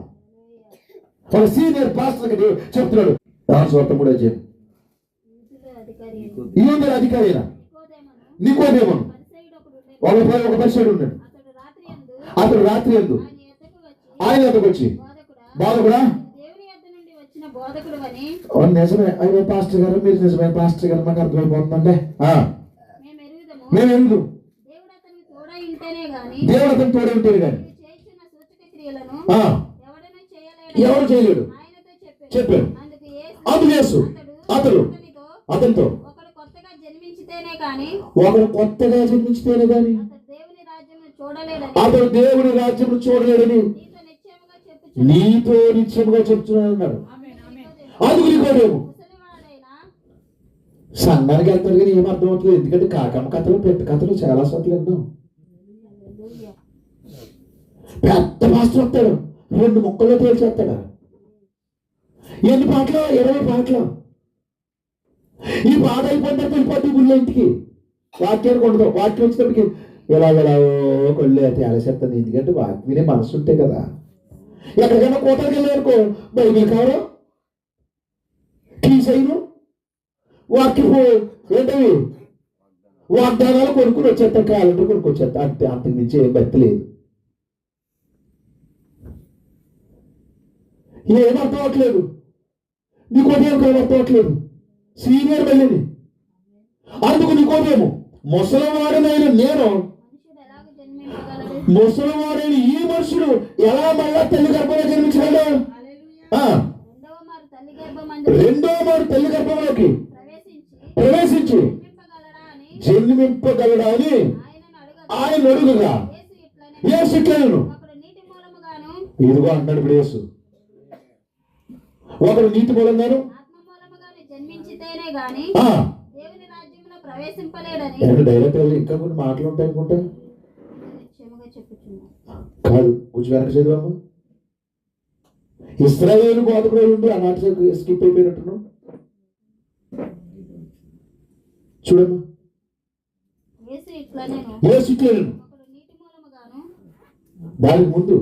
Speaker 2: ఒక సీనియర్ పాస్టర్ చెప్తున్నాడు, యూదుల అధికారి నికోదేమోను ఒక పరిచయుడు ఉన్నాడు. అతడు రాత్రి యందు ఆయన వద్దకు వచ్చి, బోధకుడా, నిజమే అయ్యో పాస్టర్ గారు, మీరు నిజమే పాస్టర్ గారు, మాకు అర్థమైపోతుందండి. మేము ఎందుకు
Speaker 3: గాని
Speaker 2: దేవుడు అతను తోడే ఉంటేనే కానీ
Speaker 3: నీవు చేయుచున్న సూచక క్రియలను
Speaker 2: ఆ,
Speaker 3: ఎవడనూ చేయలేడు
Speaker 2: ఎవరు చేయలేడు
Speaker 3: ఆయనతో
Speaker 2: చెప్పాడు.
Speaker 3: అందుకు
Speaker 2: యేసు అతడు అతనితో
Speaker 3: ఒకడు కొత్తగా జన్మించితేనే గాని
Speaker 2: ఒకడు కొత్తగా జన్మించితేనే గాని
Speaker 3: అతడు దేవుని రాజ్యమును చూడలేడని
Speaker 2: అతడు దేవుని రాజ్యం చూడలేడని
Speaker 3: నీతో నిశ్చయముగా చెప్పుచున్నాను.
Speaker 2: నీతో నిత్యముగా చెప్తున్నాను అన్నాడు. అందుకు నీకోదేమో
Speaker 3: ముసలివాడైనా
Speaker 2: సంఘానికి వెళ్తాడు కానీ ఏం అర్థం అవుతుంది. ఎందుకంటే కాకమ్మ కథలు పెద్ద కథలు చాలా సార్లు విన్నాం. పెద్ద మాస్టర్ వస్తాడు, 2 ముక్కల్లో తేల్చేస్తాడు. ఎన్ని పాటలు? 20 పాటలు. ఈ పాట అయిపోయిన తర్వాత వెళ్ళిపోద్ది గుళ్ళ ఇంటికి. వాక్యానికి ఉండదు. వాక్యం వచ్చినప్పటికి ఎలా కొళ్ళే తేలేసేస్తుంది. ఎందుకంటే వాక్యం వినే మనసు ఉంటే కదా. ఎక్కడికైనా కోటకి వెళ్ళారనుకో బైబిల్ కావడం కీసైను వాక్యపు ఏంటవి వాగ్దానాలు కొనుక్కుని వచ్చేస్తారు. క్యాలెండర్ కొనుక్కొచ్చేస్తారు. అంతే, అంతకు మించి ఏం భక్తి లేదు. ఏం అర్థం అవట్లేదు. నీకోదేమో అర్థం అవట్లేదు. సీనియర్ వెళ్ళింది. అందుకు నీకోదేమో ముసలివాడనైన నేను
Speaker 3: మనుషుడు ఎలాగ జన్మింపగలడు?
Speaker 2: ముసలివాడైన ఈ మనుషుడు ఎలా మళ్ళా తల్లి గర్భంలో జన్మించగలడు? రెండో మారు తల్లి గర్భంలోకి ప్రవేశించి జన్మింపగలడా అని ఆయన అడుగుగా యేసు ఇట్లను ఇదిగో అన్నాడు. ఇప్పుడు యేసు ఒకడు నీతి మూలంగాను
Speaker 3: జన్మించితేనే గాని దేవుని రాజ్యంలో ప్రవేశింపలేడని
Speaker 2: డైరెక్ట్ ఇంకా కొన్ని మాటలు ఉంటాయి అనుకుంటా.
Speaker 3: నిశ్చయముగా చెప్పుచున్నాను.
Speaker 2: కాదు, కొంచెం వెనక చదివాము. ఇశ్రాయేలు బోధకుడు ఉండి ఆ మాట స్కిప్ అయిపోయినట్టున్నాం. చూడమ్మా.
Speaker 3: యేసు ఇట్లనెను
Speaker 2: యేసు ఇట్లనెను.
Speaker 3: ఒకడు నీటి మూలముగాను
Speaker 2: దానికి ముందు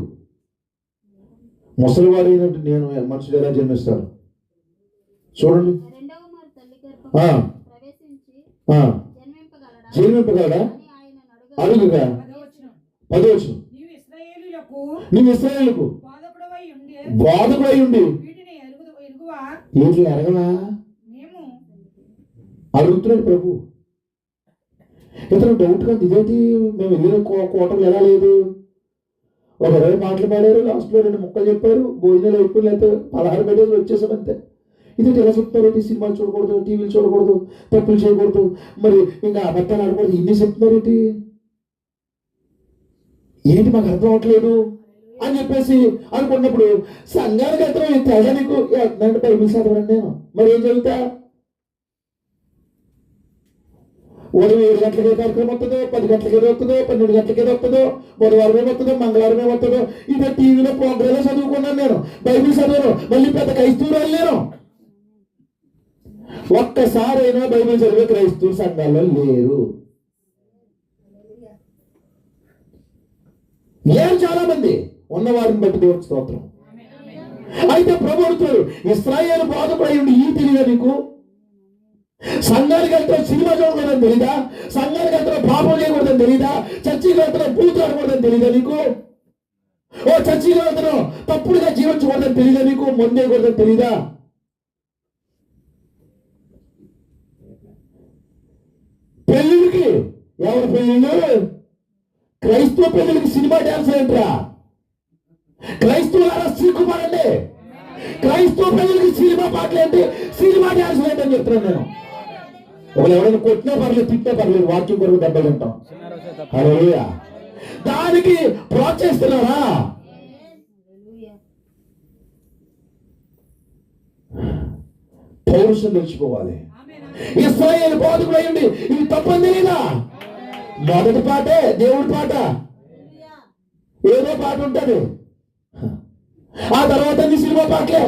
Speaker 2: ముసలివాడైనట్టు నేను మనుషులు ఎలా జన్మిస్తాను చూడండి.
Speaker 3: రెండవ మారు తల్లి గర్భంలో ప్రవేశించి
Speaker 2: జన్మింపగలడా
Speaker 3: అని ఆయనను
Speaker 2: అడుగుగా 10 నీవు ఇశ్రాయేలుకు బోధకుడై ఉండి వీటిని ఎరగవా అడుగుతున్నాడు ప్రభు. ఇతను డౌట్ కాదు. ఇదేంటి మేము వెళ్ళిన కోటలు ఎలా లేదు? ఒక 20 పాటలు పాడారు, లాస్ట్లో 2 ముక్కలు చెప్పారు, భోజనాలు అయిపోయి లేకపోతే 16 పెట్టేసి వచ్చేసాం అంతే. ఇదేంటి ఎలా చెప్తారు? సినిమాలు చూడకూడదు, టీవీలు చూడకూడదు, తప్పులు చేయకూడదు, మరి ఇంకా అబద్ధాలు ఆడకూడదు, ఇన్ని చెప్తున్నారు ఏంటి మాకు అర్థం అవట్లేదు అని చెప్పేసి అనుకున్నప్పుడు సంఘానికి అర్థం తెగ నీకు అంటే బైబిల్ చదవరండి నేను. మరి ఏం చదువుతా? ఉదయం 7 గంటలకే కార్యక్రమం వస్తుందో, 10 గంటలకి ఏదో వస్తుందో, 12 గంటలకి ఏదో వస్తుందో, బుధవారం ఏమొస్తుందో, మంగళవారం ఏమొస్తుందో, ఇదే టీవీలో ప్రోగ్రాంలో చదువుకున్నాను నేను. బైబిల్ చదవను. మళ్ళీ పెద్ద క్రైస్తవురాలు నేను. ఒక్కసారైనా బైబిల్ చదివే క్రైస్తవ సంఘాల్లో లేరు. లేరు చాలా మంది. ఉన్నవారిని బట్టి దేవుడికి స్తోత్రం. అయితే ప్రభుత్వం ఇశ్రాయేలు బోధకుడై ఉండి ఈ తెలియదా నీకు? సంఘానికి వెళ్తే సినిమా చూడకూడదని తెలీదా? సంఘానికి వెళ్తే పాపం చేయకూడదని తెలీదా? చర్చికి వెళ్తే బూతు ఆడకూడదని తెలీదా నీకు? చర్చికి వెళ్తాను తప్పుడుగా జీవించకూడదని తెలీదా నీకు? మందేయకూడదని తెలీదా? పెళ్ళిళ్ళకి ఎవరి పెళ్ళిళ్ళు? క్రైస్తవ పెళ్ళిళ్ళకి సినిమా డ్యాన్స్ ఏంట్రా? క్రైస్తవులారా సిగ్గుపడండి. క్రైస్తవ పెళ్ళిళ్ళకి సినిమా పాటలు ఏంటి, సినిమా డ్యాన్స్ ఏంటని చెప్తున్నాను నేను. ఒకళ్ళు ఎవరైనా కొట్టినా పర్లేదు, తిట్టినా పర్లేదు, వాక్యం కొరకు దెబ్బలు తింటాం. హల్లెలూయా. దానికి ప్రోత్సహిస్తున్నారా? పౌరుషం తెచ్చుకోవాలి. ఇశ్రాయేలు బోధకుడు అయ్యండి ఇది తప్పని తెలీదా? మొదటి పాటే దేవుడి పాట, ఏదో పాట ఉంటుంది. ఆ తర్వాత సినిమా పాటలే.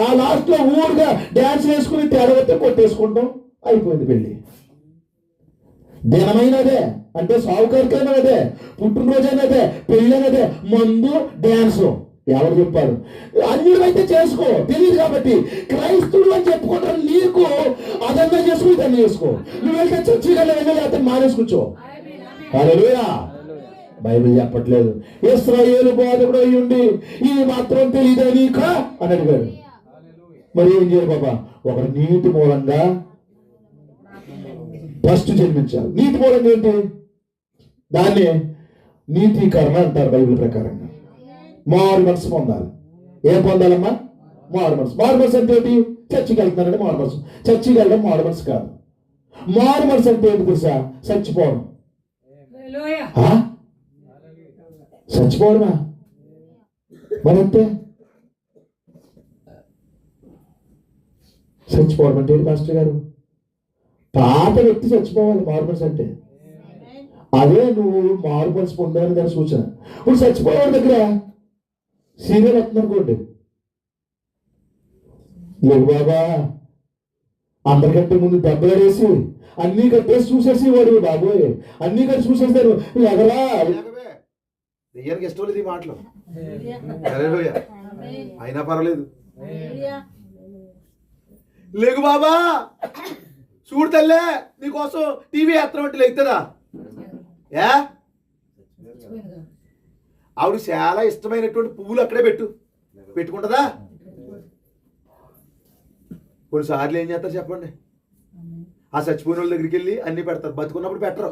Speaker 2: ఆ లాస్ట్ లో ఊరుగా డ్యాన్స్ వేసుకుని తేడవతే కొట్టేసుకుంటాం, అయిపోయింది పెళ్లి. దినమైనదే అంటే సావుకారికైనా అదే, పుట్టినరోజైనా అదే, పెళ్ళైనదే, మందు డ్యాన్స్. ఎవరు చెప్పారు? అన్యుడు అయితే చేసుకో, తెలియదు కాబట్టి. క్రైస్తవుడు అని చెప్పుకుంటారు నీకు, అదన్నా చేసుకో, ఇదన్నా చేసుకో. నువ్వు వెళ్తే చర్చి కన్నా వెళ్ళి అతను మానేసుకొచ్చో. హల్లెలూయా. బైబిల్ చెప్పట్లేదు ఇశ్రాయేలు బోధకుడు అయి ఉండి ఈ మాత్రం తెలియదా నీకు అని అడిగాడు. మరి ఏం చేయాలి బాబా? ఒకడు నీటి మూలంగా ఫస్ట్ జన్మించాలి. నీటి మూలంగా ఏంటి? దాన్ని నీతీకరణ అంటారు బైబిల్ ప్రకారంగా. మారు మనసు పొందాలి. ఏం పొందాలమ్మా? మారు మనసు. మారు మనసు అంటే ఏంటి? చర్చికి వెళ్తున్నారంటే మారు మనసు. చర్చికి వెళ్ళడం మారు మనసు కాదు. మారు మనసు అంటే ఏంటి తెలుసా? చచ్చిపోవడం. చచ్చిపోవడమా? మరంటే చచ్చిపోవడం అంటే ఏంటి మాస్టర్ గారు? పాత వ్యక్తి చచ్చిపోవాలి మారు మనసు అంటే. అదే నువ్వు మారు మనసు పొందాలని దాని సూచన. ఇప్పుడు చచ్చిపోయేవాడి దగ్గర సీరియల్ వస్తుంది అనుకోండి, లేదు బాబా అందరికంటే ముందు దెబ్బలేసి అన్నీ కట్టేసి చూసేసి వాడు, బాబోయ్ అన్నీ కట్టి చూసేస్తారు, ఎగరా దెయ్యానికి ఇష్టం లేదు ఈ మాటలు. అయినా పర్వాలేదు, లేగు బాబా చూడు తల్లే నీకోసం టీవీ ఎత్తడం అంటే లేస్తుందా? ఏ ఆవిడ చాలా ఇష్టమైనటువంటి పువ్వులు అక్కడే పెట్టుకుంటుందా? కొన్నిసార్లు ఏం చేస్తారు చెప్పండి, ఆ చచ్చిపోయిన వాళ్ళ దగ్గరికి వెళ్ళి అన్ని పెడతారు, బతుకున్నప్పుడు పెట్టరు,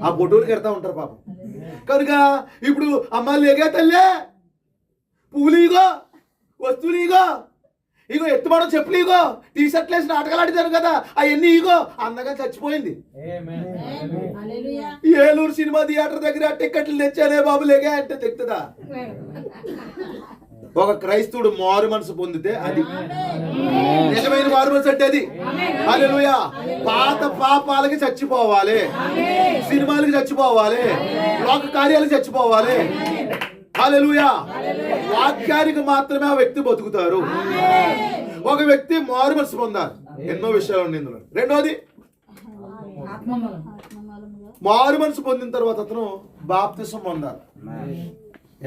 Speaker 2: ఆ ఫోటోలు పెడతా ఉంటారు పాపం. కనుక ఇప్పుడు అమ్మ లేగా తల్లే పువ్వులు ఇగో, వస్తువులు ఇగో ఎత్తుబడం చెప్పులు ఇగో, టీ షర్ట్లు వేసి నాటకాలు ఆడితారు కదా అవన్నీ ఇగో అందగా చచ్చిపోయింది. ఏలూరు సినిమా థియేటర్ దగ్గర టికెట్లు తెచ్చానే బాబు లేగా అంటే తెక్తుందా? ఒక క్రైస్తవుడు మారు మనసు పొందితే అది నిజమైన మారు మనసు అంటే అది. హల్లెలూయా. పాత పాపాలకి చచ్చిపోవాలి, సినిమాలకి చచ్చిపోవాలి, లోక కార్యాలకు చచ్చిపోవాలి. హల్లెలూయా. వాక్యానికి మాత్రమే ఆ వ్యక్తి బతుకుతారు. ఒక వ్యక్తి మారు మనసు పొందాలి. ఎన్నో విషయాలు ఉన్నాయి ఇందులో. రెండోది మారు మనసు పొందిన తర్వాత అతను బాప్తిసం పొందాలి.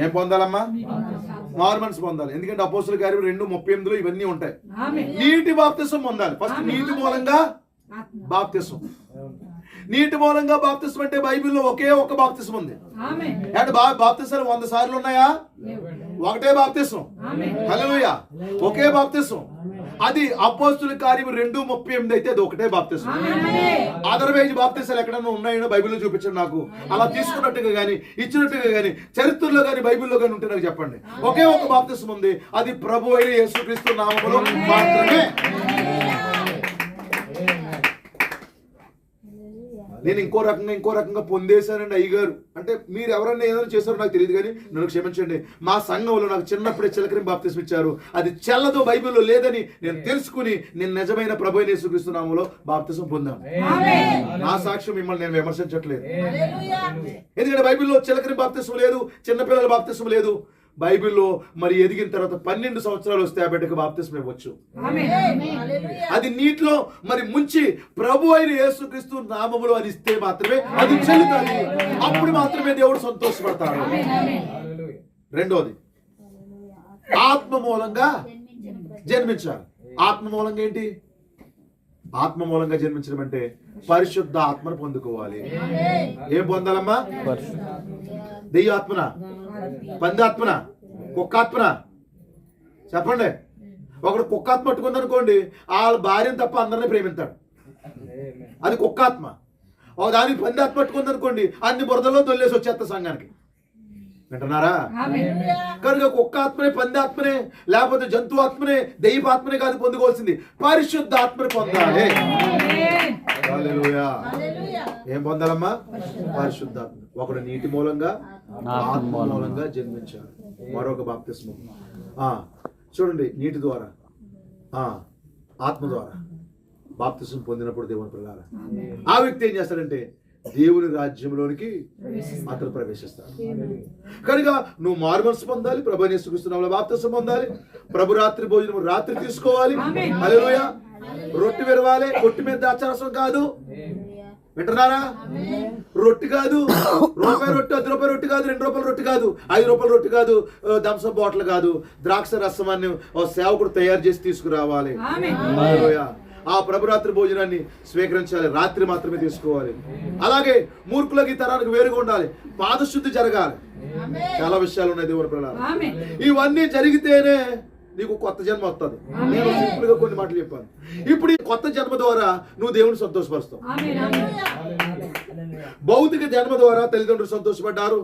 Speaker 2: ఏం పొందాలమ్మా? మారు మనసు పొందాలి. ఎందుకంటే అపోస్తుల కార్యం 2:38 ఇవన్నీ ఉంటాయి. నీటి బాప్తిసం పొందాలి. ఫస్ట్ నీటి మూలంగా బాప్తిసం. నీటి మూలంగా బాప్తిసం అంటే బైబిల్లో ఒకే ఒక బాప్తిసం ఉంది. అంటే బాప్తిసాలు 100 సార్లు ఉన్నాయా? ఒకటే బాప్తిసం. హల్లెలూయా. ఒకే బాప్తిసం. అది అపోస్తుల కార్యం 2:38 అయితే అది ఒకటే బాప్తిసం. అదర్వైజ్ బాప్తిసాలు ఎక్కడన్నా ఉన్నాయో బైబిల్లో చూపించండి నాకు. అలా తీసుకున్నట్టుగా కానీ ఇచ్చినట్టుగా కానీ చరిత్రలో కానీ బైబిల్లో కానీ ఉంటే నాకు చెప్పండి. ఒకే ఒక బాప్తిసం ఉంది, అది ప్రభు అయిన యేసుక్రీస్తు నామములో మాత్రమే. నేను ఇంకో రకంగా పొందేశానండి అయ్యగారు అంటే మీరు ఎవరన్నా ఏదైనా చేశారో నాకు తెలియదు, కానీ నన్ను క్షమించండి. మా సంఘంలో నాకు చిన్నప్పుడే చిలకరి బాప్తిసం ఇచ్చారు, అది చెల్లదో బైబిల్లో లేదని నేను తెలుసుకుని నేను నిజమైన ప్రభు యేసుక్రీస్తు నామములో బాప్తిసం పొందాను. నా సాక్ష్యం మిమ్మల్ని నేను విమర్శించట్లేదు, ఎందుకంటే బైబిల్లో చిలకరి బాప్తిసం లేదు, చిన్నపిల్లల బాప్తిసం లేదు. బైబిల్లో మరి ఎదిగిన తర్వాత 12 సంవత్సరాలు వస్తే ఆ బిడ్డకు బాప్తిసం ఇవ్వచ్చు. అది నీటిలో మరి ముంచి ప్రభు అయిన యేసుక్రీస్తు నామములో అది ఇస్తే మాత్రమే అది చెల్లుతుంది. అప్పుడు మాత్రమే దేవుడు సంతోషపడతాడు. రెండోది ఆత్మ మూలంగా జన్మించాలి. ఆత్మ మూలంగా ఏంటి? ఆత్మ మూలంగా జన్మించడం అంటే పరిశుద్ధ ఆత్మను పొందుకోవాలి. ఏం పొందాలమ్మా? దెయ్యాత్మన, పందాత్మన, కుక్కాత్మన? చెప్పండి. ఒకడు కుక్కాత్మ పట్టుకుంది అనుకోండి, వాళ్ళ భార్యను తప్ప అందరినీ ప్రేమిస్తాడు, అది కుక్కాత్మ. ఒక దానికి పందాత్మ పట్టుకుంది అనుకోండి, అన్ని బురదల్లో దొల్లేసి వచ్చేస్తా సంఘానికి. వింటున్నారా? కనుక కుక్కాత్మనే, పందాత్మనే, లేకపోతే జంతు ఆత్మనే, దైవాత్మనే కాదు పొందుకోవాల్సింది, పరిశుద్ధ ఆత్మని పొందాలి. హల్లెలూయా. ఏం పొందాలమ్మా? పరిశుద్ధాత్మ. ఒకడు నీటి మూలంగా, ఆత్మ మూలంగా జన్మించాడు. మరొక బాప్తిస్మం చూడండి, నీటి ద్వారా ఆత్మ ద్వారా బాప్తిస్మం పొందినప్పుడు దేవుని పిల్లలారా ఆ వ్యక్తి ఏం చేస్తాడంటే దేవుని రాజ్యంలోనికి అతను ప్రవేశిస్తాడు. కనుక నువ్వు మారు మనసు పొందాలి, ప్రభు యేసుక్రీస్తు నామములో బాప్తిసం పొందాలి, ప్రభు రాత్రి భోజనం రాత్రి తీసుకోవాలి. హల్లెలూయా. రొట్టె విరవాలి, రొట్టె మీద ద్రాక్షారసం కాదు. వింటున్నారా? రొట్టె కాదు, రూపాయి రొట్టె, 10 రూపాయల రొట్టె కాదు, 2 రూపాయల రొట్టె కాదు, 5 రూపాయల రొట్టె కాదు, థమ్సప్ బాటిల్ కాదు, ద్రాక్ష రసమాన్ని సేవకుడు తయారు చేసి తీసుకురావాలి. హల్లెలూయా. ఆ ప్రభురాత్రి భోజనాన్ని స్వీకరించాలి, రాత్రి మాత్రమే తీసుకోవాలి. అలాగే మూర్ఖులకి తరానికి వేరుగా ఉండాలి, పాదశుద్ధి జరగాలి. చాలా విషయాలు ఉన్నాయి దేవుని పిల్లలు. ఇవన్నీ జరిగితేనే నీకు కొత్త జన్మ వస్తుంది. నేను సింపుల్ గా కొన్ని మాటలు చెప్పాను. ఇప్పుడు ఈ కొత్త జన్మ ద్వారా నువ్వు దేవుని సంతోషపరుస్తావు. భౌతిక జన్మ ద్వారా తల్లిదండ్రులు సంతోషపడ్డారు,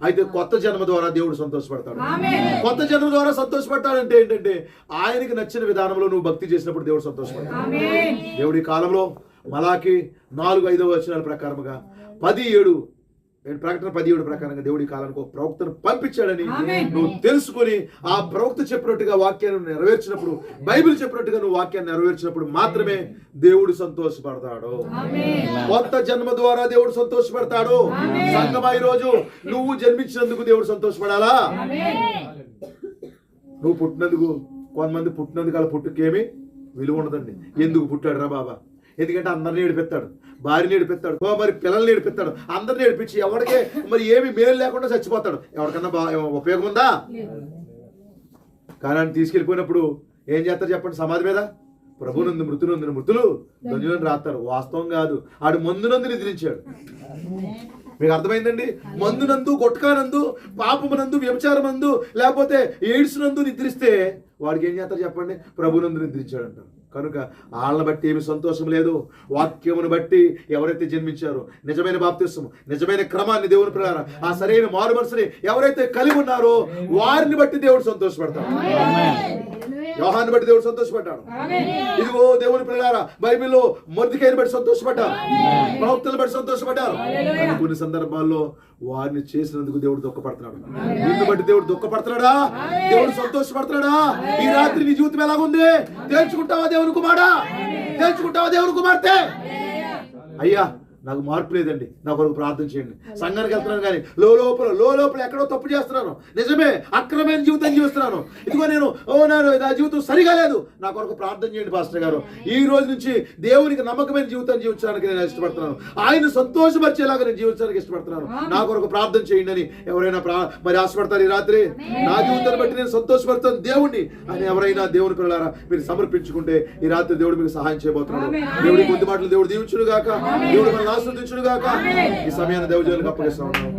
Speaker 2: అయితే కొత్త జన్మ ద్వారా దేవుడు సంతోషపడతాడు. కొత్త జన్మ ద్వారా సంతోషపడతాడంటే ఏంటంటే ఆయనకి నచ్చిన విధానంలో నువ్వు భక్తి చేసినప్పుడు దేవుడు సంతోషపడతాడు. దేవుడి కాలంలో మలాకి 4:5 వచనాల ప్రకారముగా 10:7 ప్రకటన 10:7 ప్రకారంగా దేవుడి కాలానికి ఒక ప్రవక్తను పంపించాడని నువ్వు తెలుసుకుని ఆ ప్రవక్త చెప్పినట్టుగా వాక్యాన్ని నెరవేర్చినప్పుడు, బైబిల్ చెప్పినట్టుగా నువ్వు వాక్యాన్ని నెరవేర్చినప్పుడు మాత్రమే దేవుడు సంతోషపడతాడు. కొత్త జన్మ ద్వారా దేవుడు సంతోషపడతాడు. సంగమా ఈ రోజు నువ్వు జన్మించినందుకు దేవుడు సంతోషపడాలా? నువ్వు పుట్టినందుకు, కొంతమంది పుట్టినందుకు అలా పుట్టుకేమి విలువ ఉండదండి. ఎందుకు పుట్టాడు రా బాబా? ఎందుకంటే అందరిని ఏడిపిస్తాడు, భార్యని ఏడిపిస్తాడు, మరి పిల్లల్ని ఏడిపిస్తాడు, అందరిని ఏడిపించి ఎవరికే మరి ఏమి మేలు లేకుండా చచ్చిపోతాడు. ఎవరికన్నా ఉపయోగం ఉందా? కానీ ఆయన తీసుకెళ్ళిపోయినప్పుడు ఏం చేస్తారు చెప్పండి? సమాధి మీద ప్రభునందు మృతులందు మృతులు ధన్యులను రాస్తారు. వాస్తవం కాదు, ఆడు మందునందు నిద్రించాడు. మీకు అర్థమైందండి? మందునందు, గుట్కానందు, పాపమునందు, వ్యభిచారమందు, లేకపోతే ఎయిడ్స్ నందు నిద్రిస్తే వాడికి ఏం చేస్తారు చెప్పండి? ప్రభునందు నిద్రించాడు అంటారు. కనుక వాళ్ళని బట్టి ఏమి సంతోషం లేదు. వాక్యమును బట్టి ఎవరైతే జన్మించారో, నిజమైన బాప్తిస్మం, నిజమైన క్రమాన్ని దేవుని ప్రకారం ఆ సరైన మారు మనసుని ఎవరైతే కలిగి ఉన్నారో వారిని బట్టి దేవుడు సంతోషపడతాడు. యోహాన్ని బట్టి దేవుడు సంతోషపడ్డాడు. ఇదిగో దేవుని ప్రకారం బైబిల్లో మొర్దెకైని బట్టి సంతోషపడ్డారు, ప్రవక్తలను బట్టి సంతోషపడ్డారు. కొన్ని సందర్భాల్లో వారిని చేసినందుకు దేవుడు దుఃఖపడుతున్నాడు. నిన్ను బట్టి దేవుడు దుఃఖపడుతున్నాడా? దేవుడు సంతోషపడుతున్నాడా? ఈ రాత్రి నీ జీవితం ఎలాగుంది? తేల్చుకుంటావా దేవుని కుమారుడా? తేల్చుకుంటావా దేవుని కుమార్తె? అయ్యా నాకు మార్పు లేదండి, నా కొరకు ప్రార్థన చేయండి. సంఘానికి వెళ్తున్నాను కానీ లోపల ఎక్కడో తప్పు చేస్తున్నాను, నిజమే అక్రమైన జీవితం జీవిస్తున్నాను, ఇదిగో నేను నా జీవితం సరిగా లేదు, నా కొరకు ప్రార్థన చేయండి పాస్టర్ గారు. ఈ రోజు నుంచి దేవునికి నమ్మకమైన జీవితం జీవించడానికి నేను ఇష్టపడుతున్నాను, ఆయన సంతోషపరిచేలాగా నేను జీవించడానికి ఇష్టపడుతున్నాను, నా కొరకు ప్రార్థన చేయండి అని ఎవరైనా మరి ఆశపడతారు. ఈ రాత్రి నా జీవితాన్ని బట్టి నేను సంతోషపడతాను దేవుణ్ణి అని ఎవరైనా దేవుని పిల్లలారా మీరు సమర్పించుకుంటే ఈ రాత్రి దేవుడు మీకు సహాయం చేయబోతున్నాడు. దేవుడి కొద్ది మాటలు దేవుడు దీవించును గాక, దేవుడు మనల్ని ఆశీర్వదించును గాక. ఈ సమయాన్ని దైవజనులకు అప్పగిస్తా ఉన్నాం.